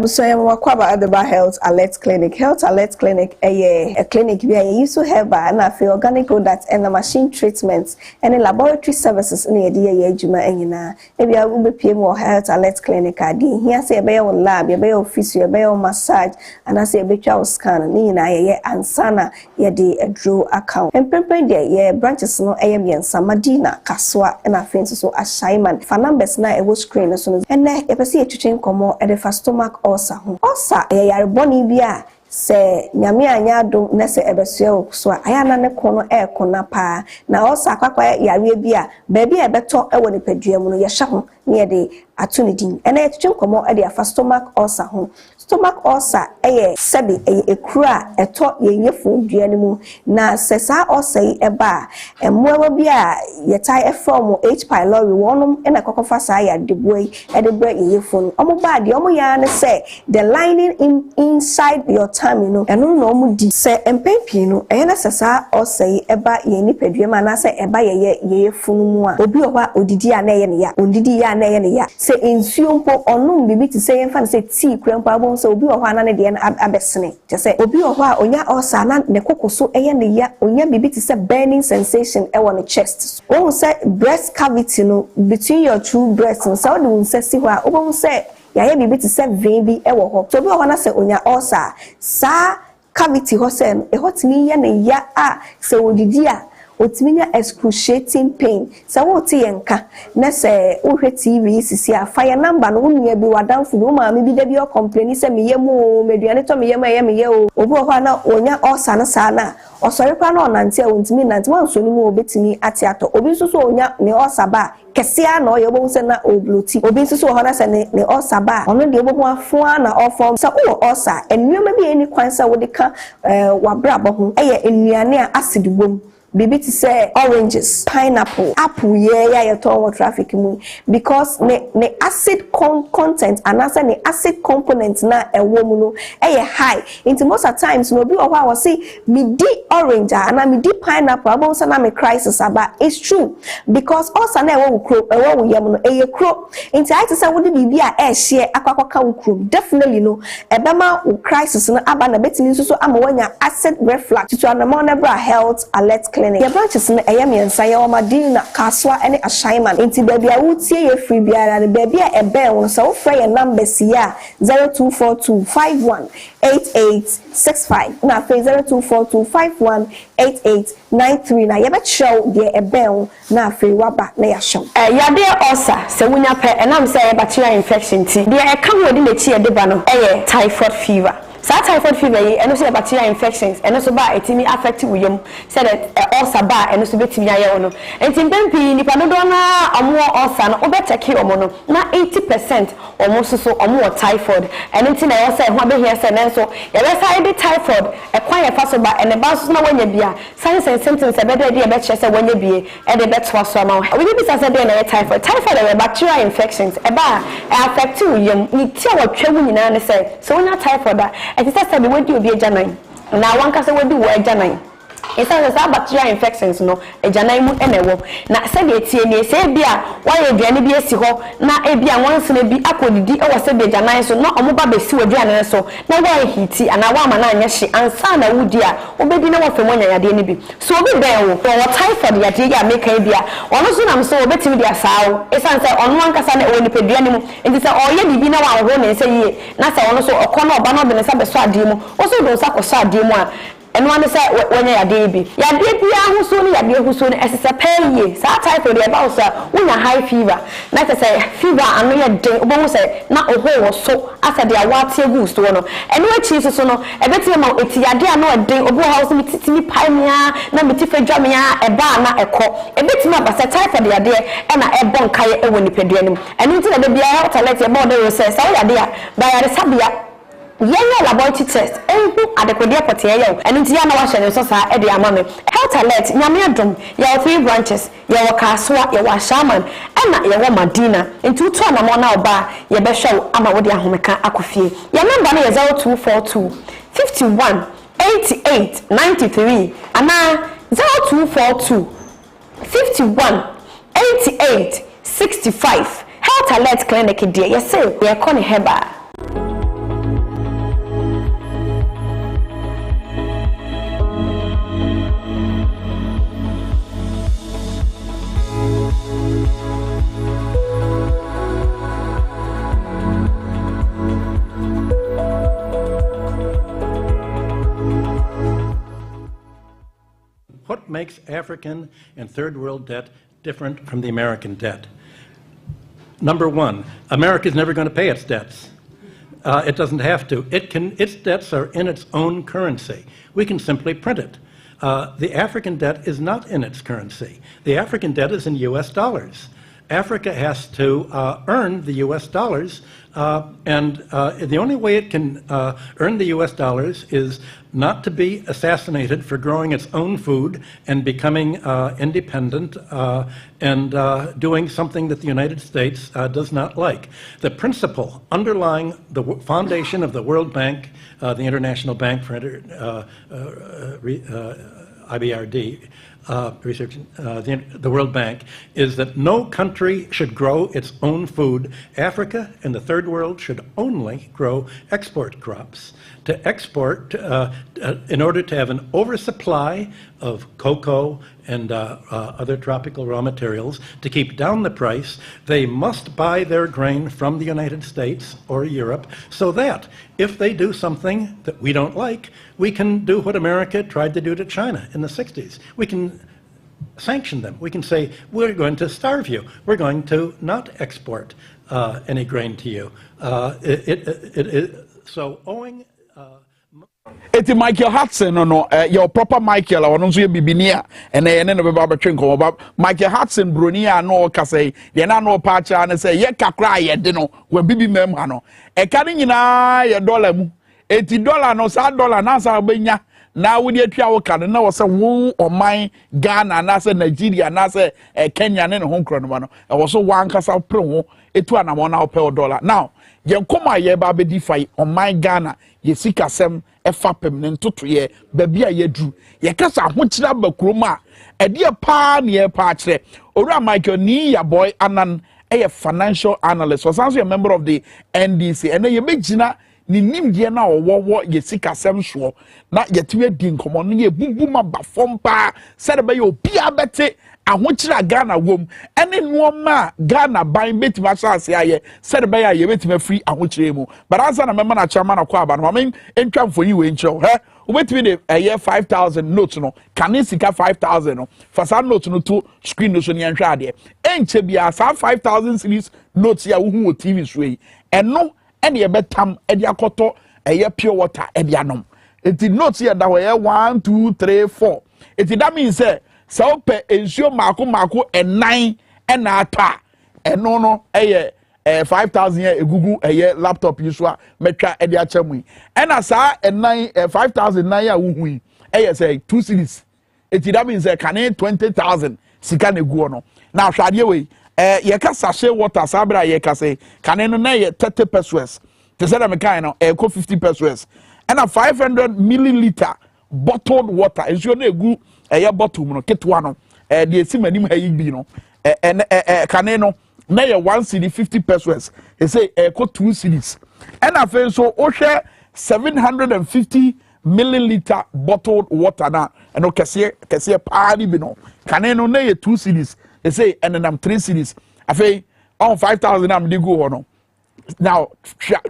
So I'm at the Health Alert Clinic. Health Alert Clinic, a clinic where you used to have and organic products and machine treatments and laboratory services near the Juma and maybe I will be paying more Health Alert Clinic. I did here say a bear lab, a bear office, a bear massage, and I say a better scan, Nina, and Sana, ye a draw account. And prepare there, branches no AM and Samadina, Kaswa, and I think so a Shaiman. For numbers now, a was screen as soon as and if I see a change come more at the first stomach osa yare boni bia se nyame anya do na se ebesua so aya na ne kono kona pa na osa kwakwa yare bia ba bia ebeto ewo ne padua mu no ye hye ho ne ye de ato ne din ena ye twetwe komo e de afa stomach ulcer ho stomach ulcer eye sebi eye ekura eto ye yefo dua ne mu na se sa ulcer yi eba emmoa bia ye tai from H pylori wonum ena kokofa sa ya deboi e de bra ye yefo omo ba de omo ya ne say the lining inside your tummy no eno no omo di se empempi no eye na se sa ulcer yi eba ye ni padua ma na se eba ye yefo mu a obi owa odidi a na ye ne ya ondidi ya na ye ne ya se ensuompo onum bibi ti say emfa se tea krempo abon se obi owa na ne de abesene je say obi owa onya ulcer na ne kokoso eye ne ya onya bibi ti say burning sensation e won chest o say breast cavity no between your two breasts so how do say si ho a obo say ya bibi ti say vein bi e wo ho so obi owa na say onya ulcer sa cavity ho say e hotimi ya ne ya a se odidi a otiminya excruciating pain sa wo te yenka na se wo hwe TV sisi a fire number no nua bi wadanfo no ma me bi da bi o complain se me yemu meduane to me ye o obi ho na onya ulcer na sa na osori kwa na onante a wontimi nante wanso ni mu obetimi ate ato obi nso so onya ne ulcer ba kesia na oyo bo se na obloti obi nso so ho na se ne ulcer ba ono de obo afo na ofom sa wo ulcer enuoma bi eni kwan sa wo de ka wabra bo ho eye enuane a acid bom bibi ti say oranges, pineapple, apple yeah ton traffic mu because ne acid content and also ne acid component na ewo mu no high into most of times no bi owa say me di orange and me di pineapple abon say na me crisis aba it's true because also na ewo kro ewo yam no kro into I say wo di bibi a share akwakwaka wo kro definitely no ebema crisis no aba na betimi so ama wanya acid reflux to anamon nebra health alert clinic. Your branches in Ayamian, Saya Madina, Kaswa, and a Shaiman. Into baby, I would see a free beer and baby a bell, so free a number here 0242518865. Now, 0242518893. Now, you bet show a bell, now free wabba, near show. Yadia Osa, Sewunya Pe, and I'm saying bacterial infection tea. They are come within the tea at the banner, typhoid fever. Sa typhoid fever yi eno so bacterial infections eno so ba etimi affect uyom say that ulcer ba eno so betimi aye wono enti mpempi nipa dodo na omo ulcer no obeteke omo no na 80% omo so omo typhoid eno nti na yo say ho abehia say nenso ye be say typhoid ekwan ye fa so ba ene ba so na wanya bia signs and symptoms ebede de be che say wanya bie e de betwa so ma we be say say na typhoid is bacterial infections eba affect uyom ni ti a watwa mu nyina ne say so wonya typhoid a it is said the way you be a janan. Now one can say what do we janan. It's a bacterial infections no a janaimu enewo. Na said the TNA say bia why you granny be a siho na a bia once maybe akodi or said the janai so not a mobile see a janai so now why he and a woman and yashi and son a wood dear obey no from one ya denibi. So be there or typhoid ya dear make a bia or no soon I'm so betting their sow. It's answer on one casane or pedianimo and this all ye divina one and say ye Nasa also a corner banner than a sabbath demo also those sack demo. And one say when you are baby. Ya dear who soon ya dear who soon as a pay sa typhoid about sir when a high fever. Not to say fever and no day almost say not a whole so after their water boost one. And no cheese so no a better amount it's ya dear no a day or house me pioneer no me tifa jamia a bar na a cop a bit more but a typhoid ya dear and a bon kaya when you pedianum. And into the baby out to let your body say so ya dear by a sabia. Yellow laboratory test. Who at the Kodia Potato and Indiana Washington Sosa Eddie Amame. Health alert, Yamiadum, your 3 branches, your Kaswa, your Shaman, and not your Madina. In 2 ton among our bar, your best show Amawodia Homeka Akufi. Your number is 0242 51 88 93 and now 0242 51 88 65. Health alert clinic, dear. Yes, sir. We are calling Heba. What makes African and third world debt different from the American debt? Number one, America is never going to pay its debts. It doesn't have to. Its debts are in its own currency. We can simply print it. The African debt is not in its currency. The African debt is in US dollars. Africa has to earn the US dollars, and the only way it can earn the US dollars is not to be assassinated for growing its own food and becoming independent and doing something that the United States does not like. The principle underlying the foundation of the World Bank, the International Bank for IBRD, research, the World Bank, is that no country should grow its own food. Africa and the third world should only grow export crops. To export, in order to have an oversupply of cocoa and other tropical raw materials, to keep down the price, they must buy their grain from the United States or Europe, so that if they do something that we don't like, we can do what America tried to do to China in the 60s. We can sanction them. We can say, we're going to starve you. We're going to not export any grain to you. So owing... Eti Michael Hudson no your proper Michael ono nso ye bibinia ene ye ne no beba betwen ko ba Michael Hudson broni a no ka say ye na no pa cha ne say ye kakra ye de no wa bibi mem ha no e ka ne nyina ye dollar mu eti dollar no sa dollar na sa benya na wo de atwa wo ka na wo se wo oman Ghana na se Nigeria na se Kenya ne ho nkro no no e wo so wan kasa pre ho etu anamo na wo pe dollar now ye nkoma ye ba be defy oman Ghana ye sika sem efapem ne ntoto ye baby a yedru ye kasa ahokyira bakroma ede pa ne ye pa kire owura Michael ni ya boy anan a financial analyst was also a member of the NDC and ye begina ni nimdie na owo ye sika sem so na ye tiwe di nkomo no ye bubuma ba fompa said be ye obi abete ahokyira Ghana wom ene nuoma Ghana ban betima chance aye said be ye betima free ahokyire mu but answer na member na chairman akwa aba no men entwa mfoni we nkyerɛ he obetimi de a year 5,000 notes no kane sika 5,000 no for some notes no to screen no so ne nhwa ade enche bia sa 5,000 series notes ya wo hu TV so yi eno ene ye betam ede akoto pure water edianom. It did not see that way 1, 2, 3, 4. It that means so pe ensure mako and 9 and ata and no 5,000 a Google a laptop usual metra edia chemui. And as and 9 5,009 wuhui say 2 cities. It that means can 20,000 sikane guono. Now shadi we yeka sachet water sabra yeka say can no na 30 pesos. They said I'm kind of 50 pesos. And a 500 milliliter bottled water. It's your good a bottle, no, get one. The Simanim Hayibi, no, and Caneno, nay, 1 city 50 pesos. They say a 2 cities. And I feel so, Osha 750 milliliter bottled water now. And no Kasiebo party, bino. Caneno, nay, 2 cities. They say, and then I'm 3 cities. I feel on 5,000, I'm the go on. Now,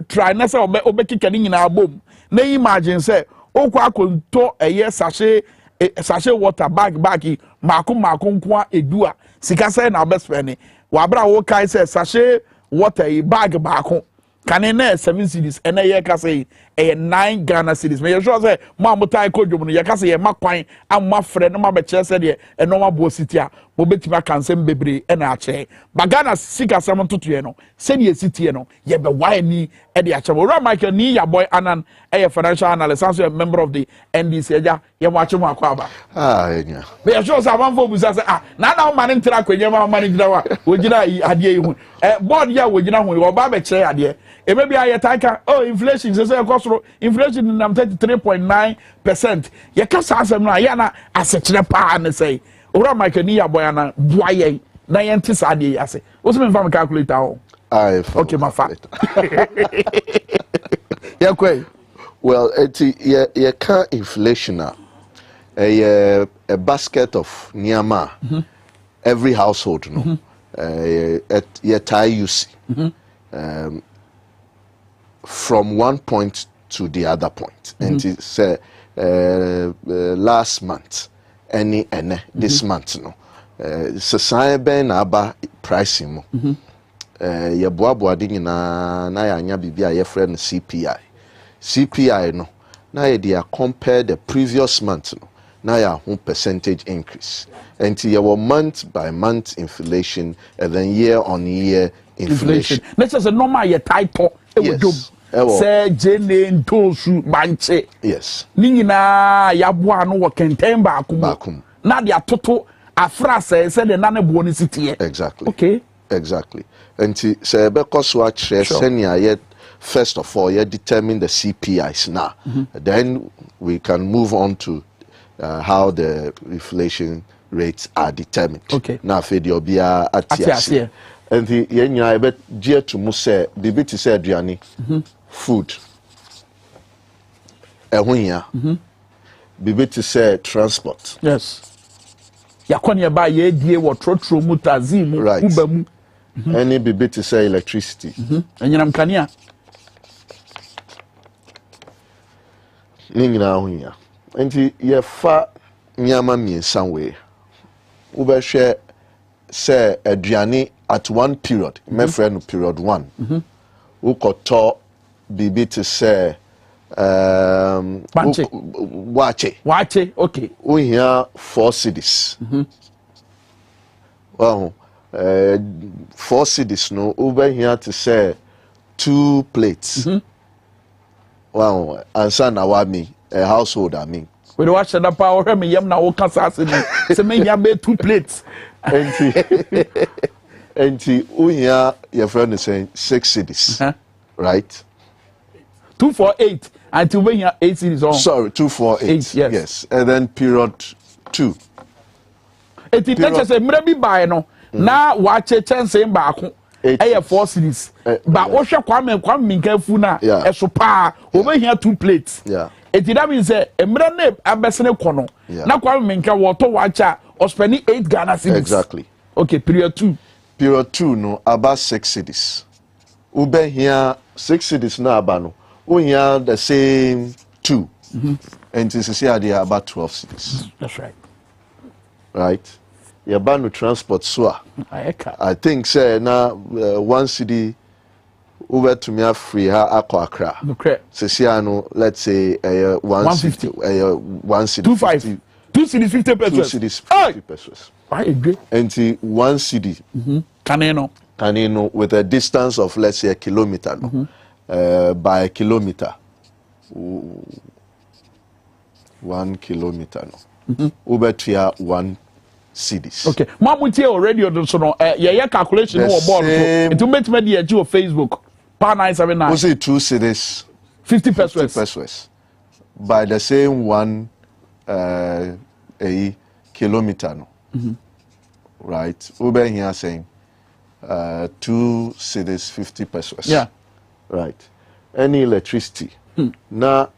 try na say obeki kani nyina bom. Na imagine say okwa akonto sachet water bag mako nko edua sika say na best friend wa bra wo kai say sachet water bag mako kane na 7 cedis and ye ka say 9 Ghana cedis. Me sure say mo amutai ko dwom no ye ka say ye makwan amma frɛ no ma be kire say de eno ma bo city a mo betima kansem bebre e na akye ba Ghana sika sam totoye no se ne city no ye be why ni e de akye Ora Michael ni ya boy anan a financial analyst and a member of the NDC eja ye mo akye mo akwa ba enya me sure say am for busa say na man ntra kwanya ma man gina wa wogina ade yi hu board ya wogina hu wo ba be kire ade e maybe I take inflation say inflation in 33.9%. You can say na ya na asechire pa na say ora Michael ni ya boy na boye na yenti sade ya say wo se me fam calculator o okay my fact yeah kwai well you can inflation a basket of niama every household no you tie you see from one point to the other point. And it's last month, this month, no. Society ben aba pricing mo. Ya boa ding na ya nya bibia ye friend CPI. CPI no. Na ye dia compare the previous month no. Na ya one percentage increase. And you were month by month inflation and then year on year inflation. Let's just a normal ye typo. Yes. Say Jane Ntosu Banche. Yes. Ningina Yabua no wa kenten bakum. Na dia toto afra say the nane buoni city. Exactly. Okay. Exactly. And say because what senior yet first of all you determine the CPIs now. Then we can move on to how the inflation rates are determined. Okay. Now for the obia atiasi. And the yenya bet dear to mu say bibi ti say aduane food ehunya bibi ti say transport. Yes. Yakonya ba ye die wo trotro mu taxi mu uba mu. Any bibi ti say electricity. Enyinam kania. Ningina ehunya. Enti ye fa nyama miensa we. Ubehwe say aduane at one period, my friend, period 1. Who could talk bibi to say wache, okay. We hear 4 cities. Well, 4 cities no over here to say 2 plates. Well, and son awami a household I mean. We watch the power me yam na okasa se me ya be 2 plates. And your friend is saying 6 cities, right? 248 until when you're 8 cities on. Sorry, 248. Yes. And then period 2. It is just a maybe by no. Now watch a chance in back. 4 cities. But Osha Kwame Minkefuna, a sopa over here 2 plates. Yeah. It that means a mrane abesene kono. Na Kwame Minka water watcher or spending 8 Ghana cities. Exactly. Okay, period 2. Period 2 no about 6 cities. Ube here 6 cities na abano. We here the same 2. And this is here they are about 12 cities. That's right. Right. Yabano transport soa. I think say na 1 city over to me free ha akọ Accra. Okay. Sesiano, let's say 150 150 2 cities 50 pesos. 2 cities 50 pesos. I agree. And 1 city. Caneno with a distance of let's say a kilometer by a kilometer. 1 kilometer over to 1 cities. Okay. Mamuti already on so no calculation no board it will make me the Facebook. Pa 979. Was it 2 cities 50 pesos. 50 pesos. By the same 1 a kilometer no. Right. Uber here saying 2 cities 50 pesos. Yeah. Right. Any electricity. Now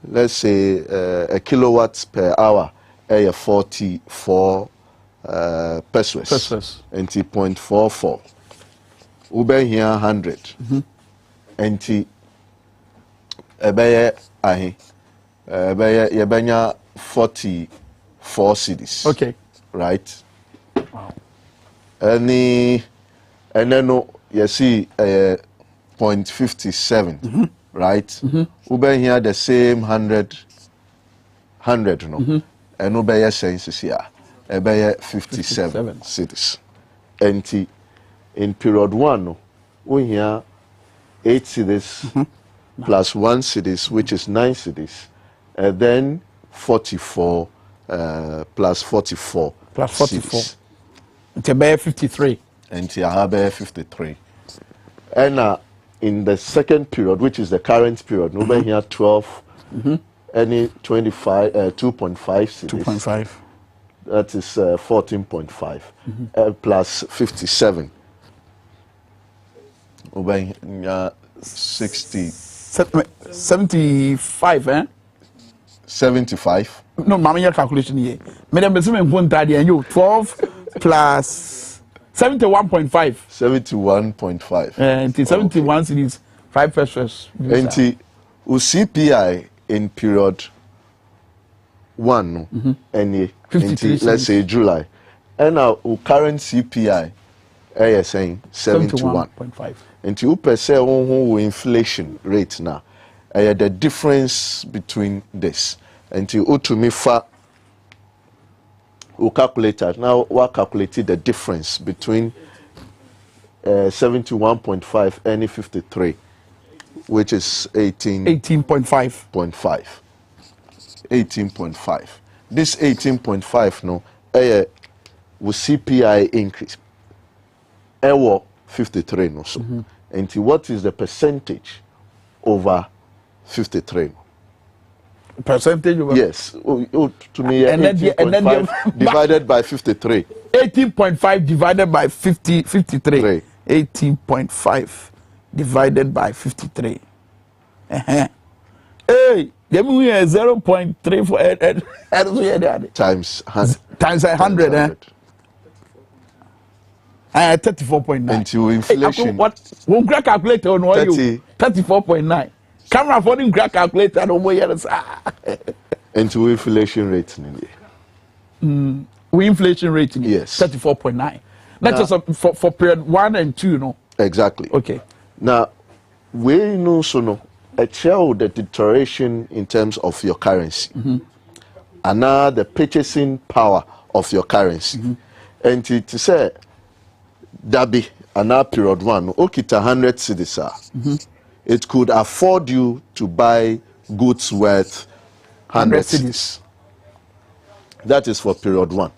let's say a kilowatts per hour 44 pesos. Pesos. And 0.44. Uber here 100. And ebeye 44 cities. Okay. Right. Wow. And then you see 0.57. Right. Uber here the same 100 no. And Uber senses here. Ebeye 57 cities. And in period 1 we here 8 cities plus 1 cities, which is 9 cities, and then 44 plus 44 plus 44. It's about 53. And it's about 53. And in the second period, which is the current period, over here 12, any 25, 2.5 cities. 2.5. That is 14.5 plus 57. Over here 60. 75, eh? 75. No, mamma, calculation here. Madam, and you 12 plus 71.5. 71.5. And 71 cities, 5 pesos. And CPI in period 1, and let's say July. And our current CPI, is saying 71.5. And you per se inflation rate now. The difference between this and you to me we calculated now what calculated the difference between 71.5 and 53, which is 18.5. 18.5. This 18.5 no will CPI increase. 53 no so. And what is the percentage over 53? Percentage over? Yes. To me, 18.5 divided by 53. 18.5 divided by 53. 18.5 divided by 53. Hey, give me 0.34 times 100. 34.9. Into inflation. What? One crack calculator on what you? 34.9. Camera for the crack calculator on what you into inflation rate. We inflation rate. Yes. 34.9. That's just for period 1 and 2, no? Exactly. Okay. Now, we know so no. A show the deterioration in terms of your currency, and now the purchasing power of your currency, and to say. Dabi, another period 1, okita 100 cedis. It could afford you to buy goods worth 100 cedis. That is for period 1.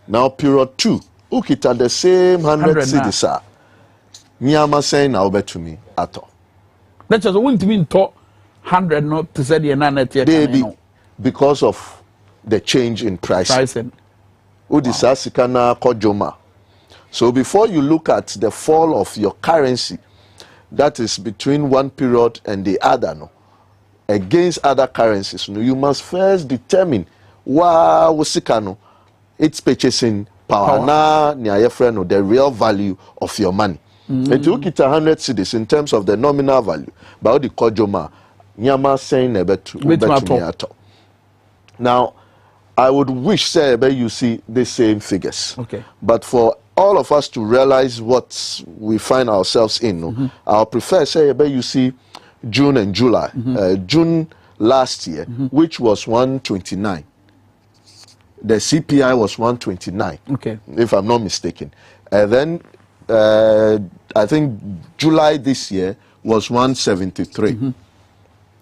Now period 2, okita the same 100 cedis. Niyama saying now bet to me at all. That's just wouldn't mean to 100 not to say the baby, because of the change in pricing. Udisasikana kojoma. So before you look at the fall of your currency, that is between one period and the other, no, against other currencies, no, you must first determine its purchasing power. Na the real value of your money. And you look at 100 cedis in terms of the nominal value, but the kojoma, nyama saying about. Now, I would wish, say, you see the same figures. Okay. But for all of us to realize what we find ourselves in, I'll prefer say you see June and July. June last year, which was 129. The CPI was 129. Okay. If I'm not mistaken. And then I think July this year was 173.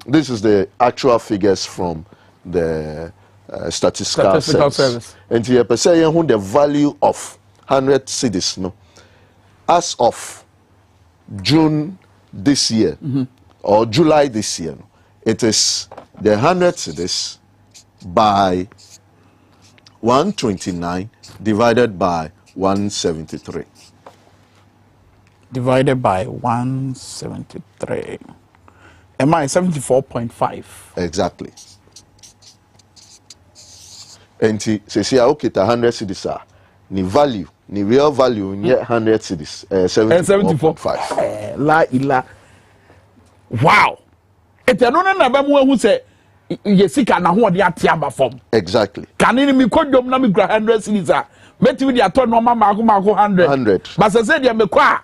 This is the actual figures from the statistical service. And here per se the value of 100 cedis no as of June this year or July this year, it is the 100 cedis by 129 divided by 173. Divided by 173. Am I 74.5? Exactly. And see, okay, 100 cedis ni value, ni real value, ni 100 cedis, 74.5. La ila. Wow. Ete no na ba mu ehu se yesika na ho de atiaba form. Exactly. Kanini mi kodwom na mi gra 100 cedis a metimi de ato no mama 100. But say de me kwa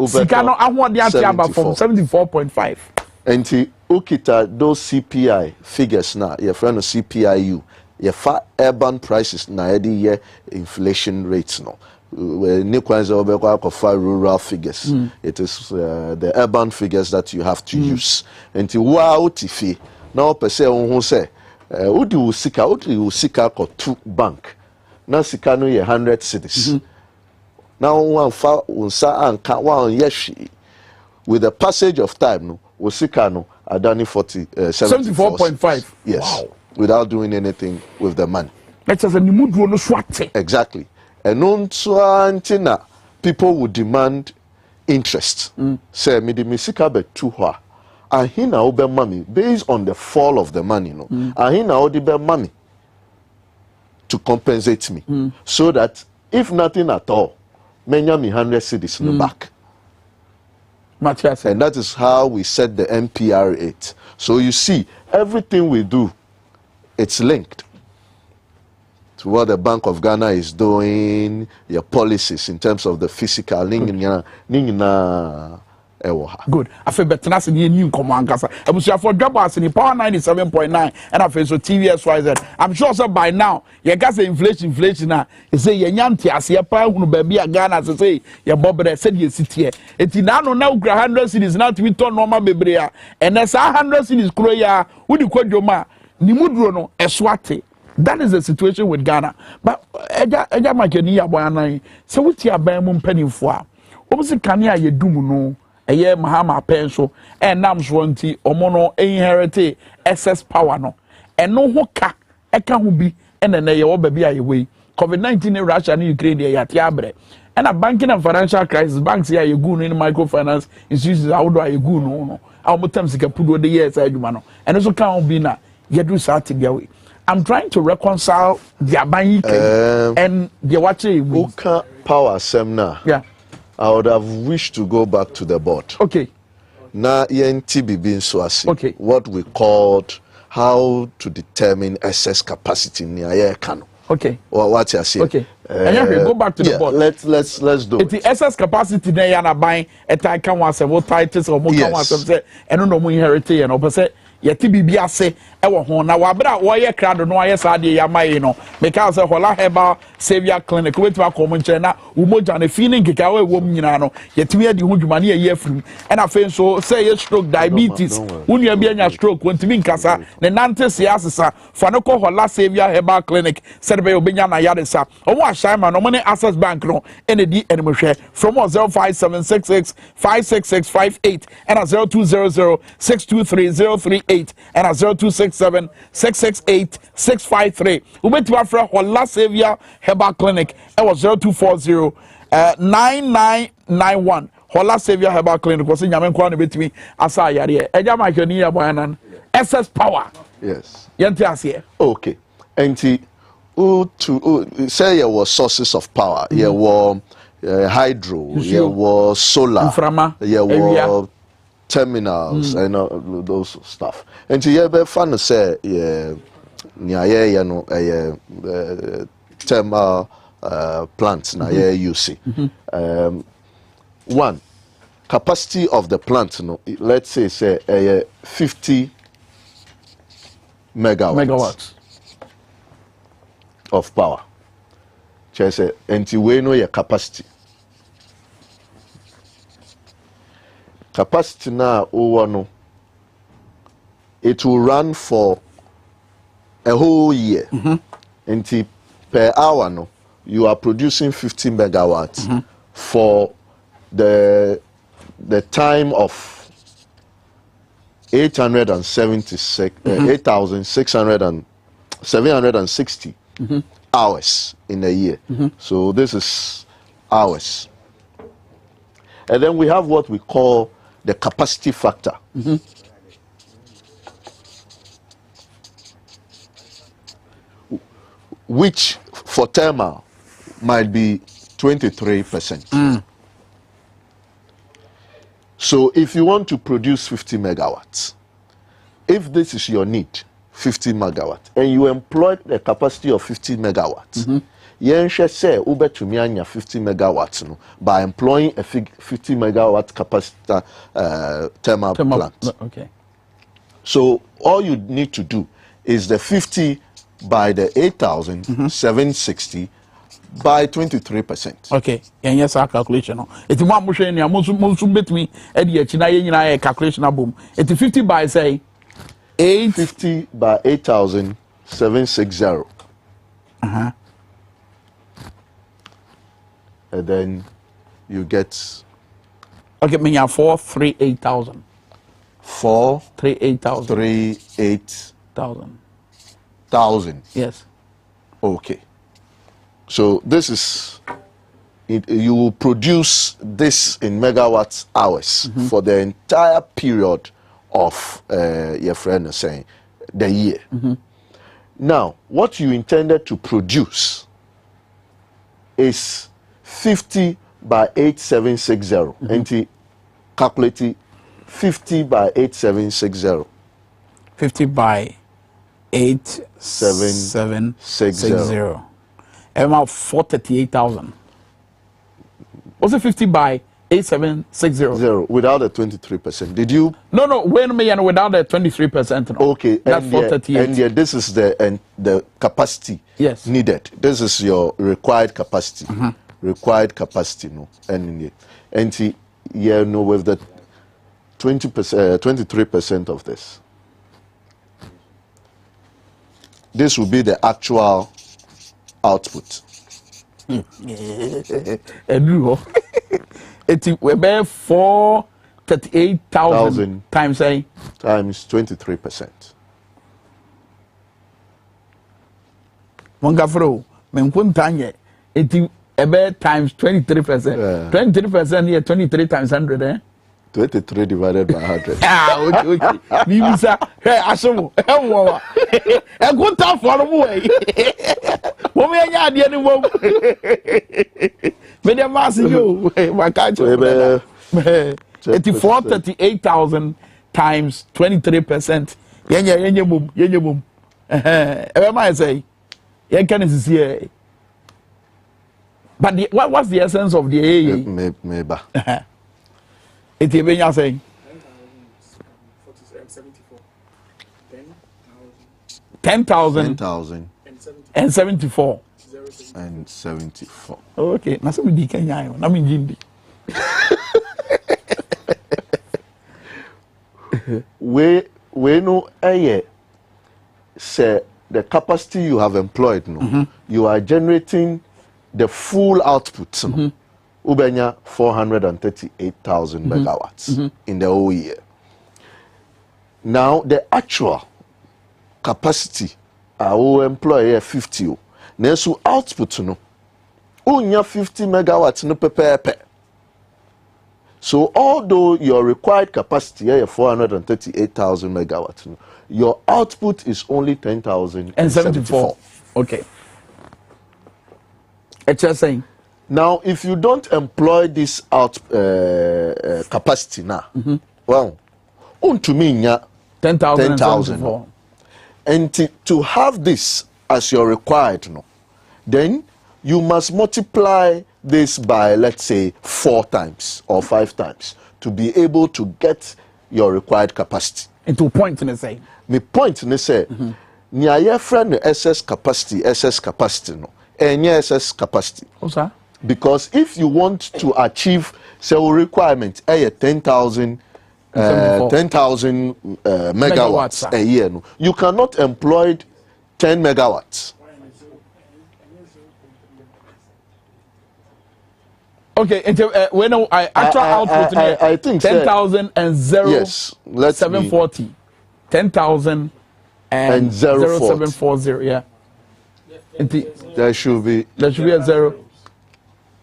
sika no aho de atiaba form 74.5. And ukita those CPI figures now, your friend of CPIU, your urban prices na year inflation rates no. New rural figures. It is the urban figures that you have to use. And wow tifi now per se who say udi usika ko two bank. Na sika no ye 100 cedis. Now one fa unsa anka one yeshi with the passage of time no usika no adani 74.5. Yes. Wow. Without doing anything with the money. That's as a nimudro no swate. Exactly. And on people would demand interest. Say me the misika be too high. And he now be money based on the fall of the money, no. And he now be money to compensate me, so that if nothing at all, menya me 100 cedis in the back. And that is how we set the MPR rate. So you see, everything we do, it's linked to what the Bank of Ghana is doing, your policies in terms of the physical. Good. I feel better than any new command. I was for job as in power 97.9 and I feel so TVSYZ. I'm sure so by now, you got the inflation now. You say your yanti as your power baby a Ghana to say your Bob said you sit here. It's now 100 cities now to be turned normal baby. And that's 100 cities Kroya. Who do you call your ma? Nimudrono Eswati. That is the situation with Ghana. But Eja Makenia Boyanai, so what's your bamum penny for? What was the Kanya you do no? A year Mahama pencil and Nams Ronti or mono inherited excess power no. And no hoka, Eka who be and then they all baby away. COVID-19 in Russia and Ukraine, at Yabre. And a banking and financial crisis, banks here you go in microfinance institutions, how do I go no? How much times you can put the years I do, and also can't be now. You do something. I'm trying to reconcile the buying and the watching. Oka power seminar. Yeah. I would have wished to go back to the board. Okay. Na ENTBB Swasi. Okay. What we called how to determine excess capacity in the Kano. Okay. Or what you say. Okay. And go back to the board. Let's do it. The excess capacity there na buying a type can was what titles or more can was say and no more inherited and opposite. Yeti bibia se ewo ho na wabra wo ye krado no aye saade ya mai no because hola herbal savior clinic wetu akomo nche na umoja na feeling keka we wom nyina no yeti we di ho dwuma na ye afrim and afen so say ye stroke diabetes unia bia nya stroke wantimi nkasa ne nante siasesa fa no ko hola savior herbal clinic said be obenya na yaresa omo ashama no money access bank no ene di enimhwe from 0576656658 and 0200623038 and 0267668653. Ubeti afra Hola Savior Herbal Clinic. It was 0240-9991. Hola Savior Herbal Clinic was in Yamenkwan between Asayari. Eja Makoni Aboyanan. SS Power. Yes. Yantiasie. Okay. And to say there were sources of power. There were hydro. There were solar. There were terminals and those stuff. And you be fun to say thermal plants na you see. One, capacity of the plant, no, let's say 50 megawatts of power. Say, and we know your capacity. Capacity now, no, it will run for a whole year. And per hour, no, you are producing 50 megawatts for the time of 760 hours in a year. So this is hours. And then we have what we call the capacity factor. Which for thermal might be 23%. So if you want to produce 50 megawatts, if this is your need, 50 megawatts, and you employ the capacity of 50 megawatts, you say ube to me 50 megawatts no, by employing a 50 megawatt capacity thermal plant. Okay. So all you need to do is the 50 by the 8,760 by 23%. Okay, and yes, our calculation. It's one motion, and most bet me at the China calculation boom. It's 50 by say 50 by 8,760. And then you get. Okay, me 438,000. 438,000. 38,000. Yes. Okay. So this is, you will produce this in megawatts hours for the entire period of your friend is saying the year. Now, what you intended to produce is 50 by 8760. And calculate 50 by 8760. 50 by 8760. About 438,000. Was it 50 by 8760? Without the 23%. Did you? No. Wait a minute. Without the 23%. No. Okay. That's 438. And this is the capacity needed. This is your required capacity. Required capacity, no. And yeah, no, with the 20%, 23% of this. This will be the actual output. It's about 438,000 times a times 23%. Mongafro, Menkuntanye, it's about times 23%. 23% here, 23 times 100, eh? 23 divided by 100. Okay. Mimisa, hey, Ashomo, a good time for the way. Woman, I didn't want Many of us, you, my country, 438,000 times 23%. Yenya boom. Ever I say, yeah, can is here. But what's the essence of the AA? Maybe. It's even you saying 10,000 and 74. And 74. Okay, na so di Kenya yo, na me jindi. We no say the capacity you have employed no, you are generating the full output no. Ubenya 438,000 megawatts in the whole year. Now the actual capacity I will employ 50. Nesu output no. Unya 50 megawatts no pepe. So although your required capacity is 438,000 megawatts, no, your output is only 10,074. Okay. It's just saying. Now, if you don't employ this capacity now, well, to me, 10,000. And to have this as your required, no, then you must multiply this by, let's say, 4 times or 5 times to be able to get your required capacity. Into point in the say. My point in the say, near your friend SS capacity no, and SS capacity. Because if you want to achieve cell requirement, 10,000 megawatts a year, no, you cannot employ 10 megawatts. Okay, when actual output I think 10,000 and 0 yes, 740. 10,000 and 0740, yeah. There should be a 0.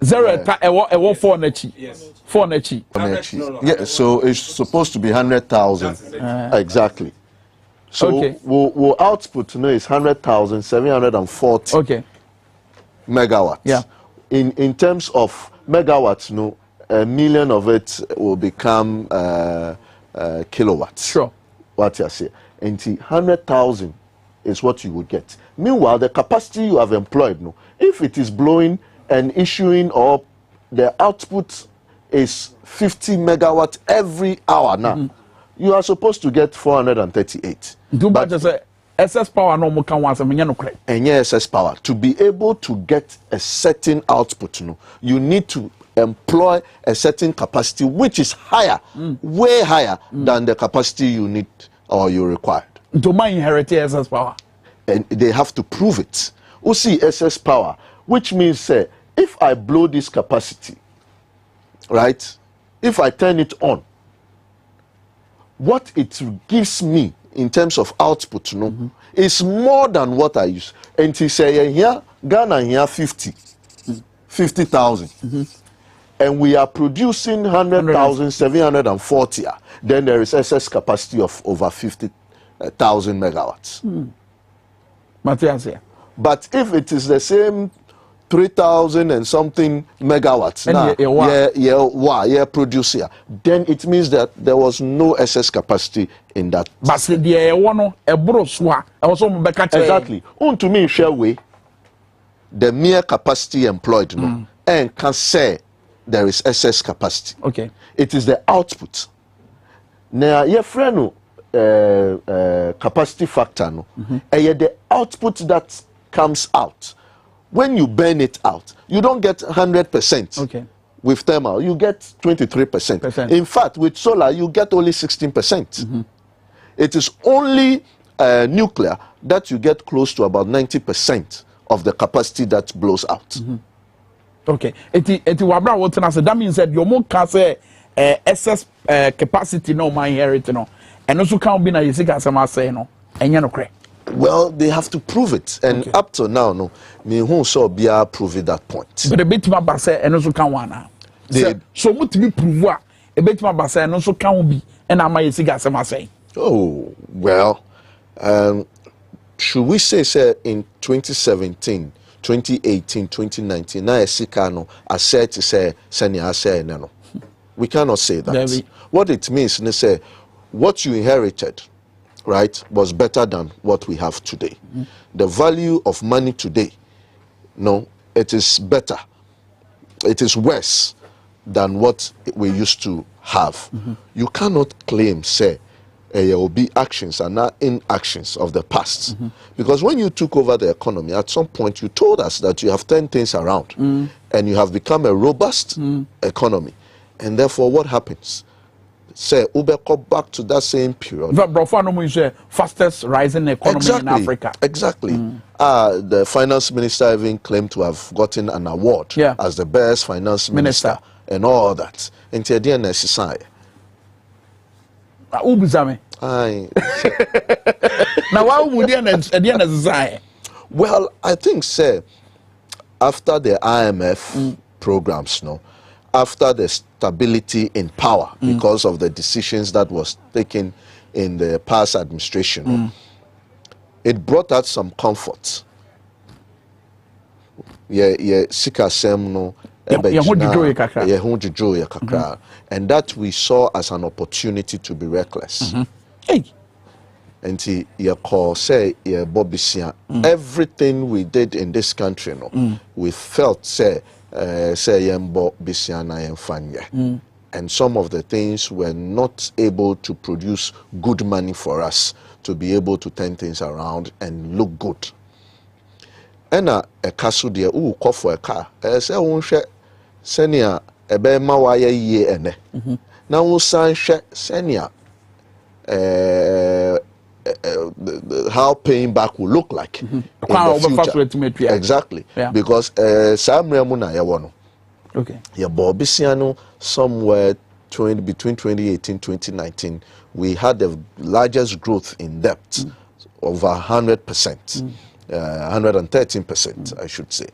0 a 4 nechi. Yes. 4 nechi. Yeah, so it's supposed to be 100,000. Exactly. So okay. We'll output now is 100,740 megawatts. Yeah. In terms of megawatts, no, a million of it will become kilowatts. Sure. What you say? And 100,000 is what you would get. Meanwhile, the capacity you have employed, no, if it is blowing and issuing, or the output is 50 megawatts every hour now, you are supposed to get 438. But SS power no more can once and SS power to be able to get a certain output, no, you need to employ a certain capacity which is higher, way higher than the capacity you need or you required. To my inherit SS power, and they have to prove it. You see SS power, which means if I blow this capacity, right? If I turn it on, what it gives me in terms of output, no, is more than what I use. And he say here, Ghana here 50,000. And we are producing 100,740. Then there is excess capacity of over 50,000 megawatts. Matthias, but if it is the same 3,000 and something megawatts now, producer, then it means that there was no excess capacity in that. But exactly. To me, share way the mere capacity employed, no, and can say there is excess capacity. Okay. It is the output. Now, your friend, capacity factor, no, the output that comes out. When you burn it out, you don't get 100%. Okay. With thermal, you get 23%. In fact, with solar, you get only 16%. It is only nuclear that you get close to about 90% of the capacity that blows out. Okay. That means that your more can say excess capacity no my inherit no, and also can't be na yesika say no, and you know correct. Well, they have to prove it, and up to now, no, me who saw Bia prove that point. But a bit my basa and also can one. So much to be prove a bit my basa and also can be, and I might yesika say. Oh well, should we say in 2017, 2018, 2019, na esikano I said to say senior say no. We cannot say that. David. What it means is say what you inherited, right, was better than what we have today. The value of money today, no, it is better. It is worse than what we used to have. You cannot claim, say, there will be actions and not inactions of the past. Because when you took over the economy, at some point you told us that you have turned things around and you have become a robust economy. And therefore, what happens? Say, go back to that same period. The fastest rising economy in Africa. Exactly. The finance minister even claimed to have gotten an award as the best finance minister and all that. And the idea necessary. Now, why would you necessary? Well, I think, say, after the IMF programs, no, after the stability in power because of the decisions that was taken in the past administration, it brought out some comfort. And that we saw as an opportunity to be reckless. and you call say Bobisia. Everything we did in this country, we felt say Yembo Bisiana and Fanya. And some of the things were not able to produce good money for us to be able to turn things around and look good. And a castle dear who call for a car, say won't share senia a bear mawaya ye ene. Now we'll share senia how paying back will look like in the future. Exactly. Because Sam Ramuna Yawano. Okay. Yeah, Bobisiano, somewhere between 2018 and 2019, we had the largest growth in debt, over 100%, 113%, I should say.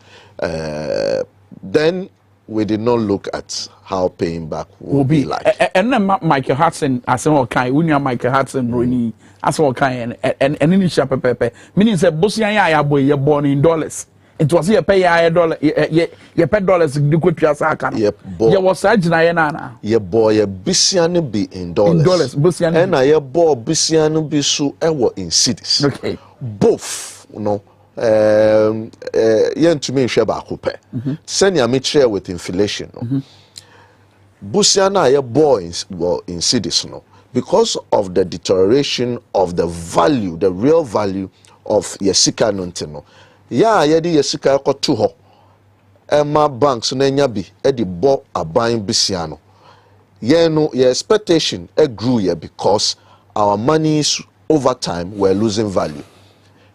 Then we did not look at how paying back will be like. And then Michael Hudson, as well, kind, Michael Hudson, Rooney, as well, kind, and any shop pepe. Meaning that Bosian boy, you're born in dollars. It was here pay $1, you pay dollars to go to your sack. Yep, boy. You was such Nana. Your boy, a Bisiano be in dollars. In dollars, Bosian. And I bought Bisiano be so ever in cities. Okay. Both, you know. Yen to me sheba coupe. Send your share with inflation. Busiana ye boys in cities no because of the deterioration of the value, the real value of your sika no. Ya yedi your sika ko to ho. Emma banks na nya bi e di bo aban bisiano. Ye no your expectation grew here because our monies over time were losing value.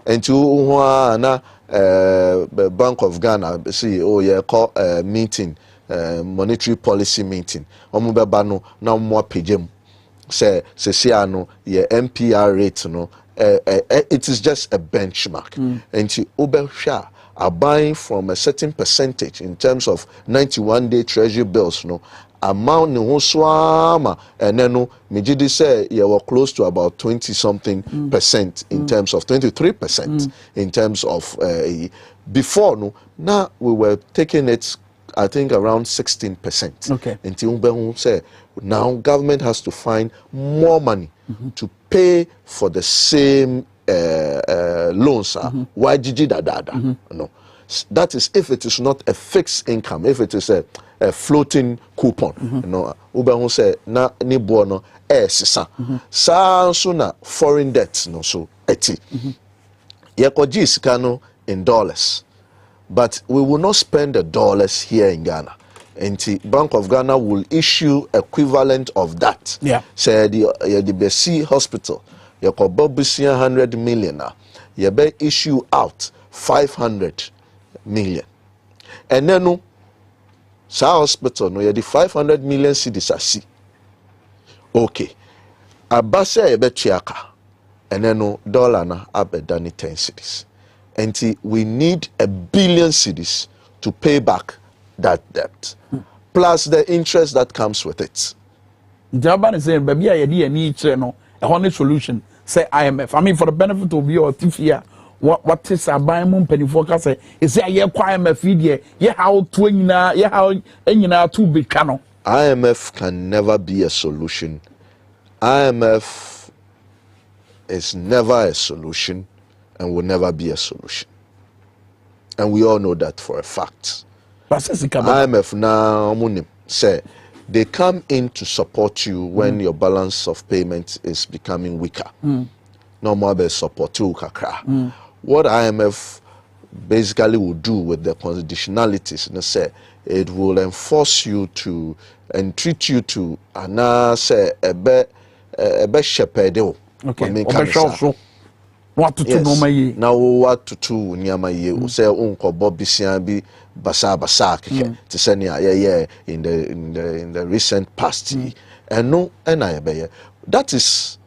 And to na Bank of Ghana CEO call meeting monetary policy meeting omubeba no na mo pagem say no ye MPR rate no it is just a benchmark and to obehwa are buying from a certain percentage in terms of 91-day treasury bills no amount no swama and then no mejidi say you were close to about 20-something% in terms of 23% in terms of before no now we were taking it I think around 16%. Okay. Until Umbehu say now government has to find more money to pay for the same loans. Why Gigi Dada? No. That is if it is not a fixed income, if it is a floating coupon. You know, Umbehu say na ni bono sisa. Sa so na foreign debt no so eti. Yekoji isikano in dollars. But we will not spend the dollars here in Ghana. And the Bank of Ghana will issue equivalent of that. Yeah. Say the BC Hospital, you could buy 100 million. You be issue out 500 million. And then no, sa hospital no you the 500 million cedis asi. Okay. Abase you be chiaka. And then no dollar na abedani 10 cedis. And we need 1 billion cedis to pay back that debt, plus the interest that comes with it. Japan is saying, baby, I need no a honest solution. Say IMF. I mean, for the benefit of your TFIA, what is a buy moon penny forecast? Is say a IMF feed ye how twin ye how any too big cano. IMF can never be a solution. IMF is never a solution. And will never be a solution. And we all know that for a fact. IMF now say they come in to support you when your balance of payment is becoming weaker. No more be support you kakra. What IMF basically will do with the conditionalities, and say it will enforce you to and treat you to say a be shepherd. Okay. What to do my now what to do nyama ye say unko bobisian bi basa keke to send yeah in the recent past and no and I be that is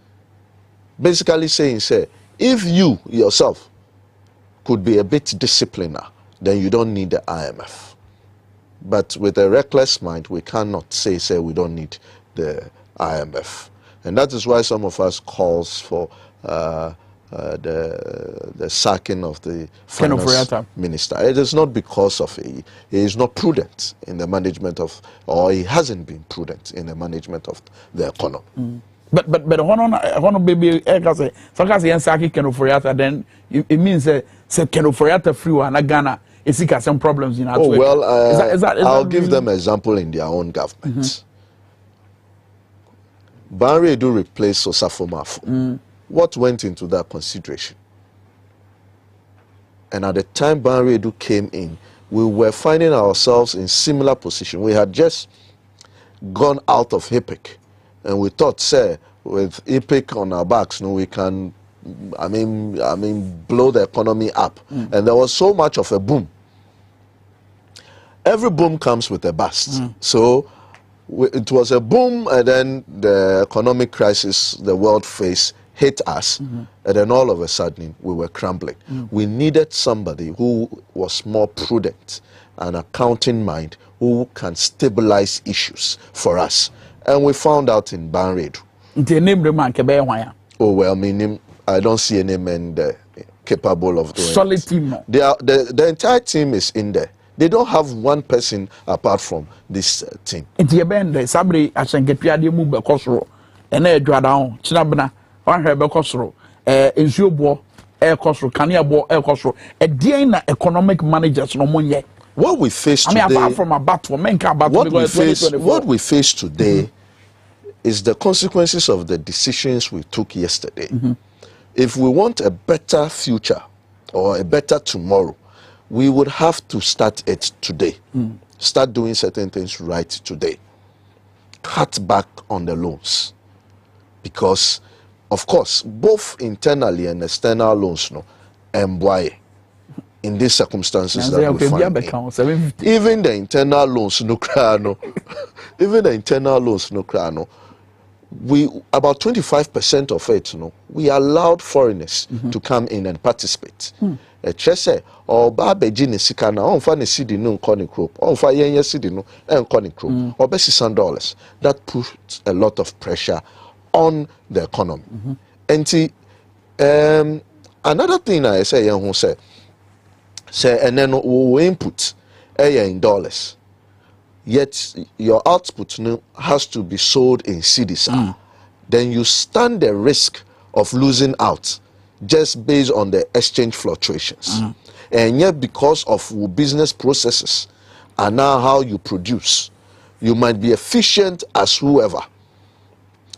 basically saying say if you yourself could be a bit disciplined then you don't need the IMF, but with a reckless mind we cannot say we don't need the IMF, and that is why some of us calls for the sacking of the finance minister. It is not because of he is not prudent in the management of, or he hasn't been prudent in the management of the economy. But one baby say so cause yen saki kenoforiata then it means say kenoforiata free and Ghana is some problems in our Oh well, is that I'll give really? them an example in their own government. Banre do replace Osafo. What went into that consideration? And at the time Banre do came in, we were finding ourselves in similar position. We had just gone out of HIPIC, and we thought, say, with HIPIC on our backs, we can, I mean, blow the economy up. And there was so much of a boom. Every boom comes with a bust. So it was a boom, and then the economic crisis the world faced hit us, and then all of a sudden we were crumbling. We needed somebody who was more prudent, an accounting mind, who can stabilize issues for us. And we found out in Banredu. Oh well, meaning I don't see any men there capable of doing solid it. team. The entire team is in there. They don't have one person apart from this team. It's a band, Sabri, I can get Piadi Mube Cosro, and Air Dradon, Chinabana, one Herber Cosro, Insubo, Air Cosro, Caniabo, Air Cosro, a Diana economic managers no money. What we face today, apart from a battle, what we face today is the consequences of the decisions we took yesterday. If we want a better future or a better tomorrow, we would have to start it today. Start doing certain things right today. Cut back on the loans. Because, of course, both internally and external loans, in these circumstances that we find in. Even the internal loans, even the internal loans, we about 25% of it, we allowed foreigners to come in and participate. Chese or babeji ne sika na onfa ne cedi no nkoni crop onfa yenye cedi no nkoni crop obesi $100. That puts a lot of pressure on the economy. And another thing I say who say and then we input in dollars, yet your output has to be sold in cedis. Then you stand the risk of losing out just based on the exchange fluctuations. And yet because of business processes and now how you produce, you might be efficient as whoever,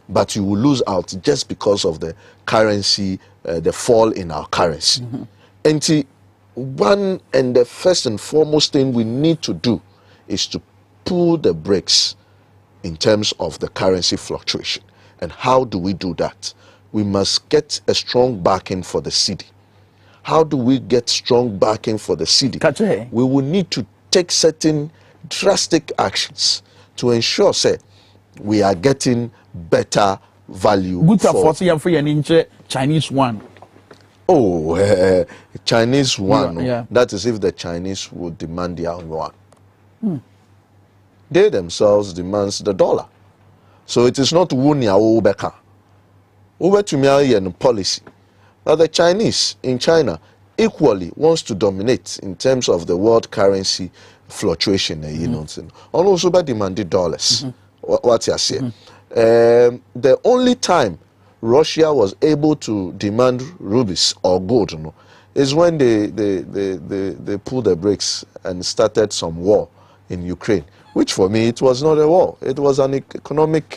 but you will lose out just because of the currency, the fall in our currency. And one and the first and foremost thing we need to do is to pull the brakes in terms of the currency fluctuation. And how do we do that? We must get a strong backing for the cedi. How do we get strong backing for the cedi? We will need to take certain drastic actions to ensure, say, we are getting better value. Good for Chinese one. Oh, Chinese one. Yeah. That is if the Chinese would demand their own yuan. They themselves demands the dollar. So it is not wunia ubeka. Over to me and policy. But the Chinese in China equally wants to dominate in terms of the world currency fluctuation. Also by demanded dollars. What you say? The only time Russia was able to demand rubies or gold is when they pulled the brakes and started some war in Ukraine, which for me it was not a war. It was an economic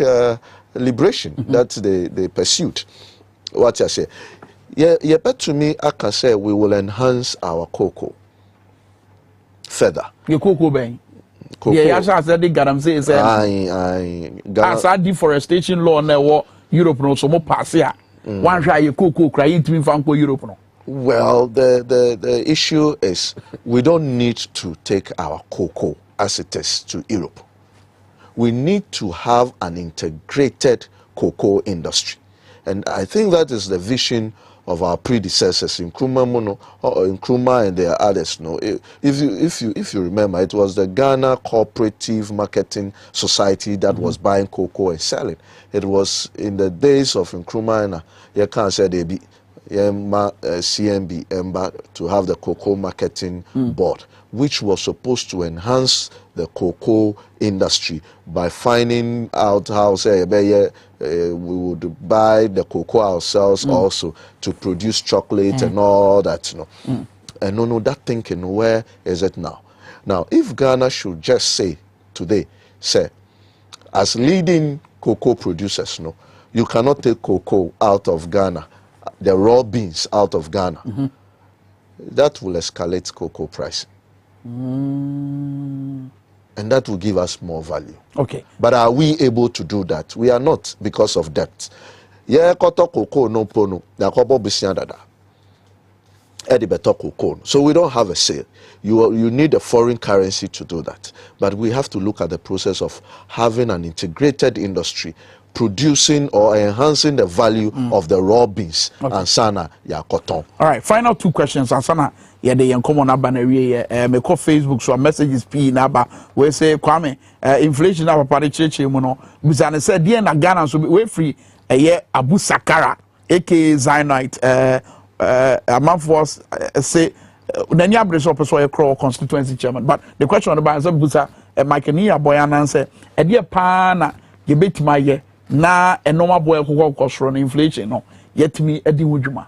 liberation that they pursued. What you say? Yeah, but to me, I can say we will enhance our cocoa further. Your cocoa bang. Yeah, I said the Garamse is a deforestation law now. Europe no so more pass here. One try your cocoa crying to me from Europe no. Well, the issue is we don't need to take our cocoa as it is to Europe. We need to have an integrated cocoa industry. And I think that is the vision of our predecessors in Nkrumah and their others. If you remember, it was the Ghana Cooperative Marketing Society that was buying cocoa and selling. It was in the days of Nkrumah and you can't say they be CMB to have the cocoa marketing board, which was supposed to enhance the cocoa industry by finding out how we would buy the cocoa ourselves also to produce chocolate and all that, And no, that thinking, where is it now? Now, if Ghana should just say today, as leading cocoa producers, you cannot take cocoa out of Ghana, the raw beans out of Ghana. That will escalate cocoa pricing. And that will give us more value. Okay. But are we able to do that? We are not, because of debt. Yeah, koto cocoa no pono, na kobo bisiandada. So we don't have a sale. You need a foreign currency to do that. But we have to look at the process of having an integrated industry producing or enhancing the value of the raw beans and sana ya cotton. All right, final two questions. And sana ya de yankomo na ba na wie me call Facebook so messages p na ba we say Kwame inflation na papa de cheche mu no bisa ne say de na Ghana so we free Abu Sakara aka Zionite Amanfos say Nani Abreso person a constituency chairman. But the question about Busa Makenia Boyanan say a dear pana you bet my year na a normal boy who cost run inflation no yet me Eddie Wujuma.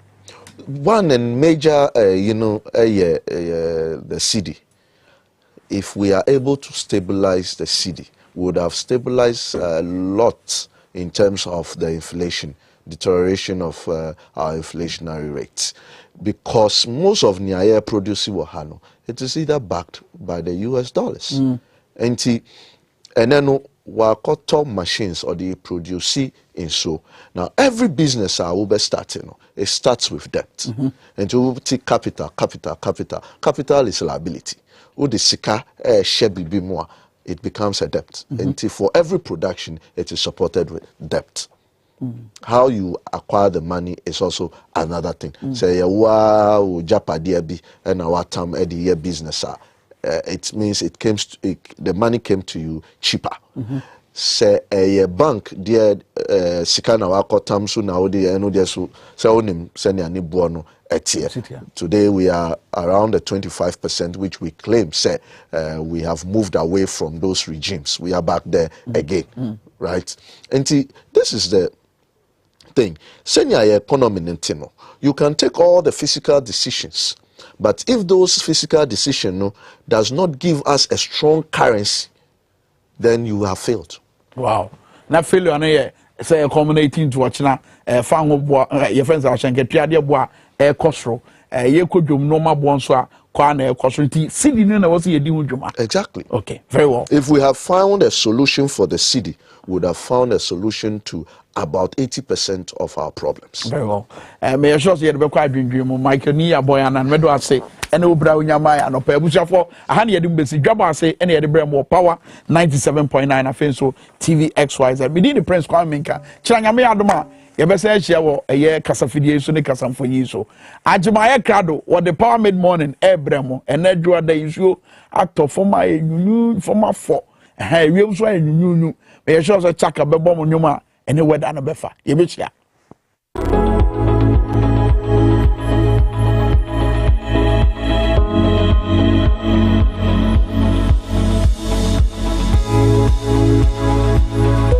One and major the city. If we are able to stabilize the city, we would have stabilized a lot in terms of the inflation, deterioration of our inflationary rates, because most of Niaye producing Wahano, it is either backed by the US dollars. And then wakoto machines or the produce in so. Now every business I will be starting, it starts with debt. And to take capital is liability. The sika shebi more, it becomes a debt. And for every production, it is supported with debt. How you acquire the money is also another thing. Say wow japadi bi and our time at the year business. It means the money came to you cheaper. Say a bank dear sikana wako tamsu na odi eno dear so say onim send ani buono etie. Today we are around the 25%, which we claim say we have moved away from those regimes. We are back there again, right? And this is the thing. Senya economy nintino. You can take all the physical decisions, but if those physical decisions does not give us a strong currency, then you have failed. Wow. Now failure na say accommodating to watch na fan wo your friends are saying get ade bo a kosro ye kodwom normal bo nso a kwa na kosro nti city na was ye di hodwoma. Exactly. Okay, very well. If we have found a solution for the city, we would have found a solution to about 80% of our problems. Very well. May I just hear the quite dream Michael Nia boy and medo I say and obra unyama and opebusha for a honey besi jaba say any other brand more power 97.9 afenso TV XYZ. We need the Prince Kwaminka. Chanyame adoma yebese share wo eye kasafidie so ne kasam for yi so. Ajimaya krado what the power mid morning ebremo and edwa da issue actor for my new for my for. Hey, we also new. May I just check a bebom nyuma. Any word and a befa. You bitch ya.